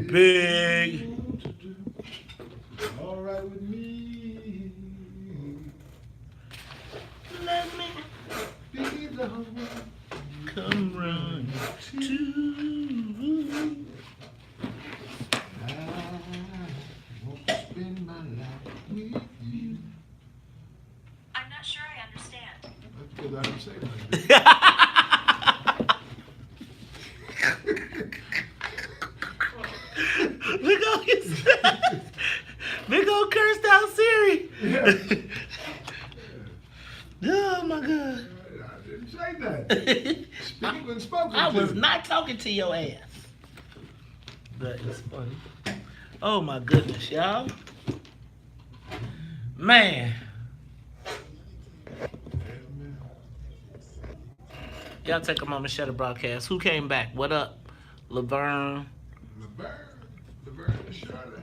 Big. All right with me. Let me Be the one. come run to. I want to spend my life with you. I'm not sure I understand. That's because I didn't say that. Big ol' Big ol' cursed out Siri. Oh my God. I didn't say that. Speak when spoken I to. was not talking to your ass. That is funny. Oh my goodness, y'all. Man. Y'all take a moment, share the broadcast. Who came back? What up? Laverne. Laverne and Charlotte.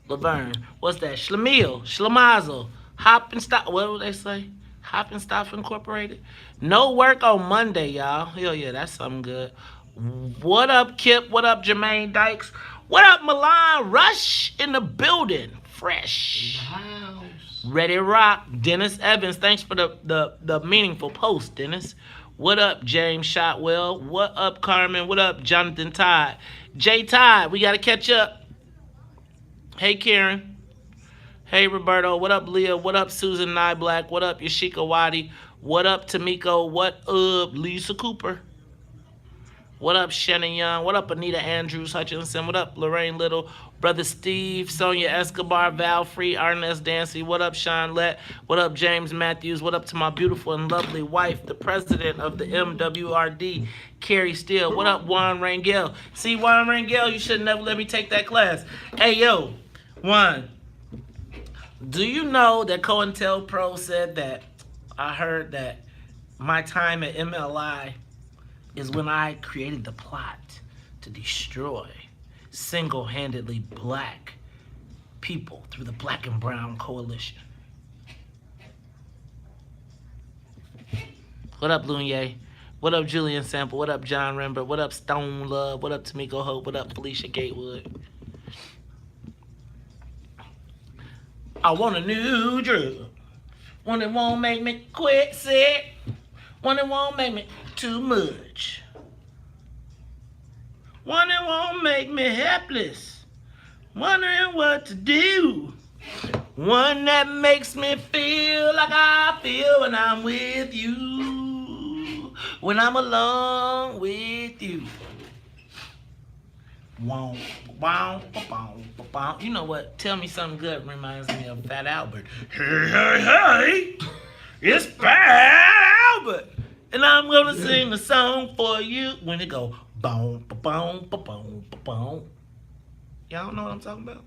Laverne. What's that? Schlemiel. Schlemazel. Hop and Stop. What would they say? Hop and Stop Incorporated. No work on Monday, y'all. Hell yeah, that's something good. What up, Kip? What up, Jermaine Dykes? What up, Milan Rush in the building? Fresh. House. Ready to rock. Dennis Evans. Thanks for the meaningful post, Dennis. What up, James Shotwell? What up, Carmen? What up, Jonathan Todd? J Todd, we got to catch up. Hey, Karen. Hey, Roberto. What up, Leah? What up, Susan Nyblack? What up, Yashika Wadi? What up, Tamiko? What up, Lisa Cooper? What up, Shannon Young? What up, Anita Andrews Hutchinson? What up, Lorraine Little? Brother Steve, Sonia Escobar, Val Free, Ernest Dancy. What up, Sean Lett? What up, James Matthews? What up to my beautiful and lovely wife, the president of the MWRD, Carrie Steele? What up, Juan Rangel? See, Juan Rangel, you should never let me take that class. Hey, yo, Juan, do you know that COINTELPRO said that I heard that my time at MLI is when I created the plot to destroy single-handedly black people through the Black and Brown Coalition. What up, Lunye? What up, Julian Sample? What up, John Rembert? What up, Stone Love? What up, Tamiko Hope? What up, Felicia Gatewood? I want a new drug. One that won't make me quit sick. One that won't make me too much. One that won't make me helpless. Wondering what to do. One that makes me feel like I feel when I'm with you. When I'm alone with you. Wow, wow, wow, wow. You know what? Tell Me Something Good reminds me of Fat Albert. Hey, hey, hey, it's Fat Albert. And I'm gonna sing a song for you when it go boom, boom, boom, boom, boom. Y'all know what I'm talking about?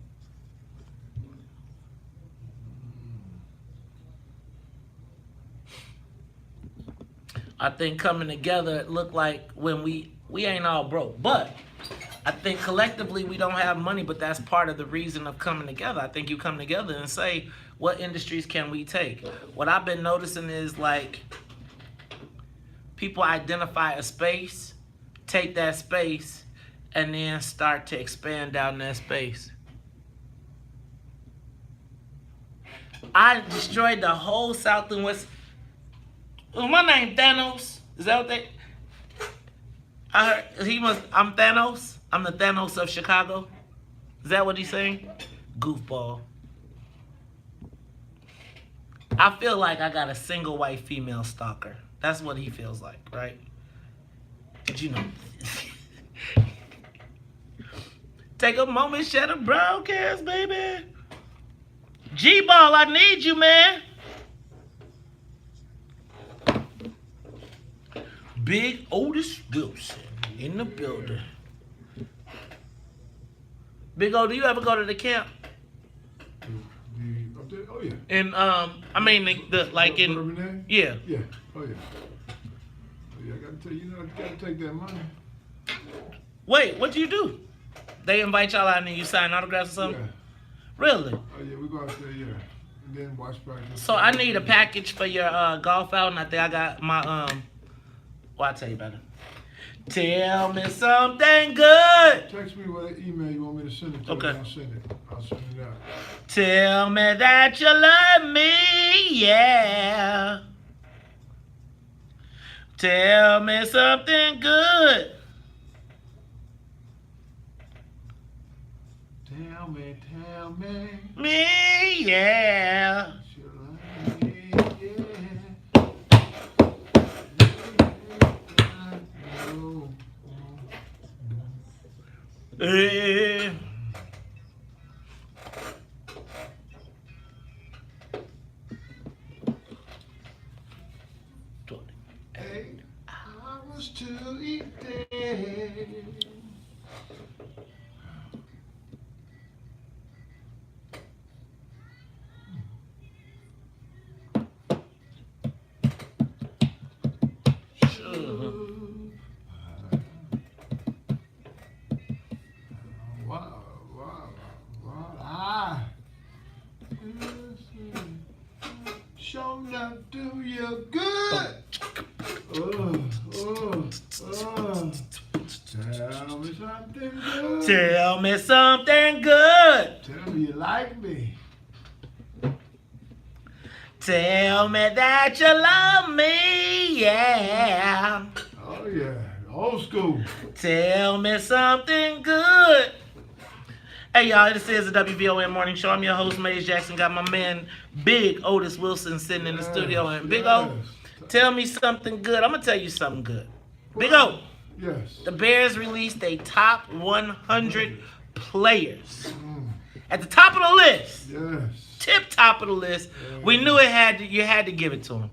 I think coming together, it looked like when we ain't all broke, but I think collectively we don't have money, but that's part of the reason of coming together. I think you come together and say, what industries can we take? What I've been noticing is like, people identify a space, take that space, and then start to expand down that space. I destroyed the whole South and West. Well, my name Thanos. Is that what they? I heard I'm Thanos. I'm the Thanos of Chicago. Is that what he's saying? Goofball. I feel like I got a single white female stalker. That's what he feels like, right? But you know. Take a moment, share the broadcast, baby. G-Ball, I need you, man. Big Otis Wilson in the building. Big O, do you ever go to the camp? Up there? Oh yeah. And I mean the like in Bourbon yeah. Yeah. Oh yeah. Oh yeah. I gotta tell you, you gotta take that money. Wait, what do you do? They invite y'all out and then you sign autographs or something? Yeah. Really? Oh yeah, we go out there, yeah, and then watch practice. So I need a package for your golf out, and I think I got my well, I'll tell you about it. Tell me something good. Text me what email you want me to send it to. Okay. And I'll send it. I'll send it out. Tell me that you love me, yeah. Tell me something good. Tell me. Me, yeah. You love me, yeah. Eh. Hey, hours to eat there. Show love do you good. Tell me something good. Tell me something good. Tell me you like me. Tell me that you love me, yeah. Oh yeah, old school. Tell me something good. Hey y'all, this is the WVON Morning Show. I'm your host, Maze Jackson. Got my man, Big Otis Wilson, sitting in the studio. And Big O, tell me something good. I'm going to tell you something good. Big O, yes. The Bears released a top 100 players. At the top of the list. Yes. Tip top of the list. We knew you had to give it to him.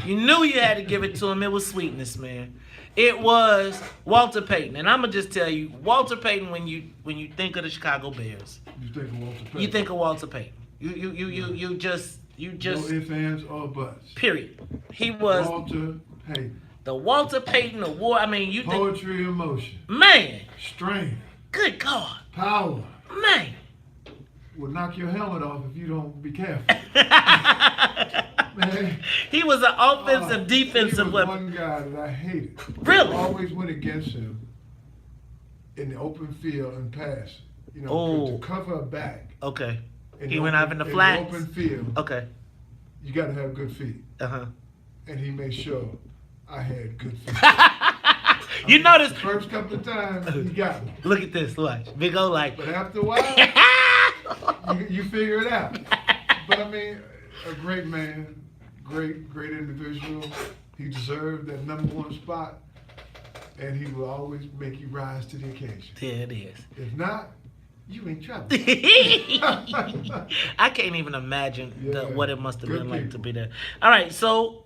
You knew you had to give it to him. It was sweetness, man. It was Walter Payton, and I'm gonna just tell you, Walter Payton. When you think of the Chicago Bears, you think of Walter Payton. You think of Walter Payton. You just no ifs, ands, or buts. Period. He was Walter Payton. The Walter Payton Award. I mean, you think poetry, emotion, man, strength. Good God, power, man. Will knock your helmet off if you don't be careful. Man, he was an offensive, defensive weapon. One guy that I hated. Really? I always went against him in the open field and pass. You know, to cover a back. Okay. He went out in the flats. In the open field. Okay. You got to have good feet. And he made sure I had good feet. You notice the first couple of times he got me. Look at this, watch. Big O like. But after a while, you figure it out. But I mean, a great man, great individual. He deserved that #1 spot, and he will always make you rise to the occasion. There it is. If not, you in trouble. I can't even imagine what it must have been like to be there. All right, so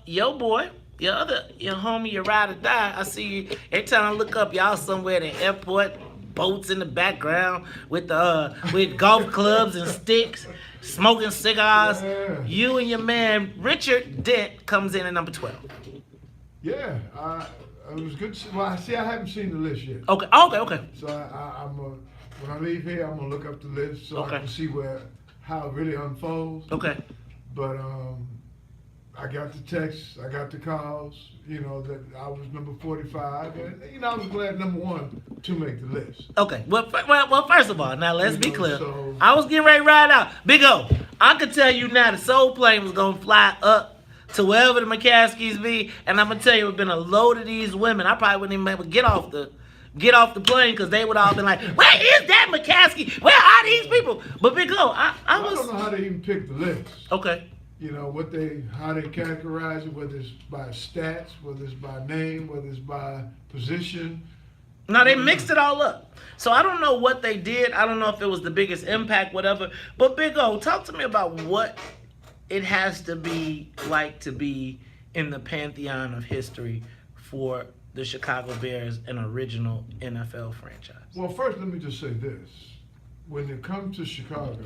your boy, your homie, your ride or die. I see you every time I look up, y'all somewhere at the airport, boats in the background with golf clubs and sticks, smoking cigars. Yeah. You and your man Richard Dent comes in at number 12. Yeah, it was good. Well, I haven't seen the list yet. Okay. So when I leave here, I'm gonna look up the list so I can see how it really unfolds. Okay. But I got the texts, I got the calls, that I was number 45, and I was glad #1 to make the list. Okay. Well, first of all, now let's be clear. I was getting ready to ride out. Big O, I could tell you now the soul plane was gonna fly up to wherever the McCaskies be, and I'm gonna tell you, it would have been a load of these women. I probably wouldn't even be able to get off the plane because they would all been like, where is that McCaskey? Where are these people? But Big O, I don't know how they even picked the list. Okay. How they categorize it, whether it's by stats, whether it's by name, whether it's by position. No, they mixed it all up. So I don't know what they did. I don't know if it was the biggest impact, whatever. But Big O, talk to me about what it has to be like to be in the pantheon of history for the Chicago Bears, an original NFL franchise. Well, first, let me just say this. When it comes to Chicago,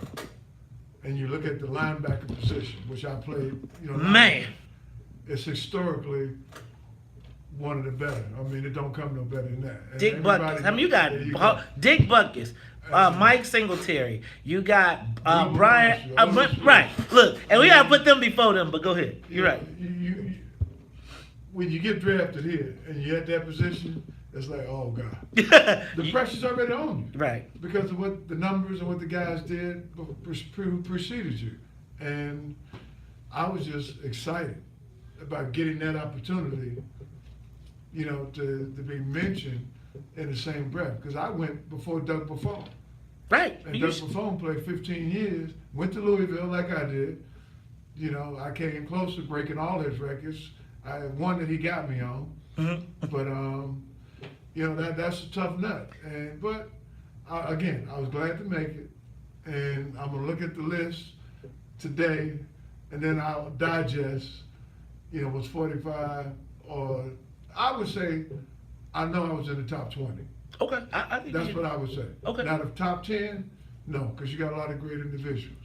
and you look at the linebacker position, which I played, Man. it's historically one of the better. I mean, it don't come no better than that. And Dick Buckets. I mean, you got Dick Buckets, Mike Singletary. You got Brian. Right. Look, and we gotta put them before them. But go ahead. You're right. When you get drafted here and you're at that position, it's like, oh God, the pressure's already on you. Right. Because of what the numbers and what the guys did preceded you, and I was just excited about getting that opportunity. To be mentioned in the same breath. Because I went before Doug Buffon. Right. And Doug Buffon played 15 years, went to Louisville like I did. I came close to breaking all his records. I had one that he got me on. Mm-hmm. But, that's a tough nut. But again, I was glad to make it. And I'm going to look at the list today, and then I'll digest, was 45 or... I would say, I know I was in the top 20. Okay, I think that's what I would say. Okay. Now the top 10, no, because you got a lot of great individuals.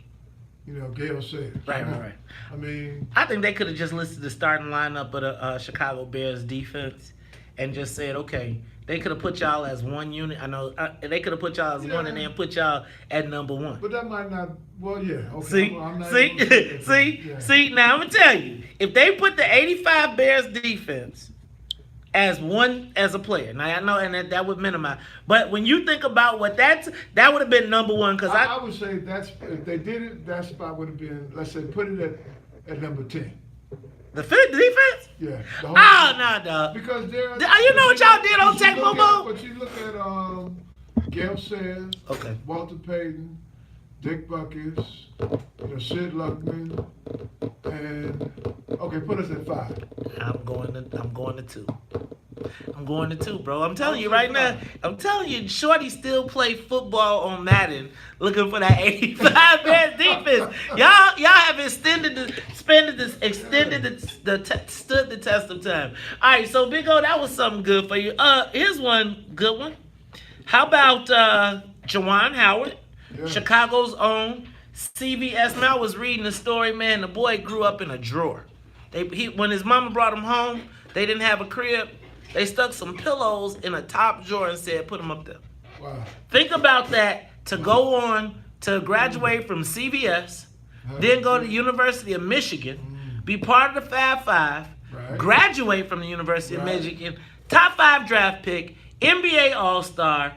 Gail said. Right. I mean, I think they could have just listed the starting lineup of the Chicago Bears defense and just said, okay, they could have put y'all as one unit. I know they could have put y'all as one and then put y'all at number one. But that might not. Well, yeah. Okay. See. Now I'm gonna tell you, if they put the '85 Bears defense as one as a player. Now I know, and that would minimize. But when you think about what that would have been number one. Because I would say if they did it, that spot would have been, let's say, put it at number 10. The defense? Yeah. No, dog. Because you know what y'all did on Tecmo Bowl? But you look at Gail Sayers, okay, Walter Payton, Dick Buckets, Sid Luckman, and okay, put us at 5. I'm going to 2. I'm going to 2, bro. I'm telling you right now. I'm telling you, Shorty still play football on Madden, looking for that 85 Bears defense. Y'all have stood the test of time. All right, so Big O, that was something good for you. Here's one good one. How about Juwan Howard, Chicago's own CVS? Man, I was reading the story, man. The boy grew up in a drawer. When his mama brought him home, they didn't have a crib. They stuck some pillows in a top drawer and said, put them up there. Wow. Think about that, to go on to graduate from CVS, then go to the University of Michigan, be part of the Fab Five, graduate from the University of Michigan, top 5 draft pick, NBA All-Star,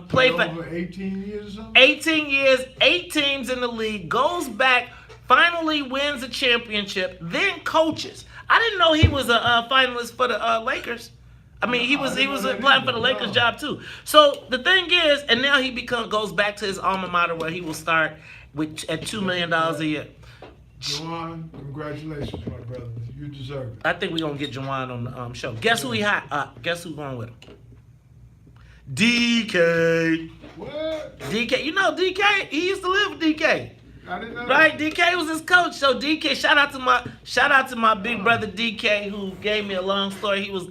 play for over 18 years or something? 18 years, 8 teams in the league, goes back, finally wins a championship, then coaches. I didn't know he was a finalist for the Lakers. I mean, he was applying for the Lakers job too. So the thing is, and now he goes back to his alma mater where he will start at $2 million a year. Juwan, congratulations, my brother. You deserve it. I think we're gonna get Juwan on the show. Guess who he hot? Guess who's going with him? DK. What? DK. You know DK? He used to live with DK. I didn't know. Right, DK was his coach. So DK, shout out to my big brother DK, who gave me a long story. He was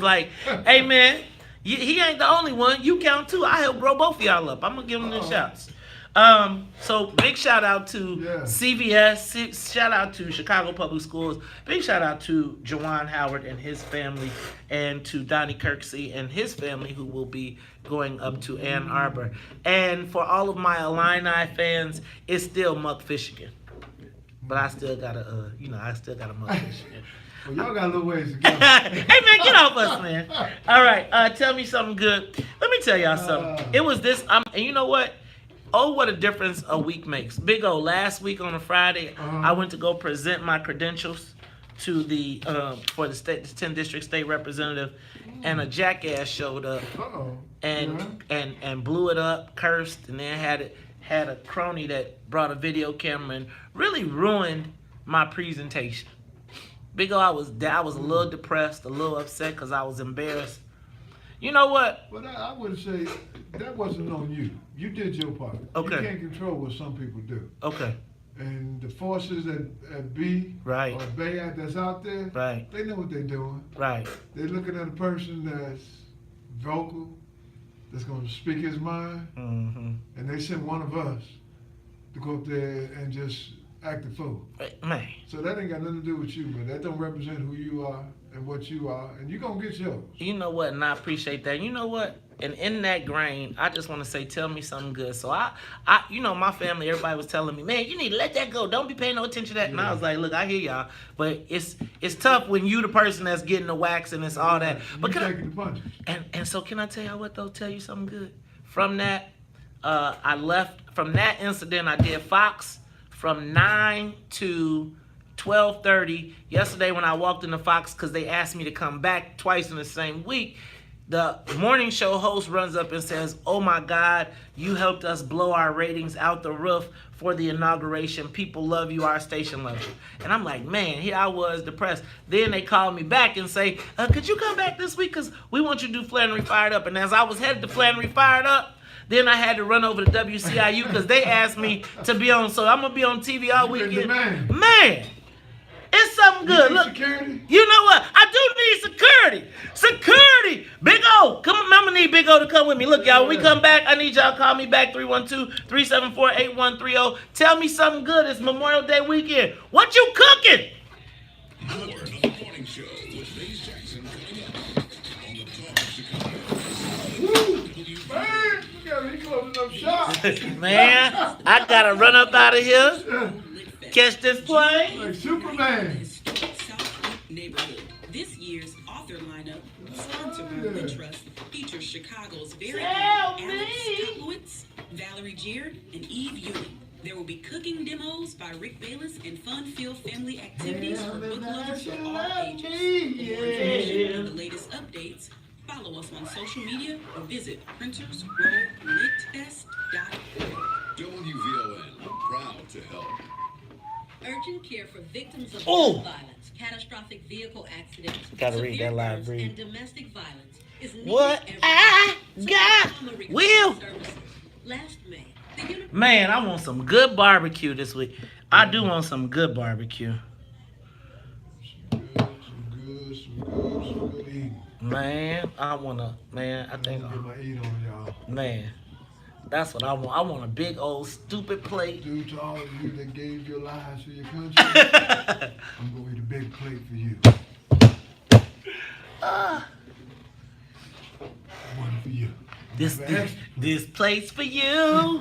like, hey man, he ain't the only one. You count too. I helped grow both of y'all up. I'm gonna give him the shouts. So big shout out to CVS, shout out to Chicago Public Schools, big shout out to Juwan Howard and his family, and to Donnie Kirksey and his family, who will be going up to Ann Arbor. And for all of my Illini fans, it's still Muck Fishigan. But I still gotta, Muck Fishigan. Well, y'all got a little ways to go. Hey man, get off us, man. All right, tell me something good. Let me tell y'all something. It was this, and you know what? Oh, what a difference a week makes. Big O, last week on a Friday, I went to go present my credentials to the for the 10th District State Representative, and a jackass showed up and blew it up, cursed, and then had a crony that brought a video camera and really ruined my presentation. Big O, I was a little depressed, a little upset because I was embarrassed. You know what? Well, I would say that wasn't on you. You did your part. Okay. You can't control what some people do. Okay. And the forces at B or Bay that's out there, they know what they're doing. Right. They're looking at a person that's vocal, that's going to speak his mind, and they sent one of us to go up there and just act a fool. Man. So that ain't got nothing to do with you, but that don't represent who you are and what you are, and you gonna get yours. You know what? And I appreciate that. You know what? And in that grain, I just want to say, tell me something good. So I, you know, my family, everybody was telling me, man, you need to let that go. Don't be paying no attention to that. And I was like, look, I hear y'all, but it's tough when you the person that's getting the wax and it's all that. But taking the punches. And so can I tell y'all what though? Tell you something good. From that, I left. From that incident, I did Fox from 9 to 12:30. Yesterday when I walked into Fox, because they asked me to come back twice in the same week, the morning show host runs up and says, oh my God, you helped us blow our ratings out the roof for the inauguration. People love you, our station loves you. And I'm like, man, here I was depressed. Then they called me back and say, could you come back this week? Because we want you to do Flannery Fired Up. And as I was headed to Flannery Fired Up, then I had to run over to WCIU because they asked me to be on. So I'm going to be on TV all weekend. Man. It's something good. Look, security? You know what? I do need security. Security. Big O. Come on, I'm going to need Big O to come with me. Look, y'all, when we come back, I need y'all to call me back, 312-374-8130. Tell me something good. It's Memorial Day weekend. What you cooking? More of the morning show with Faze Jackson coming up on the Talk of Chicago. Woo! Man, look at me closing up shop. Man, I got to run up out of here. Catch this plane. Like Superman. Neighborhood. This year's author lineup, sponsored by the Trust, features Chicago's very own Alex Koplowitz, Valerie Jeard, and Eve Ewing. There will be cooking demos by Rick Bayless and fun-filled family activities for book lovers for all ages. For more information and the latest updates, follow us on social media or visit printersrowlitfest.org. WVON, proud to help. Urgent care for victims of Oh. gun violence, catastrophic vehicle accidents, Gotta read severe that live burns, read. and domestic violence is needed What every I day. got Trauma recovery will. services. Last May, the Man, I want some good barbecue this week. I do want some good barbecue. Some good eating. Man, I think Get my eat on, y'all. Man, that's what I want. I want a big old stupid plate. Due to all of you that gave your lives for your country, I'm going to eat a big plate for you. One for you. This plate's for you.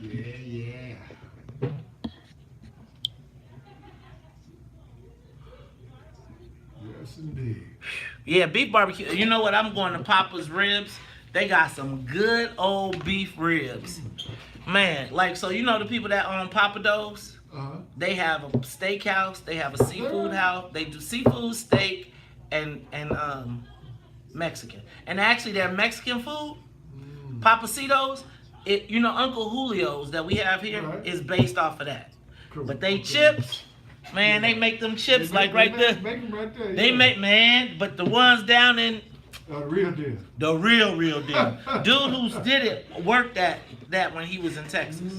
Yeah. Yes, indeed. Yeah, beef barbecue. You know what? I'm going to Papa's Ribs. They got some good old beef ribs. Man, like, so you know the people that own Papa Do's? They have a steakhouse. They have a seafood house. They do seafood, steak, and Mexican. And actually, their Mexican food, Papacitos, you know, Uncle Julio's that we have here is based off of that. But they chips, man, they make them chips right there. Make them right there. They make, man, but the ones down in real deal. The real deal. Dude who did it worked at that when he was in Texas.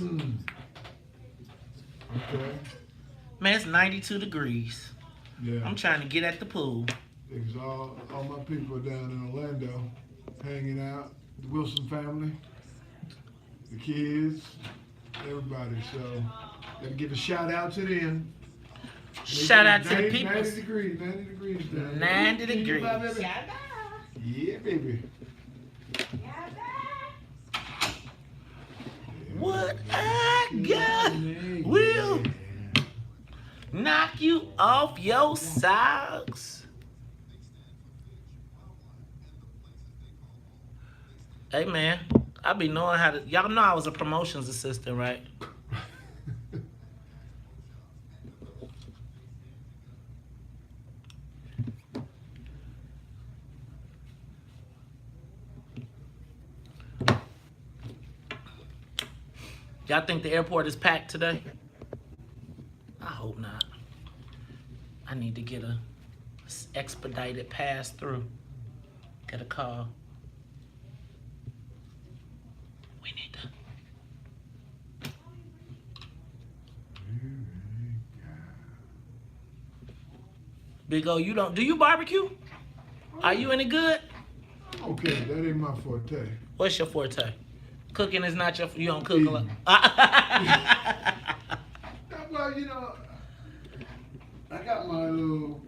Okay. Man, it's 92 degrees. Yeah. I'm trying to get at the pool. Because all my people down in Orlando hanging out, the Wilson family, the kids, everybody. So, gotta give a shout out to them. Shout out to the people. 90 degrees down. 90 degrees. Yeah, baby. What I got will knock you off your socks. Hey man, I be knowing how to. Y'all know I was a promotions assistant, right? Y'all think the airport is packed today? I hope not. I need to get a expedited pass through. Get a call. We need to. Big O, do you barbecue? Are you any good? Okay, that ain't my forte. What's your forte? Cooking is not you don't cook a lot. Well, I got my little,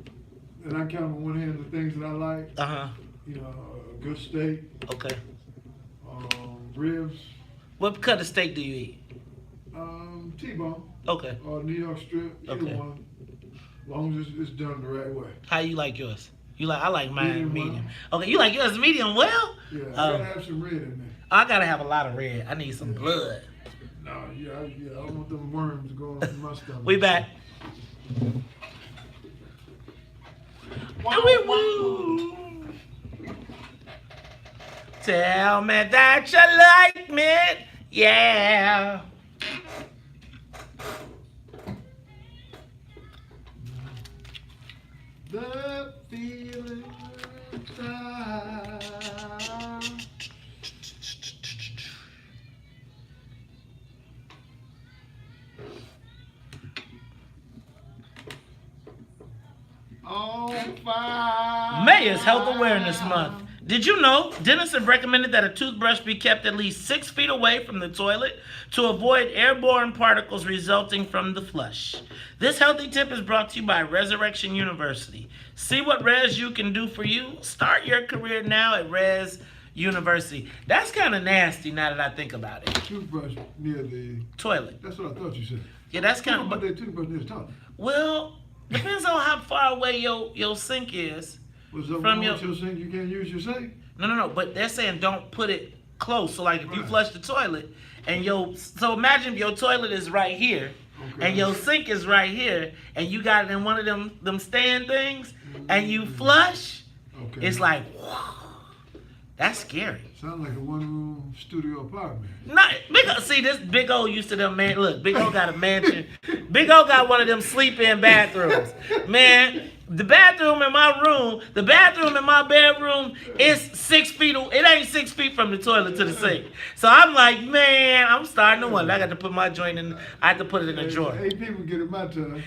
and I count on one hand the things that I like. Uh-huh. A good steak. Okay. Ribs. What cut of steak do you eat? T-bone. Okay. Or New York strip. Either one. As long as it's done the right way. How you like yours? I like mine medium. Okay, you like yours medium well? Yeah, I gotta have some red in there. I gotta have a lot of red. I need some blood. No, I don't want them worms going in my stomach. We back. Tell me that you like me, yeah. The feeling inside. On fire. May is Health Awareness Month. Did you know dentists have recommended that a toothbrush be kept at least 6 feet away from the toilet to avoid airborne particles resulting from the flush? This healthy tip is brought to you by Resurrection University. See what Res U can do for you? Start your career now at Res University. That's kind of nasty now that I think about it. Toothbrush near the toilet. That's what I thought you said. Yeah, that's kind of. But the toothbrush near the toilet. Well, depends on how far away your sink is. What's up from your sink? You can't use your sink? No. But they're saying don't put it close. So like if you flush the toilet and so imagine if your toilet is right here and your sink is right here and you got it in one of them stand things and you flush, it's like, whoa, that's scary. Sounds like a one-room studio apartment. See, this Big O used to them, man. Look, Big O got a mansion. Big O got one of them sleep-in bathrooms. Man, the bathroom in my room, the bathroom in my bedroom is 6 feet. It ain't 6 feet from the toilet to the sink. So I'm like, man, I'm starting to wonder. I got to put my joint in. I have to put it in a drawer. 8 people get in my tub.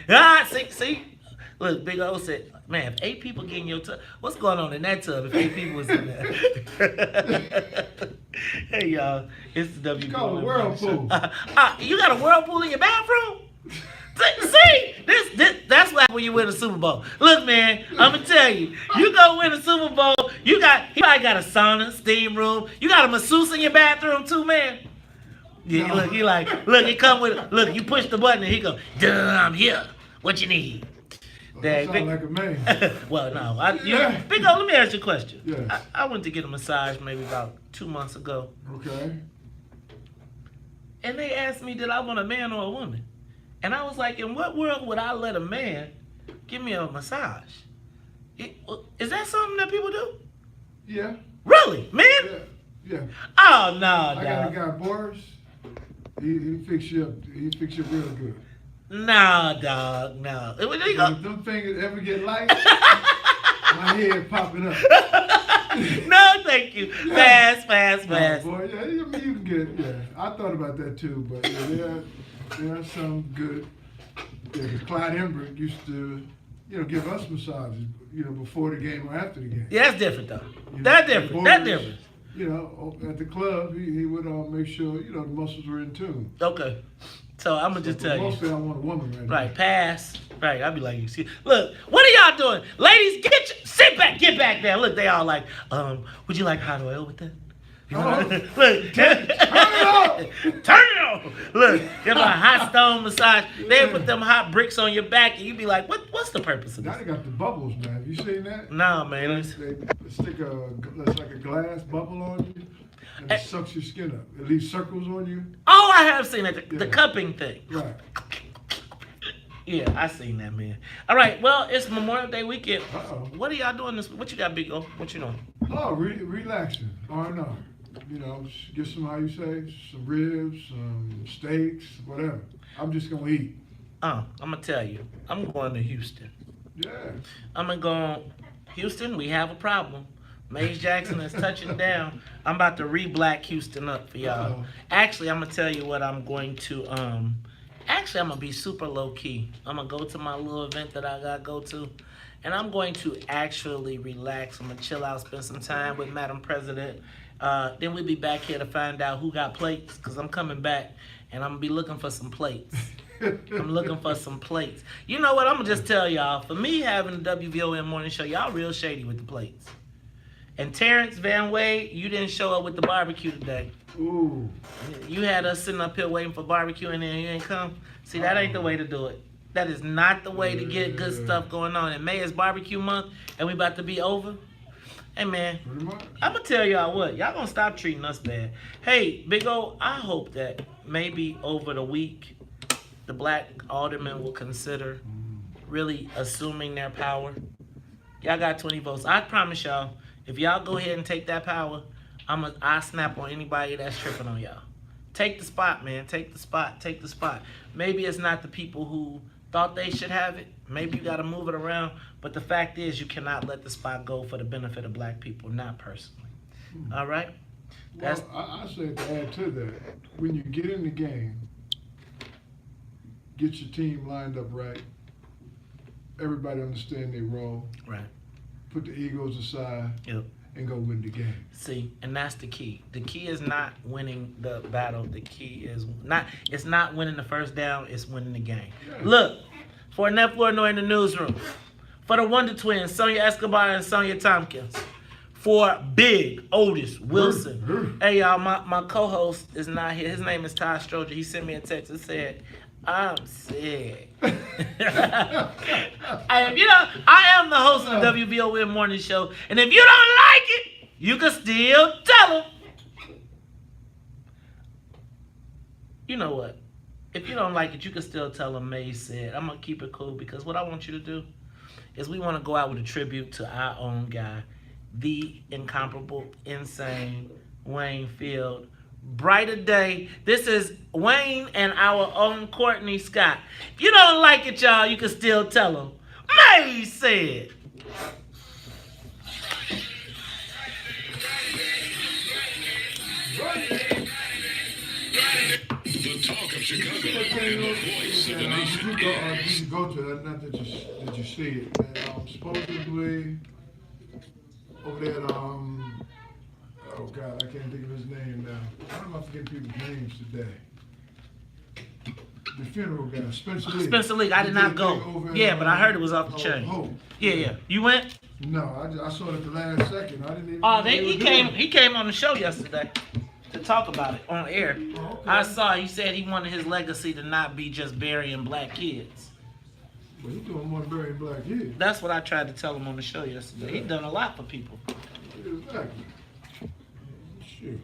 See. Look, Big O said, man, if 8 people get in your tub, what's going on in that tub if 8 people was in there? Hey, y'all, it's the WVON. You call it a whirlpool. You got a whirlpool in your bathroom? See, that's what happens when you win a Super Bowl. Look, man, I'm going to tell you, you go win a Super Bowl, he probably got a sauna, steam room. You got a masseuse in your bathroom too, man? Yeah, no. Look, he come with, look, you push the button and he go, duh, I'm here. What you need? That sound like a man. Well, no. Big O, let me ask you a question. Yes. I went to get a massage maybe about 2 months ago. Okay. And they asked me, did I want a man or a woman? And I was like, in what world would I let a man give me a massage? Is that something that people do? Yeah. Really? Man? Yeah. Oh, no, I got a guy, Boris. He fix you up. He fix you real good. No, dog, no. If them fingers ever get light, my head popping up. No, thank you. Fast. No, boy, yeah, you can get, I thought about that too, but there are some good. Yeah, Clyde Embrick used to, give us massages, before the game or after the game. Yeah, that's different though. That's different. At the club, he would make sure, the muscles were in tune. Okay. So I'm gonna just tell you. Mostly I want a woman right now. Right, pass. Right, I'll be like, you see. Look, what are y'all doing? Ladies, sit back, get back there. Look, they all like, would you like hot oil with that? Look, turn it on. Look, give a hot stone massage. They put them hot bricks on your back, and you be like, what's the purpose of this? Now they got the bubbles, man. Have you seen that? No, man. They stick like a glass bubble on you. And it sucks your skin up. It leaves circles on you. Oh, I have seen that. The cupping thing. Right. Yeah, I seen that, man. All right, well, it's Memorial Day weekend. Uh-oh. What are y'all doing this? What you got, Big O? What you doing? Oh, relaxing. R&R. Get some, how you say, some ribs, some steaks, whatever. I'm just going to eat. I'm going to tell you. I'm going to Houston. Yeah. I'm going to go, Houston, we have a problem. Maze Jackson is touching down. I'm about to re-black Houston up for y'all. Uh-oh. Actually, I'm going to tell you what I'm going to, actually, I'm going to be super low-key. I'm going to go to my little event that I got to go to, and I'm going to actually relax. I'm going to chill out, spend some time with Madam President, Then we'll be back here to find out who got plates, because I'm coming back and I'm going to be looking for some plates. I'm looking for some plates. You know what? I'm going to just tell y'all. For me having the WVON morning show, y'all real shady with the plates. And Terrence Van Wade, you didn't show up with the barbecue today. Ooh. You had us sitting up here waiting for barbecue and then you ain't come. See, that ain't the way to do it. That is not the way to get good stuff going on. And May is barbecue month and we about to be over. Hey, man, I'm going to tell y'all what. Y'all going to stop treating us bad. Hey, Big O, I hope that maybe over the week, the black aldermen will consider really assuming their power. Y'all got 20 votes. I promise y'all, if y'all go ahead and take that power, I'll snap on anybody that's tripping on y'all. Take the spot, man. Take the spot. Take the spot. Maybe it's not the people who thought they should have it. Maybe you got to move it around. But the fact is, you cannot let the spot go for the benefit of black people, not personally. All right? Well, I said to add to that, when you get in the game, get your team lined up right. Everybody understand their role. Right. Put the egos aside. Yep. And go win the game. See, and that's the key. The key is not winning the battle. The key is it's not winning the first down, it's winning the game. Yeah. Look, for Annette Flournoy in the newsroom, for the Wonder Twins, Sonia Escobar and Sonia Tompkins, for Big Otis Wilson. Hey y'all, my co-host is not here. His name is Ty Stroger. He sent me a text and said, I'm sick. I am the host of the WVON morning show, and if you don't like it, you can still tell them. You know what? If you don't like it, you can still tell them May said. I'm going to keep it cool, because what I want you to do is we want to go out with a tribute to our own guy, the incomparable, insane Wayne Field. Brighter day. This is Wayne and our own Courtney Scott. If you don't like it, y'all, you can still tell them. May said. The talk of Chicago and the voice of the nation. Did you go to that? Not that you see it. Supposedly over there at oh God, I can't think of his name now. Why am I forgetting people's names today? The funeral guy, Spencer Lee. Spencer Lee, I did not go. Yeah, but I heard it was off the chain. Yeah. You went? No, I saw it at the last second. I didn't even. Oh, he came on the show yesterday to talk about it on air. Oh, okay. I saw he said he wanted his legacy to not be just burying black kids. Well, he doing more than burying black kids. That's what I tried to tell him on the show yesterday. He done a lot for people. Exactly. Shoot.